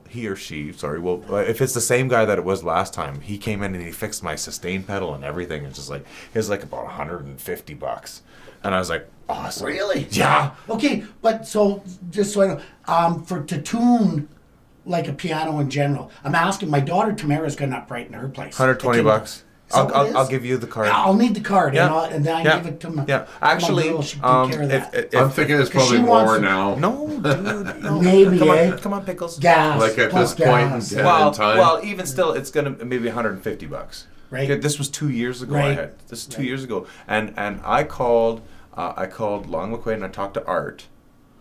he or she, well, if it's the same guy that it was last time, he came in and he fixed my sustain pedal and everything. It's just like it was like about $150, and I was like, awesome.
Really?
Yeah.
Okay, but so just so I know, to tune like a piano in general, I'm asking. My daughter Tamara's got an upright in her place.
$120.
So it is?
I'll give you the card.
I'll need the card,
Yeah.
and then I
Yeah.
give it to my.
Yeah.
to my
Actually,
girl. She can take care of that.
I'm thinking it's
'Cause
probably
she wants
more
to-
now.
no, dude, no.
Maybe,
come
eh?
on, come on, pickles.
Gas.
Like at
plus
this point
gas.
in
Well,
time.
well, even still, it's gonna maybe $150.
Right.
Okay, this was 2 years ago.
Right.
This is 2 years ago, and I called Long McQuaid and I talked to Art.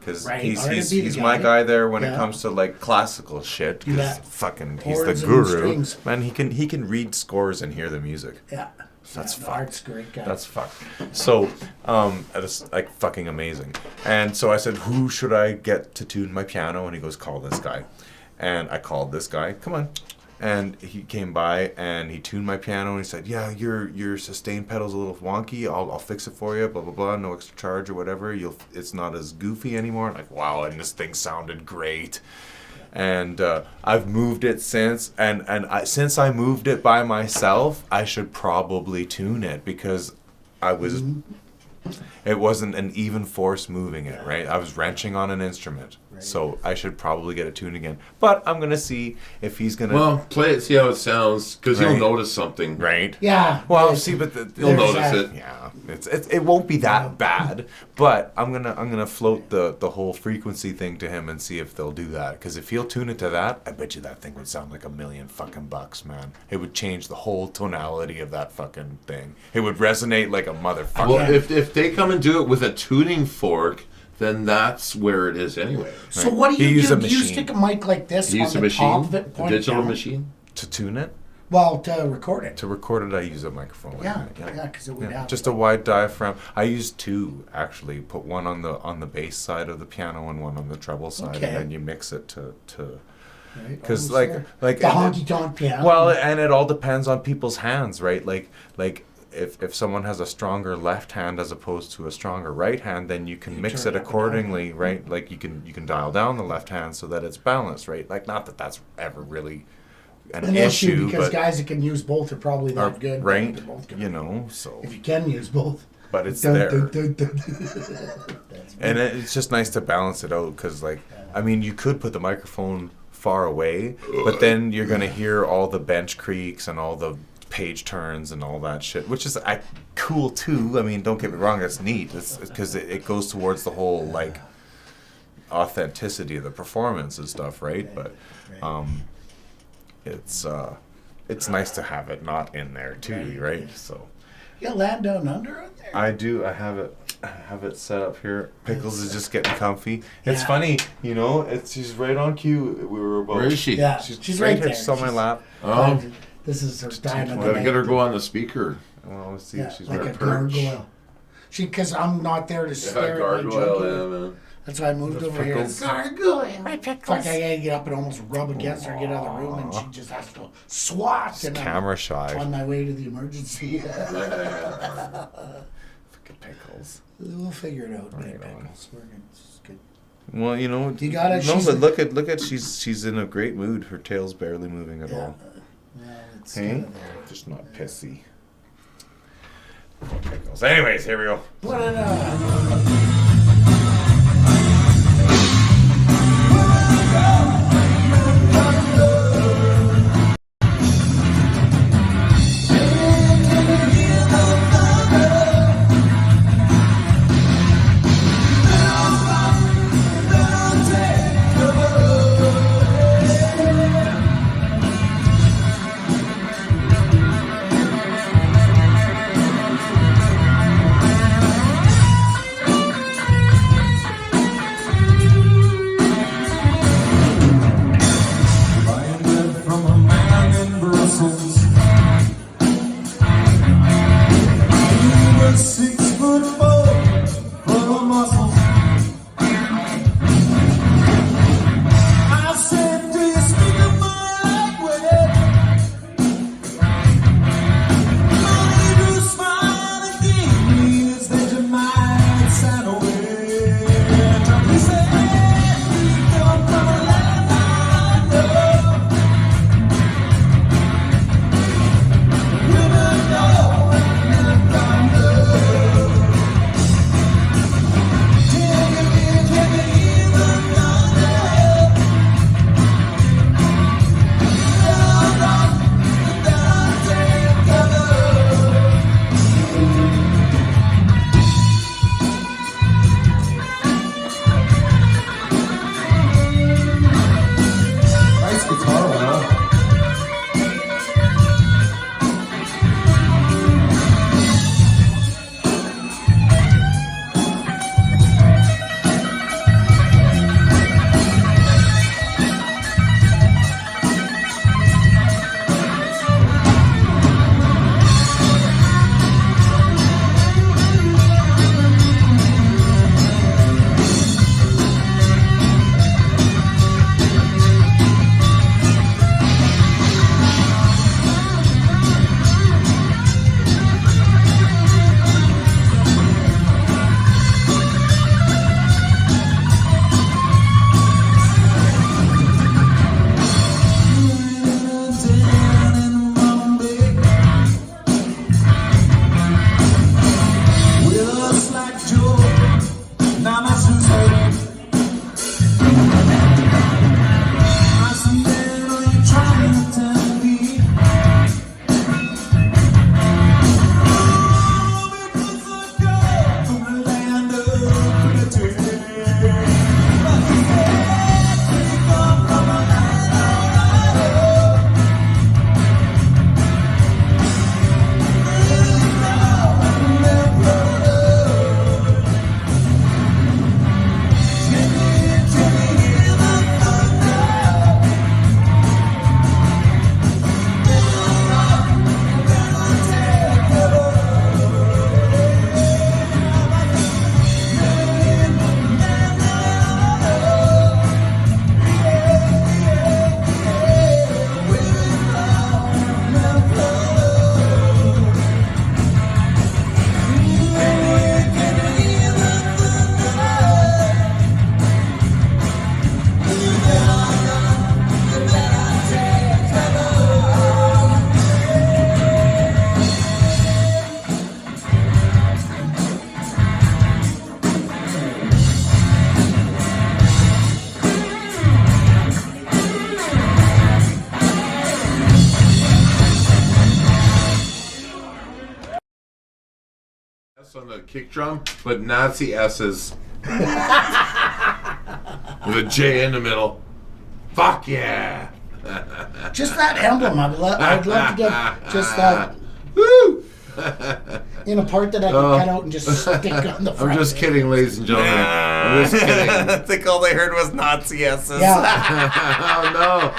Because
Right,
he's
Art would be the
he's my
guy.
guy there when it
Yeah.
comes to like classical shit. Because
Yeah.
fucking he's
Chords
the
and
guru.
strings.
Man, he can read scores and hear the music.
Yeah.
That's
the
fucked.
Art's a great guy.
That's fucked. So, it's like fucking amazing. And so I said, who should I get to tune my piano? And he goes, call this guy. And I called this guy. Come on. And he came by and he tuned my piano and he said, yeah, your sustain pedal's a little wonky. I'll fix it for you. Blah blah blah. No extra charge or whatever. It's not as goofy anymore. I'm like, wow. And this thing sounded great. And I've moved it since, and since I moved it by myself, I should probably tune it because I was. It wasn't an even force moving it, right? I was wrenching on an instrument, so I should probably get it tuned again. But I'm gonna see if he's gonna.
Well, play it, see how it sounds, because
Right.
you'll notice something.
Right.
Yeah.
Well,
there's-
see, but
You'll
There's
notice
that.
it.
yeah, it won't be that bad. But I'm gonna float the whole frequency thing to him and see if they'll do that. Because if he'll tune it to that, I bet you that thing would sound like $1 million fucking bucks, man. It would change the whole tonality of that fucking thing. It would resonate like a motherfucker.
Well, if they come and do it with a tuning fork, then that's where it is anyway.
So what do
You
you
use
do?
a
Do you
machine.
stick a mic like this
You
on
use
the
a
top
machine,
of it,
a
point it
digital
down?
machine.
To tune it,
Well, to record it.
to record it, I use a microphone. like
Yeah,
that,
yeah, 'cause it would have
just a wide diaphragm. I use two actually. Put one on the bass side of the piano and one on the treble side,
Okay.
and then you mix it to.
Right?
Because
Oh,
like
sure.
like
the
and
honky tonk piano.
well, and it all depends on people's hands, right? Like if someone has a stronger left hand as opposed to a stronger right hand, then you can mix
turn
it
it up and
accordingly, right? Like you can dial down the left hand so that it's balanced, right? Like not that that's ever really an issue,
because
but
guys that can use both are probably
are,
not good.
right?
They're both good.
You know, so
If you can use both.
but it's
Dun,
there.
dun, dun, dun. That's
And it's just nice to balance it out because, like, I mean, you could put the microphone far away, but then you're going to hear all the bench creaks and all the page turns and all that shit, which is cool too. I mean, don't get me wrong, it's neat. It's because it goes towards the whole, like, authenticity of the performance and stuff, right? But it's nice to have it not in there too, right? So.
You got Land Down Under on there?
I do. I have it set up here. Pickles is just getting comfy. It's
Yeah.
funny, you know. She's right on cue. We were about.
Where is she?
Yeah,
She's
right
here.
there.
She's on my
She's-
lap.
Oh,
This is her diamond.
gotta get her go on the speaker.
Well, let's see
Yeah,
if she's
like
right.
a gargoyle. Because I'm not there to stare at my
gargoyle,
junkie.
yeah, man.
That's why I moved over here.
Pickles.
Gargoyle. My pickles. Fuck, I gotta get up and almost rub against her, get out of the room, and she just has to swat. And I'm
Camera shy.
on my way to the emergency.
Fucking Pickles.
We'll figure it out, man.
Right on.
Pickles. We're good. It's good.
Well, you know.
You gotta-
No,
she's-
but look at she's in a great mood. Her tail's barely moving at all.
Yeah, it's
Hey,
kind of there.
just not pissy. Poor Pickles. Anyways, here we go.
Put it on.
S on the kick drum, but Nazi S's with a J in the middle. Fuck yeah!
Just that emblem. I'd love to get just that
Woo!
in a part that I can cut out and just stick on the front.
I'm just kidding, ladies and gentlemen. I'm just kidding.
I think all they heard was Nazi S's.
Yeah.
Oh no!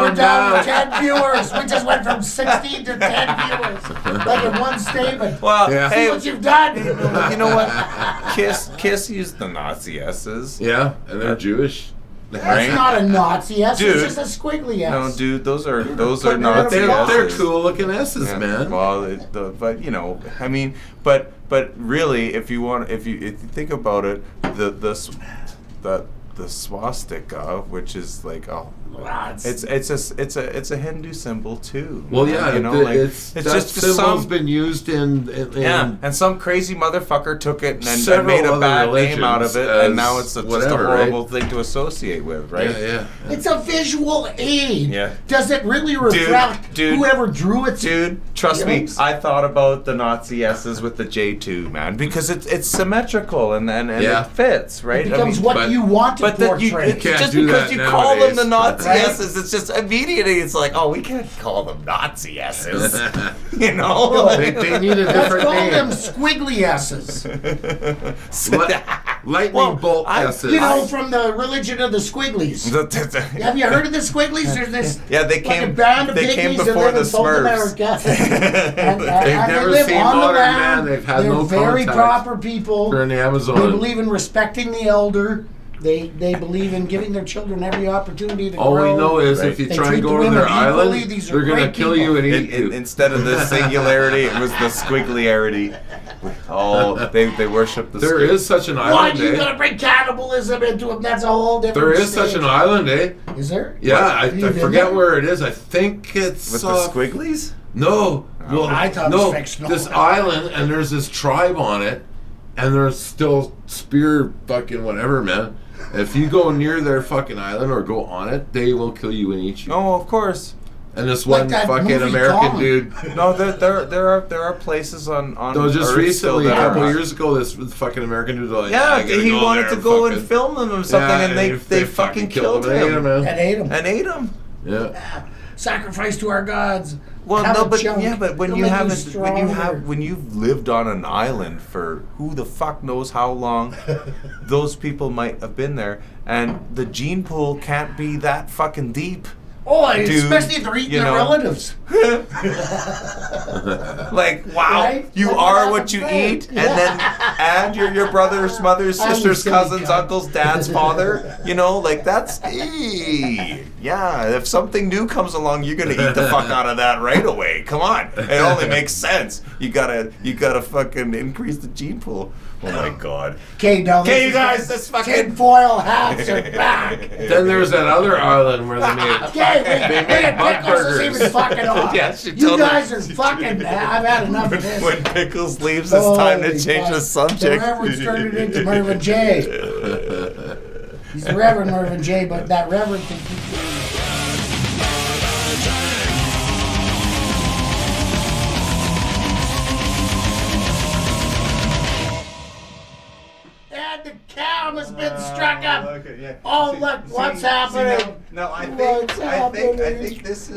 We're down to 10 viewers. We just went from 16 to 10 viewers. Like in one statement.
Well,
Yeah.
See
hey,
what you've done.
you know what? Kiss used the Nazi S's.
Yeah, and they're Jewish.
That's
Right?
not a Nazi S.
Dude.
It's just a squiggly S.
No, dude, those are
Putting
Nazi
it
S's.
They're cool looking S's,
Yeah.
man.
Well, but you know, I mean, but really, if you think about it, the swastika, which is like it's a Hindu symbol too.
Well, yeah,
you know,
it's that
just
symbol's
some
been used in
yeah, and some crazy motherfucker took it and
several
made a
other
bad name out of it,
religions
and now
as
it's just a
whatever,
horrible thing to associate with, right?
Yeah.
It's a visual aid.
Yeah.
Does it really reflect
Dude.
whoever drew it?
Dude, trust me,
Yes.
I thought about the Nazi S's with the J2, man, because it's symmetrical and
Yeah.
it fits, right?
It becomes what
but-
you want to
but that
portray.
it's
can't
just
do
because
that
you call them the
nowadays.
Nazi
Right?
S's, it's just immediately it's like, oh, we can't call them Nazi S's, you know?
They need a
Let's
different
call them
name.
squiggly S's.
Lightning
Well,
bolt
I-
S's.
You know, from the religion of the Squigglies. Have you heard of the Squigglies? There's this
Yeah, they
like
came-
a band of
they
pygmies
came
that
before
live
the
in South
Smurfs.
America. and
never
they live
seen
on the
modern
land.
man. They've had
They're
no
very
contact.
proper people.
They're in the
They
Amazon.
believe in respecting the elder. They believe in giving their children every opportunity to
All
grow.
we know is
Right.
if you
They
try
treat
and
the
go to
women
their
equally.
island,
These are
they're gonna
great
kill you and eat you.
Instead of the singularity, it was the squigglyarity. Oh, they worship the.
There is such an
Why
island,
do you
eh?
gotta bring cannibalism into it? That's a whole different
There is such
stage.
an island, eh?
Is there?
Yeah, I
Have you been
forget
there?
where it is. I think it's
with the squigglies.
No, well,
I thought it was
no,
fictional.
this island, and there's this tribe on it, and there's still spear fucking whatever, man. If you go near their fucking island or go on it, they will kill you and eat you.
Oh, of course.
And this
Like
one
that
fucking
movie
American
Colin.
dude.
No, there are places on
No, just
Earth
recently,
still
a couple
that are-
years ago, this fucking American dude was like,
Yeah,
I gotta
he
go
wanted
there
to go and
fucking-
film them or something,
Yeah,
and they fucking killed
and ate
him
man.
And ate them.
and ate him.
Yeah.
Sacrifice to our gods.
Well,
Have
no,
a
but
chunk.
yeah, but when
It'll
you
make
haven't,
stronger.
when you've lived on an island for who the fuck knows how long, those people might have been there, and the gene pool can't be that fucking deep.
Oh,
Dude,
especially if they're eating
you
their
know.
relatives.
Like, wow,
Right?
you
That's
are
what
what you
happens.
eat, and your brother's, mother's,
I'm a
sister's,
silly
cousin's,
cunt.
uncle's, dad's father. You know, like that's yeah. If something new comes along, you're gonna eat the fuck out of that right away. Come on, it only makes sense. You gotta fucking increase the gene pool. Oh my god.
Okay, now
Okay, you guys, this fucking
tinfoil hats are back.
Then there's that other island where they made.
Okay,
made
wait,
bug
Pickles is
burgers.
even fucking off.
Yeah, she
You
told
guys are fucking. I've had enough of this.
When Pickles leaves, it's time to
Holy
change
fuck.
the subject.
The Reverend turned it into Mervyn J. He's the Reverend Mervyn J, but that Reverend can keep doing it. And the cam has been struck up.
Okay, yeah.
Oh, look, what's happening?
No, I
What's
think this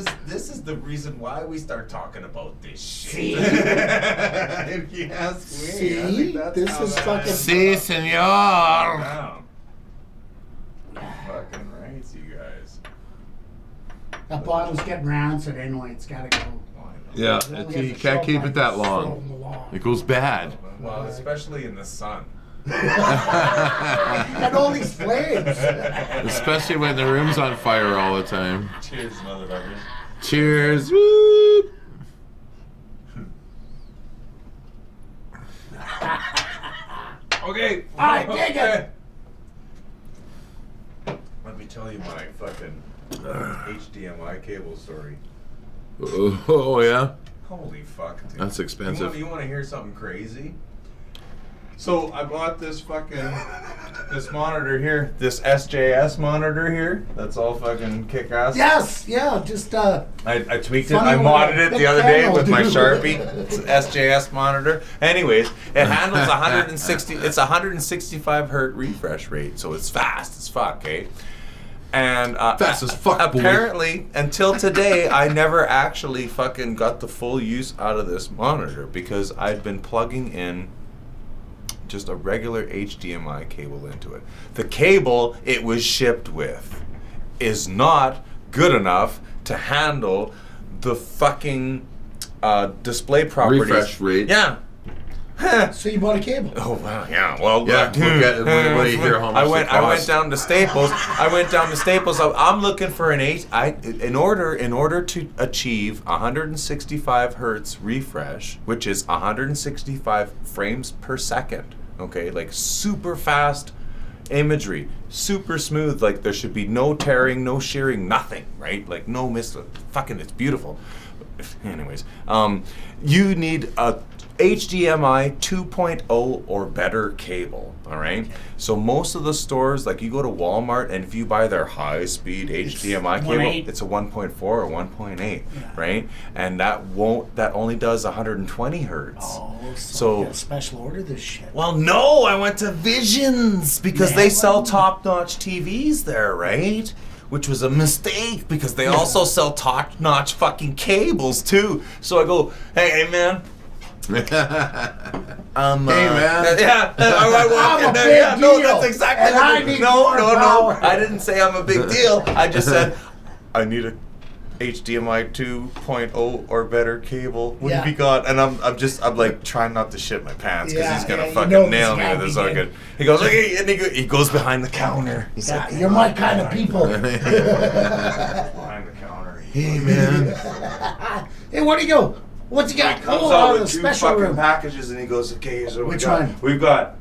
is the reason why we start talking about this shit.
See?
If you ask me, I
See?
think that's
This
how
is
that
fucking-
Si, senor.
Wow. Fucking right, you guys.
That bottle's getting rancid anyway. It's gotta go.
Yeah,
It only has
you
a
can't
shelf
keep
life
it that
so
long.
long.
It goes bad.
Well, especially in the sun.
And all these flames.
Especially when the room's on fire all the time.
Cheers, motherfuckers.
Cheers. Woo.
Okay.
All right, dig it.
Let me tell you my fucking HDMI cable story.
Oh, yeah?
Holy fuck, dude.
That's expensive.
You want to hear something crazy? So I bought this monitor here, this SJS monitor here. That's all fucking kick ass.
Yes, yeah, just
I tweaked it.
funny
I
when
modded
a
it
big
the other day
panel,
with my
dude.
Sharpie. It's an SJS monitor. Anyways, it handles 160. It's 165 hertz refresh rate, so it's fast as fuck, eh? And
Fast as fuck, boy.
apparently, until today, I never actually fucking got the full use out of this monitor because I'd been plugging in just a regular HDMI cable into it. The cable it was shipped with is not good enough to handle the fucking display properties.
Refresh rate.
Yeah.
so you bought a cable.
Oh wow, yeah. Well,
Yeah, look at when you hear how much
I went
they cost.
down to Staples. I'm looking for an in order to achieve 165 hertz refresh, which is 165 frames per second. Okay, like super fast imagery, super smooth. Like there should be no tearing, no shearing, nothing. Right? Like no miss. Fucking, it's beautiful. Anyways, you need a HDMI 2.0 or better cable, all right? So most of the stores, like you go to Walmart, and if you buy their high-speed HDMI cable,
1.8.
it's a 1.4 or 1.8, right? And that only does 120 hertz.
Oh,
So-
you got a special order this shit.
Well, no, I went to Visions because they sell top-notch TVs there, right? Which was a mistake because they also sell top-notch fucking cables too. So I go, hey man.
Hey, man.
Yeah, I walk
I'm
in
a
there.
big
Yeah, no,
deal,
that's exactly
and
what
I
it-
need
no,
more
no,
power.
no. I didn't say I'm a big deal. I just said I need a HDMI 2.0 or better cable. What have
Yeah.
you got? And I'm like trying not to shit my pants because
Yeah,
he's gonna
yeah, you
fucking
know
nail
this
me
guy
with this
be
fucking. He goes, okay, and he goes behind the counter. He's
Yeah,
like,
you're my kind of people.
behind the counter.
Hey, man.
Hey, where do you go? What's he got?
Comes
Oh,
out
out of
with
the
two
special
fucking
room.
packages, and he goes, "Okay, so
Which one?
We've got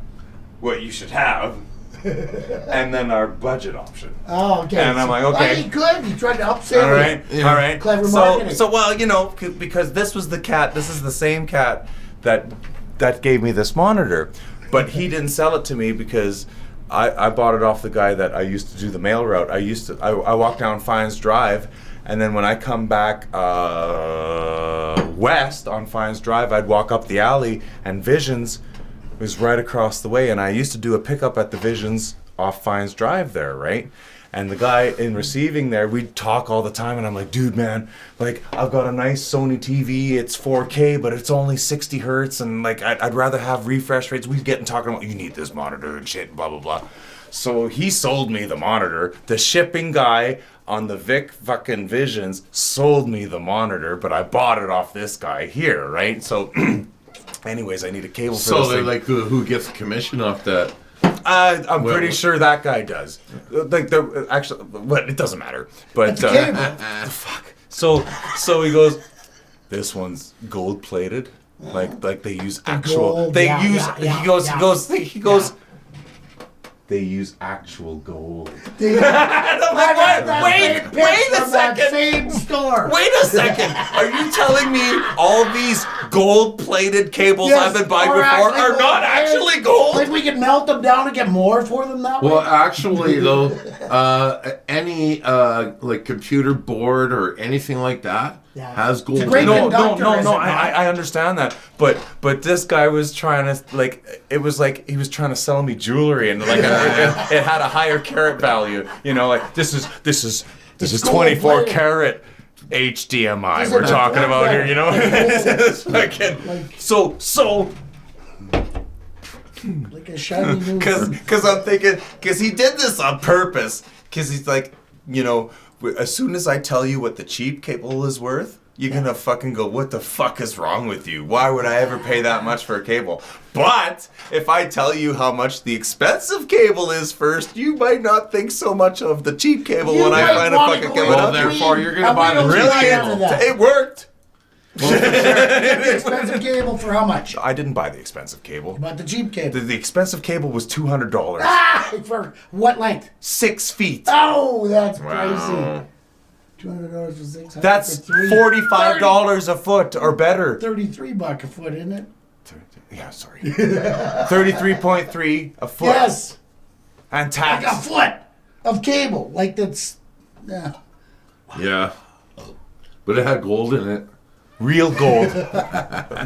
what you should have, and then our budget option."
Oh, okay.
And I'm like, okay.
Hey, good. You tried to upsell
All right,
me.
Yeah.
all right.
Clever
so,
marketing.
so well, you know, because this was the cat. This is the same cat that gave me this monitor, but he didn't sell it to me because I bought it off the guy that I used to do the mail route. I walked down Fines Drive. And then when I come back west on Fines Drive, I'd walk up the alley, and Visions was right across the way. And I used to do a pickup at the Visions off Fines Drive there, right? And the guy in receiving there, we'd talk all the time, and I'm like, dude, man, like, I've got a nice Sony TV, it's 4K, but it's only 60 hertz, and like, I'd rather have refresh rates. We'd get talking about, you need this monitor and shit, blah, blah, blah. So he sold me the monitor. The shipping guy on the Vic fucking Visions sold me the monitor, but I bought it off this guy here, right? So, anyways, I need a cable for
So
this
they're
thing.
like, who gets commission off that?
I'm
Well-
pretty sure that guy does. Like, they're actually, but it doesn't matter. But
Cable.
fuck. So he goes, this one's gold plated. Like they use actual.
gold,
They
yeah,
use.
yeah, yeah,
he goes.
yeah.
He goes. They use actual gold.
Wait
Wait a second.
Same store.
Wait a second. Are you telling me all these gold-plated cables
Yes,
I've been buying
are
before
actually
are
gold.
not actually gold?
Like we can melt them down and get more for them that
Well,
way?
actually, though, any like computer board or anything like that
Yeah.
has gold.
It's a great
in it.
conductor, is it not?
I understand that, but this guy was trying to it was like he was trying to sell me jewelry, and like it had a higher carat value, you know, like this is
It's
24
gold-plated.
carat HDMI
Is it
we're
a
talking
gold
about here, you know. It's fucking-
Like-
so
Like a shiny new.
Because I'm thinking, because he did this on purpose. Because he's like, you know, as soon as I tell you what the cheap cable is worth, you're gonna fucking go, what the fuck is wrong with you? Why would I ever pay that much for a cable? But if I tell you how much the expensive cable is first, you might not think so much of the cheap cable
You
when I
might
find a
wanna
fucking
go
cable.
Well,
in
therefore,
between
you're gonna
and
buy
we
the
don't
Really?
get into that.
It worked.
Expensive cable for how much?
I didn't buy the expensive cable.
About the cheap cable.
The expensive cable was $200.
Ah! For what length?
6 feet.
Oh, that's
Wow.
pricey. $200 for 600.
That's
for three.
$45 a foot or better.
$33 a foot, isn't it?
Yeah, sorry. 33.3 a foot.
Yes.
And
Like a
tax.
foot of cable. Like that's.
Yeah. But it had gold in it.
Real gold.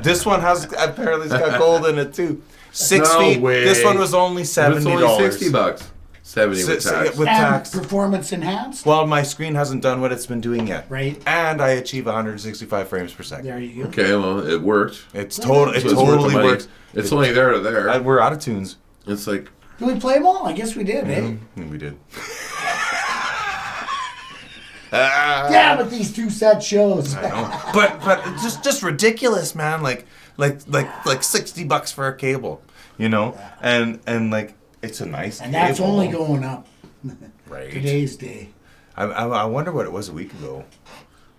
This one apparently it's got gold in it too. 6
No
feet.
way.
This one was only $70.
It's only $60. 70 with tax.
With
And
tax.
performance enhanced.
Well, my screen hasn't done what it's been doing yet.
Right.
And I achieve 165 frames per second.
There you go.
Okay, well, it worked.
It
So it's worth the
totally
money.
works.
It's only there to there.
We're out of tunes.
It's like,
Did we play them all? I guess we did, eh?
We did.
Yeah, but these two set shows.
But it's just ridiculous, man. Like $60 for a cable, you know, and like it's a nice.
And that's
cable.
only going up.
Right.
Today's day.
I wonder what it was a week ago.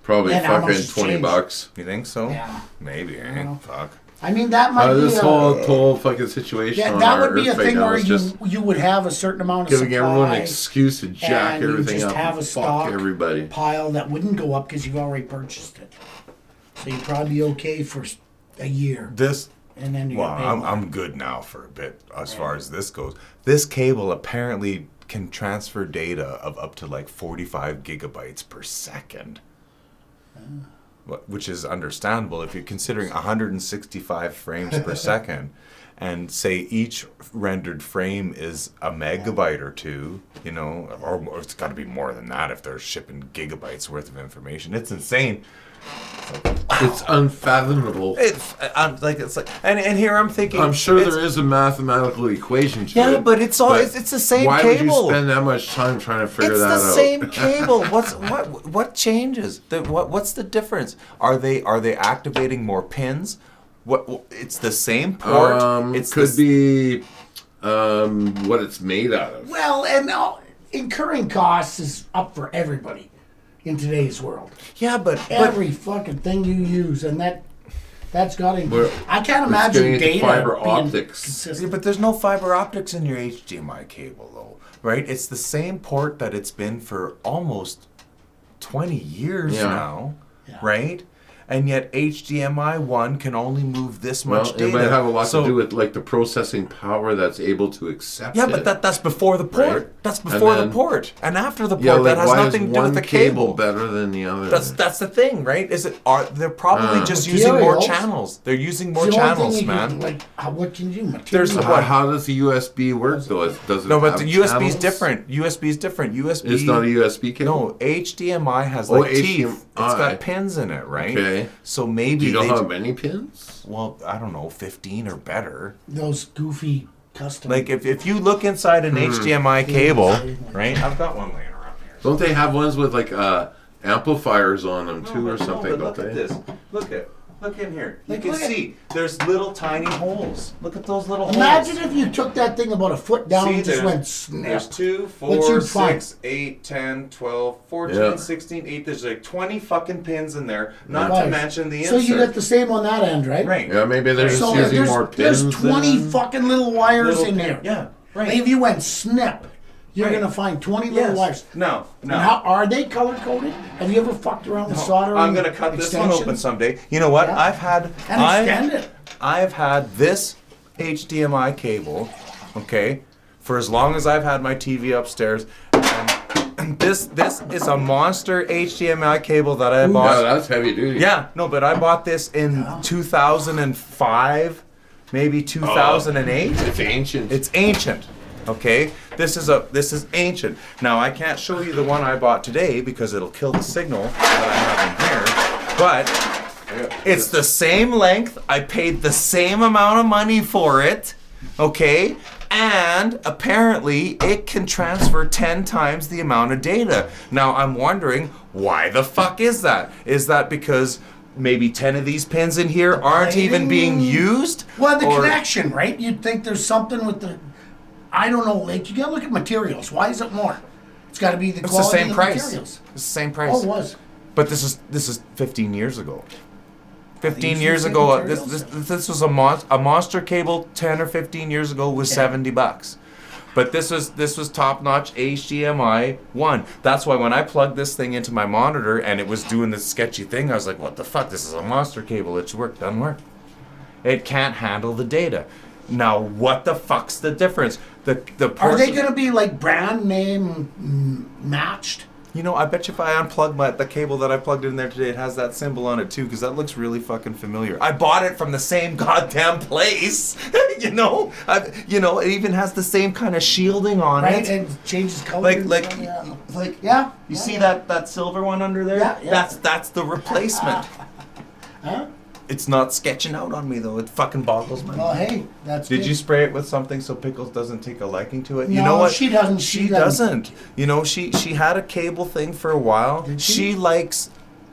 probably
And how much
fucking
it's
$20.
You think so?
Yeah.
Maybe. Eh? Fuck.
I mean, that might be
This
a,
whole fucking situation
yeah,
on
that
our
would be a
Earth right
thing
now
where
is just
you would have a certain amount of
giving everyone an
supply
excuse to jack
and you
everything
just
up
have a
and
stock
fuck everybody.
pile that wouldn't go up because you've already purchased it. So you'd probably be okay for a year,
This.
and then you're
Well,
gonna pay more.
I'm good now for a bit as far as this goes. This cable apparently can transfer data of up to like 45 gigabytes per second. Which is understandable if you're considering 165 frames per second, and say each rendered frame is a megabyte or two, you know, or it's got to be more than that if they're shipping gigabytes worth of information. It's insane.
It's unfathomable.
It's like, and here I'm thinking.
I'm sure
it's-
there is a mathematical equation to it.
Yeah, but it's all it's the same
why
cable.
would you spend that much time trying to figure
It's
that
the
out?
same cable. What changes? What's the difference? Are they activating more pins? What it's the same port. It's
could be what it's made out of.
Well, and incurring costs is up for everybody in today's world.
Yeah, but
Every fucking thing you use, and that's got to. I can't
It's
imagine
getting into
data
fiber
being
optics.
consistent.
but there's no fiber optics in your HDMI cable though, right? It's the same port that it's been for almost 20 years
Yeah.
now,
Yeah.
right? And yet HDMI 1 can only move this much
Well,
data.
it might have a lot
So-
to do with like the processing power that's able to accept
Yeah,
it.
but that's before the port.
Right.
That's before
And
the
then-
port. And after the port,
yeah, like
that has
why
nothing
is
to do with
one
the
cable
cable.
better than the other?
That's the thing, right? They're probably just using more
Materials.
channels. They're using more
It's the only
channels,
thing you
man.
can, like, what can you do?
There's
Material.
How does the USB work though? Does it
No, but
have
the USB is
channels?
different. USB is different. USB.
It's not a USB cable.
No, HDMI has
Oh,
like teeth. It's
HDMI.
got pins in it, right?
Okay.
So maybe
Do you know
they.
how many pins?
Well, I don't know, 15 or better.
Those goofy custom.
Like if you look inside an HDMI cable, right? I've got one laying around here.
Don't they have ones with like amplifiers on them too, or something?
but
Don't
look
they?
at this. Look in here. You
Like,
can
look at-
see there's little tiny holes. Look at those little
Imagine
holes.
if you took that thing about a foot down
See,
and just
there's-
went snap.
There's 2,
What
4,
you'd find.
6, 8, 10, 12, 14,
Yeah.
16, 8. There's like 20 fucking pins in there, not
Right.
to mention the
So
insert.
you got the same on that end, right?
Right.
Yeah, maybe they're just
So
using more pins.
there's 20
than-
fucking little wires
Little
in
pin-
there.
Yeah, right.
Like if you went snip, you're
Right.
gonna find 20 little
Yes.
wires.
No, no.
And how are they color coded? Have you ever fucked around with soldering?
I'm gonna cut this one open
extensions?
someday. You know what?
Yeah. And extend it.
I've had this HDMI cable, okay, for as long as I've had my TV upstairs. And this is a monster HDMI cable that I
Yeah,
bought.
that's heavy duty.
Yeah, no, but I bought this in 2005, maybe 2008.
It's ancient.
It's ancient. Okay, this is ancient. Now I can't show you the one I bought today because it'll kill the signal that I have in here. But it's the same length. I paid the same amount of money for it. Okay, and apparently it can transfer 10 times the amount of data. Now I'm wondering why the fuck is that? Is that because maybe 10 of these pins in here aren't even being used?
Well, the
Or-
connection, right? You'd think there's something with the. I don't know. Like you gotta look at materials. Why is it more? It's got to be the
It's the
quality
same
of the
price.
materials.
It's the same price.
Oh, it was.
But this is 15 years ago. 15
These
years
are the
ago,
same
this
materials?
this was a monster cable 10 or 15 years ago was $70. But this was top-notch HDMI 1. That's why when I plugged this thing into my monitor and it was doing this sketchy thing, I was like, what the fuck? This is a monster cable. It should work. Doesn't work. It can't handle the data. Now, what the fuck's the difference?
Are they going to be like brand name matched?
You know, I bet you if I unplug the cable that I plugged in there today, it has that symbol on it too, because that looks really fucking familiar. I bought it from the same goddamn place. You know, it even has the same kind of shielding on
right?
it.
And changes color.
Yeah. You see that silver one under there?
Yeah.
That's the replacement.
Huh?
It's not sketching out on me though. It fucking boggles my mind.
Well, hey, that's
Did
good.
you spray it with something so Pickles doesn't take a liking to it?
No,
You know what?
she doesn't.
She doesn't. You know, she had a cable thing for a while.
Did she?
She likes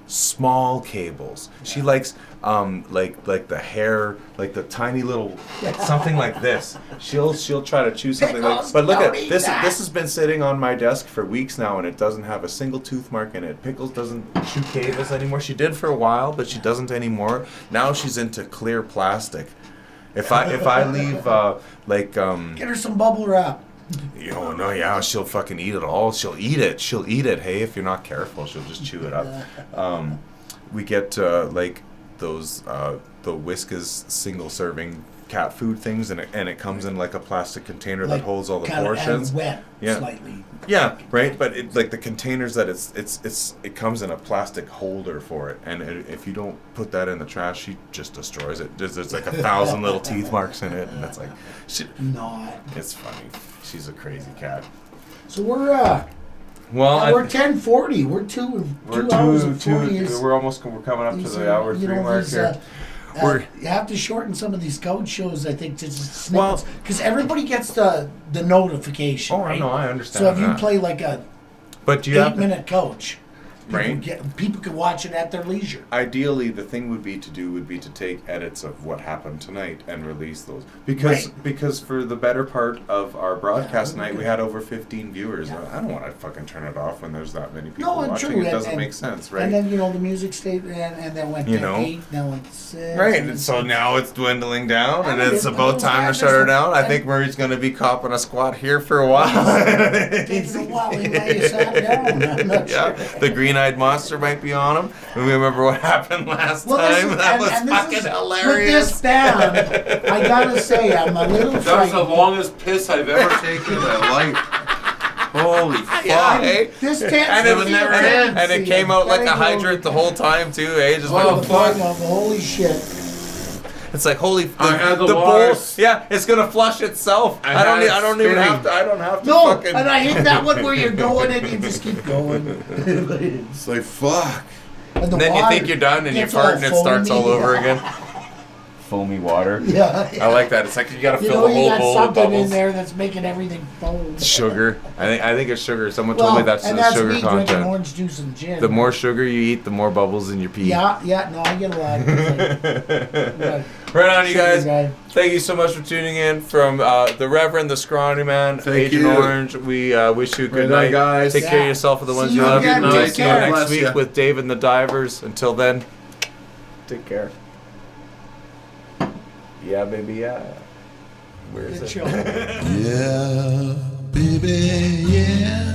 small cables. She likes like the hair, like the tiny little something like this. She'll try to choose something
Pickles,
like. But look
don't
at
eat
this.
that.
This has been sitting on my desk for weeks now, and it doesn't have a single tooth mark in it. Pickles doesn't chew cables anymore. She did for a while, but she doesn't anymore. Now she's into clear plastic. If I leave
Get her some bubble wrap.
she'll fucking eat it all. She'll eat it. Hey, if you're not careful, she'll just chew it up. We get like those the Whiskas single serving cat food things, and it comes in like a plastic container that holds all the portions.
Wet,
Yeah.
slightly.
Yeah, right. But it, like the containers that it comes in a plastic holder for it, and if you don't put that in the trash, she just destroys it. There's like 1,000 little teeth marks in it, and it's like, it's funny. She's a crazy cat.
So we're
Well,
we're 10:40. We're two hours and 40.
We're coming up to the hour 3 mark here.
You have to shorten some of these code shows, I think, to just snippets, because everybody gets the notification.
Oh,
right?
no, I understand.
So if you
that.
play like a
But do you have
8-minute coach,
Right.
people can watch it at their leisure.
Ideally, the thing would be to take edits of what happened tonight and release those, because for the better part of our broadcast night, we had over 15 viewers.
Yeah.
I don't want to fucking turn it off when there's that many people
No,
watching.
true.
It doesn't make sense, right?
And then the music stayed, and then went to 8, now went to 6.
Right,
and
and so now it's dwindling down, and
And
it's
it-
about
those
time to
guys
shut her
are-
down. I think Murray's going to be copping a squat here for a while.
Takes a while. He might have sat down. I'm not
Yeah,
sure.
the green-eyed monster might be on him. And we remember what happened last time. That was fucking hilarious.
With this band, I gotta say, I'm a little
That was
frightened.
the longest piss I've ever taken in my life. Holy fuck.
Yeah, hey?
This tent
And it was never
ends.
and it came out like a hydrant the whole time too, eh? Just like,
Holy shit.
it's like holy.
I had the
bowl.
water.
Yeah, it's gonna flush itself.
I
I don't
spinning.
have to.
No,
fucking.
and I hate that one where you're going and you just keep going.
It's like, fuck.
And
And then you
water
think you're done and you
gets
fart and it
all
starts all
foamy.
over again. Foamy water.
Yeah.
I like that. It's like you gotta
You
fill
know,
the
you
whole
got
bowl with
something in
bubbles.
there that's making everything foam.
Sugar. I think it's sugar. Someone told me that's
and
the
that's
sugar
me drinking
content.
orange juice and gin.
The more sugar you eat, the more bubbles in your pee.
Yeah, no, I get a lot.
Right on, you
Sugar
guys.
guy.
Thank you so much for tuning in from the Rev and The Skronyman,
Thank
Agent
you.
Orange. We wish you a good
Right on,
night,
guys.
Take care of
Yeah.
yourself and the ones
See
you
you
love.
again.
We'll
Take
see you
care.
next
Bless
week
ya.
with Dave and the Divers. Until then, take care. Yeah, baby, yeah. Where is
Good
it?
show.
Yeah, baby, yeah.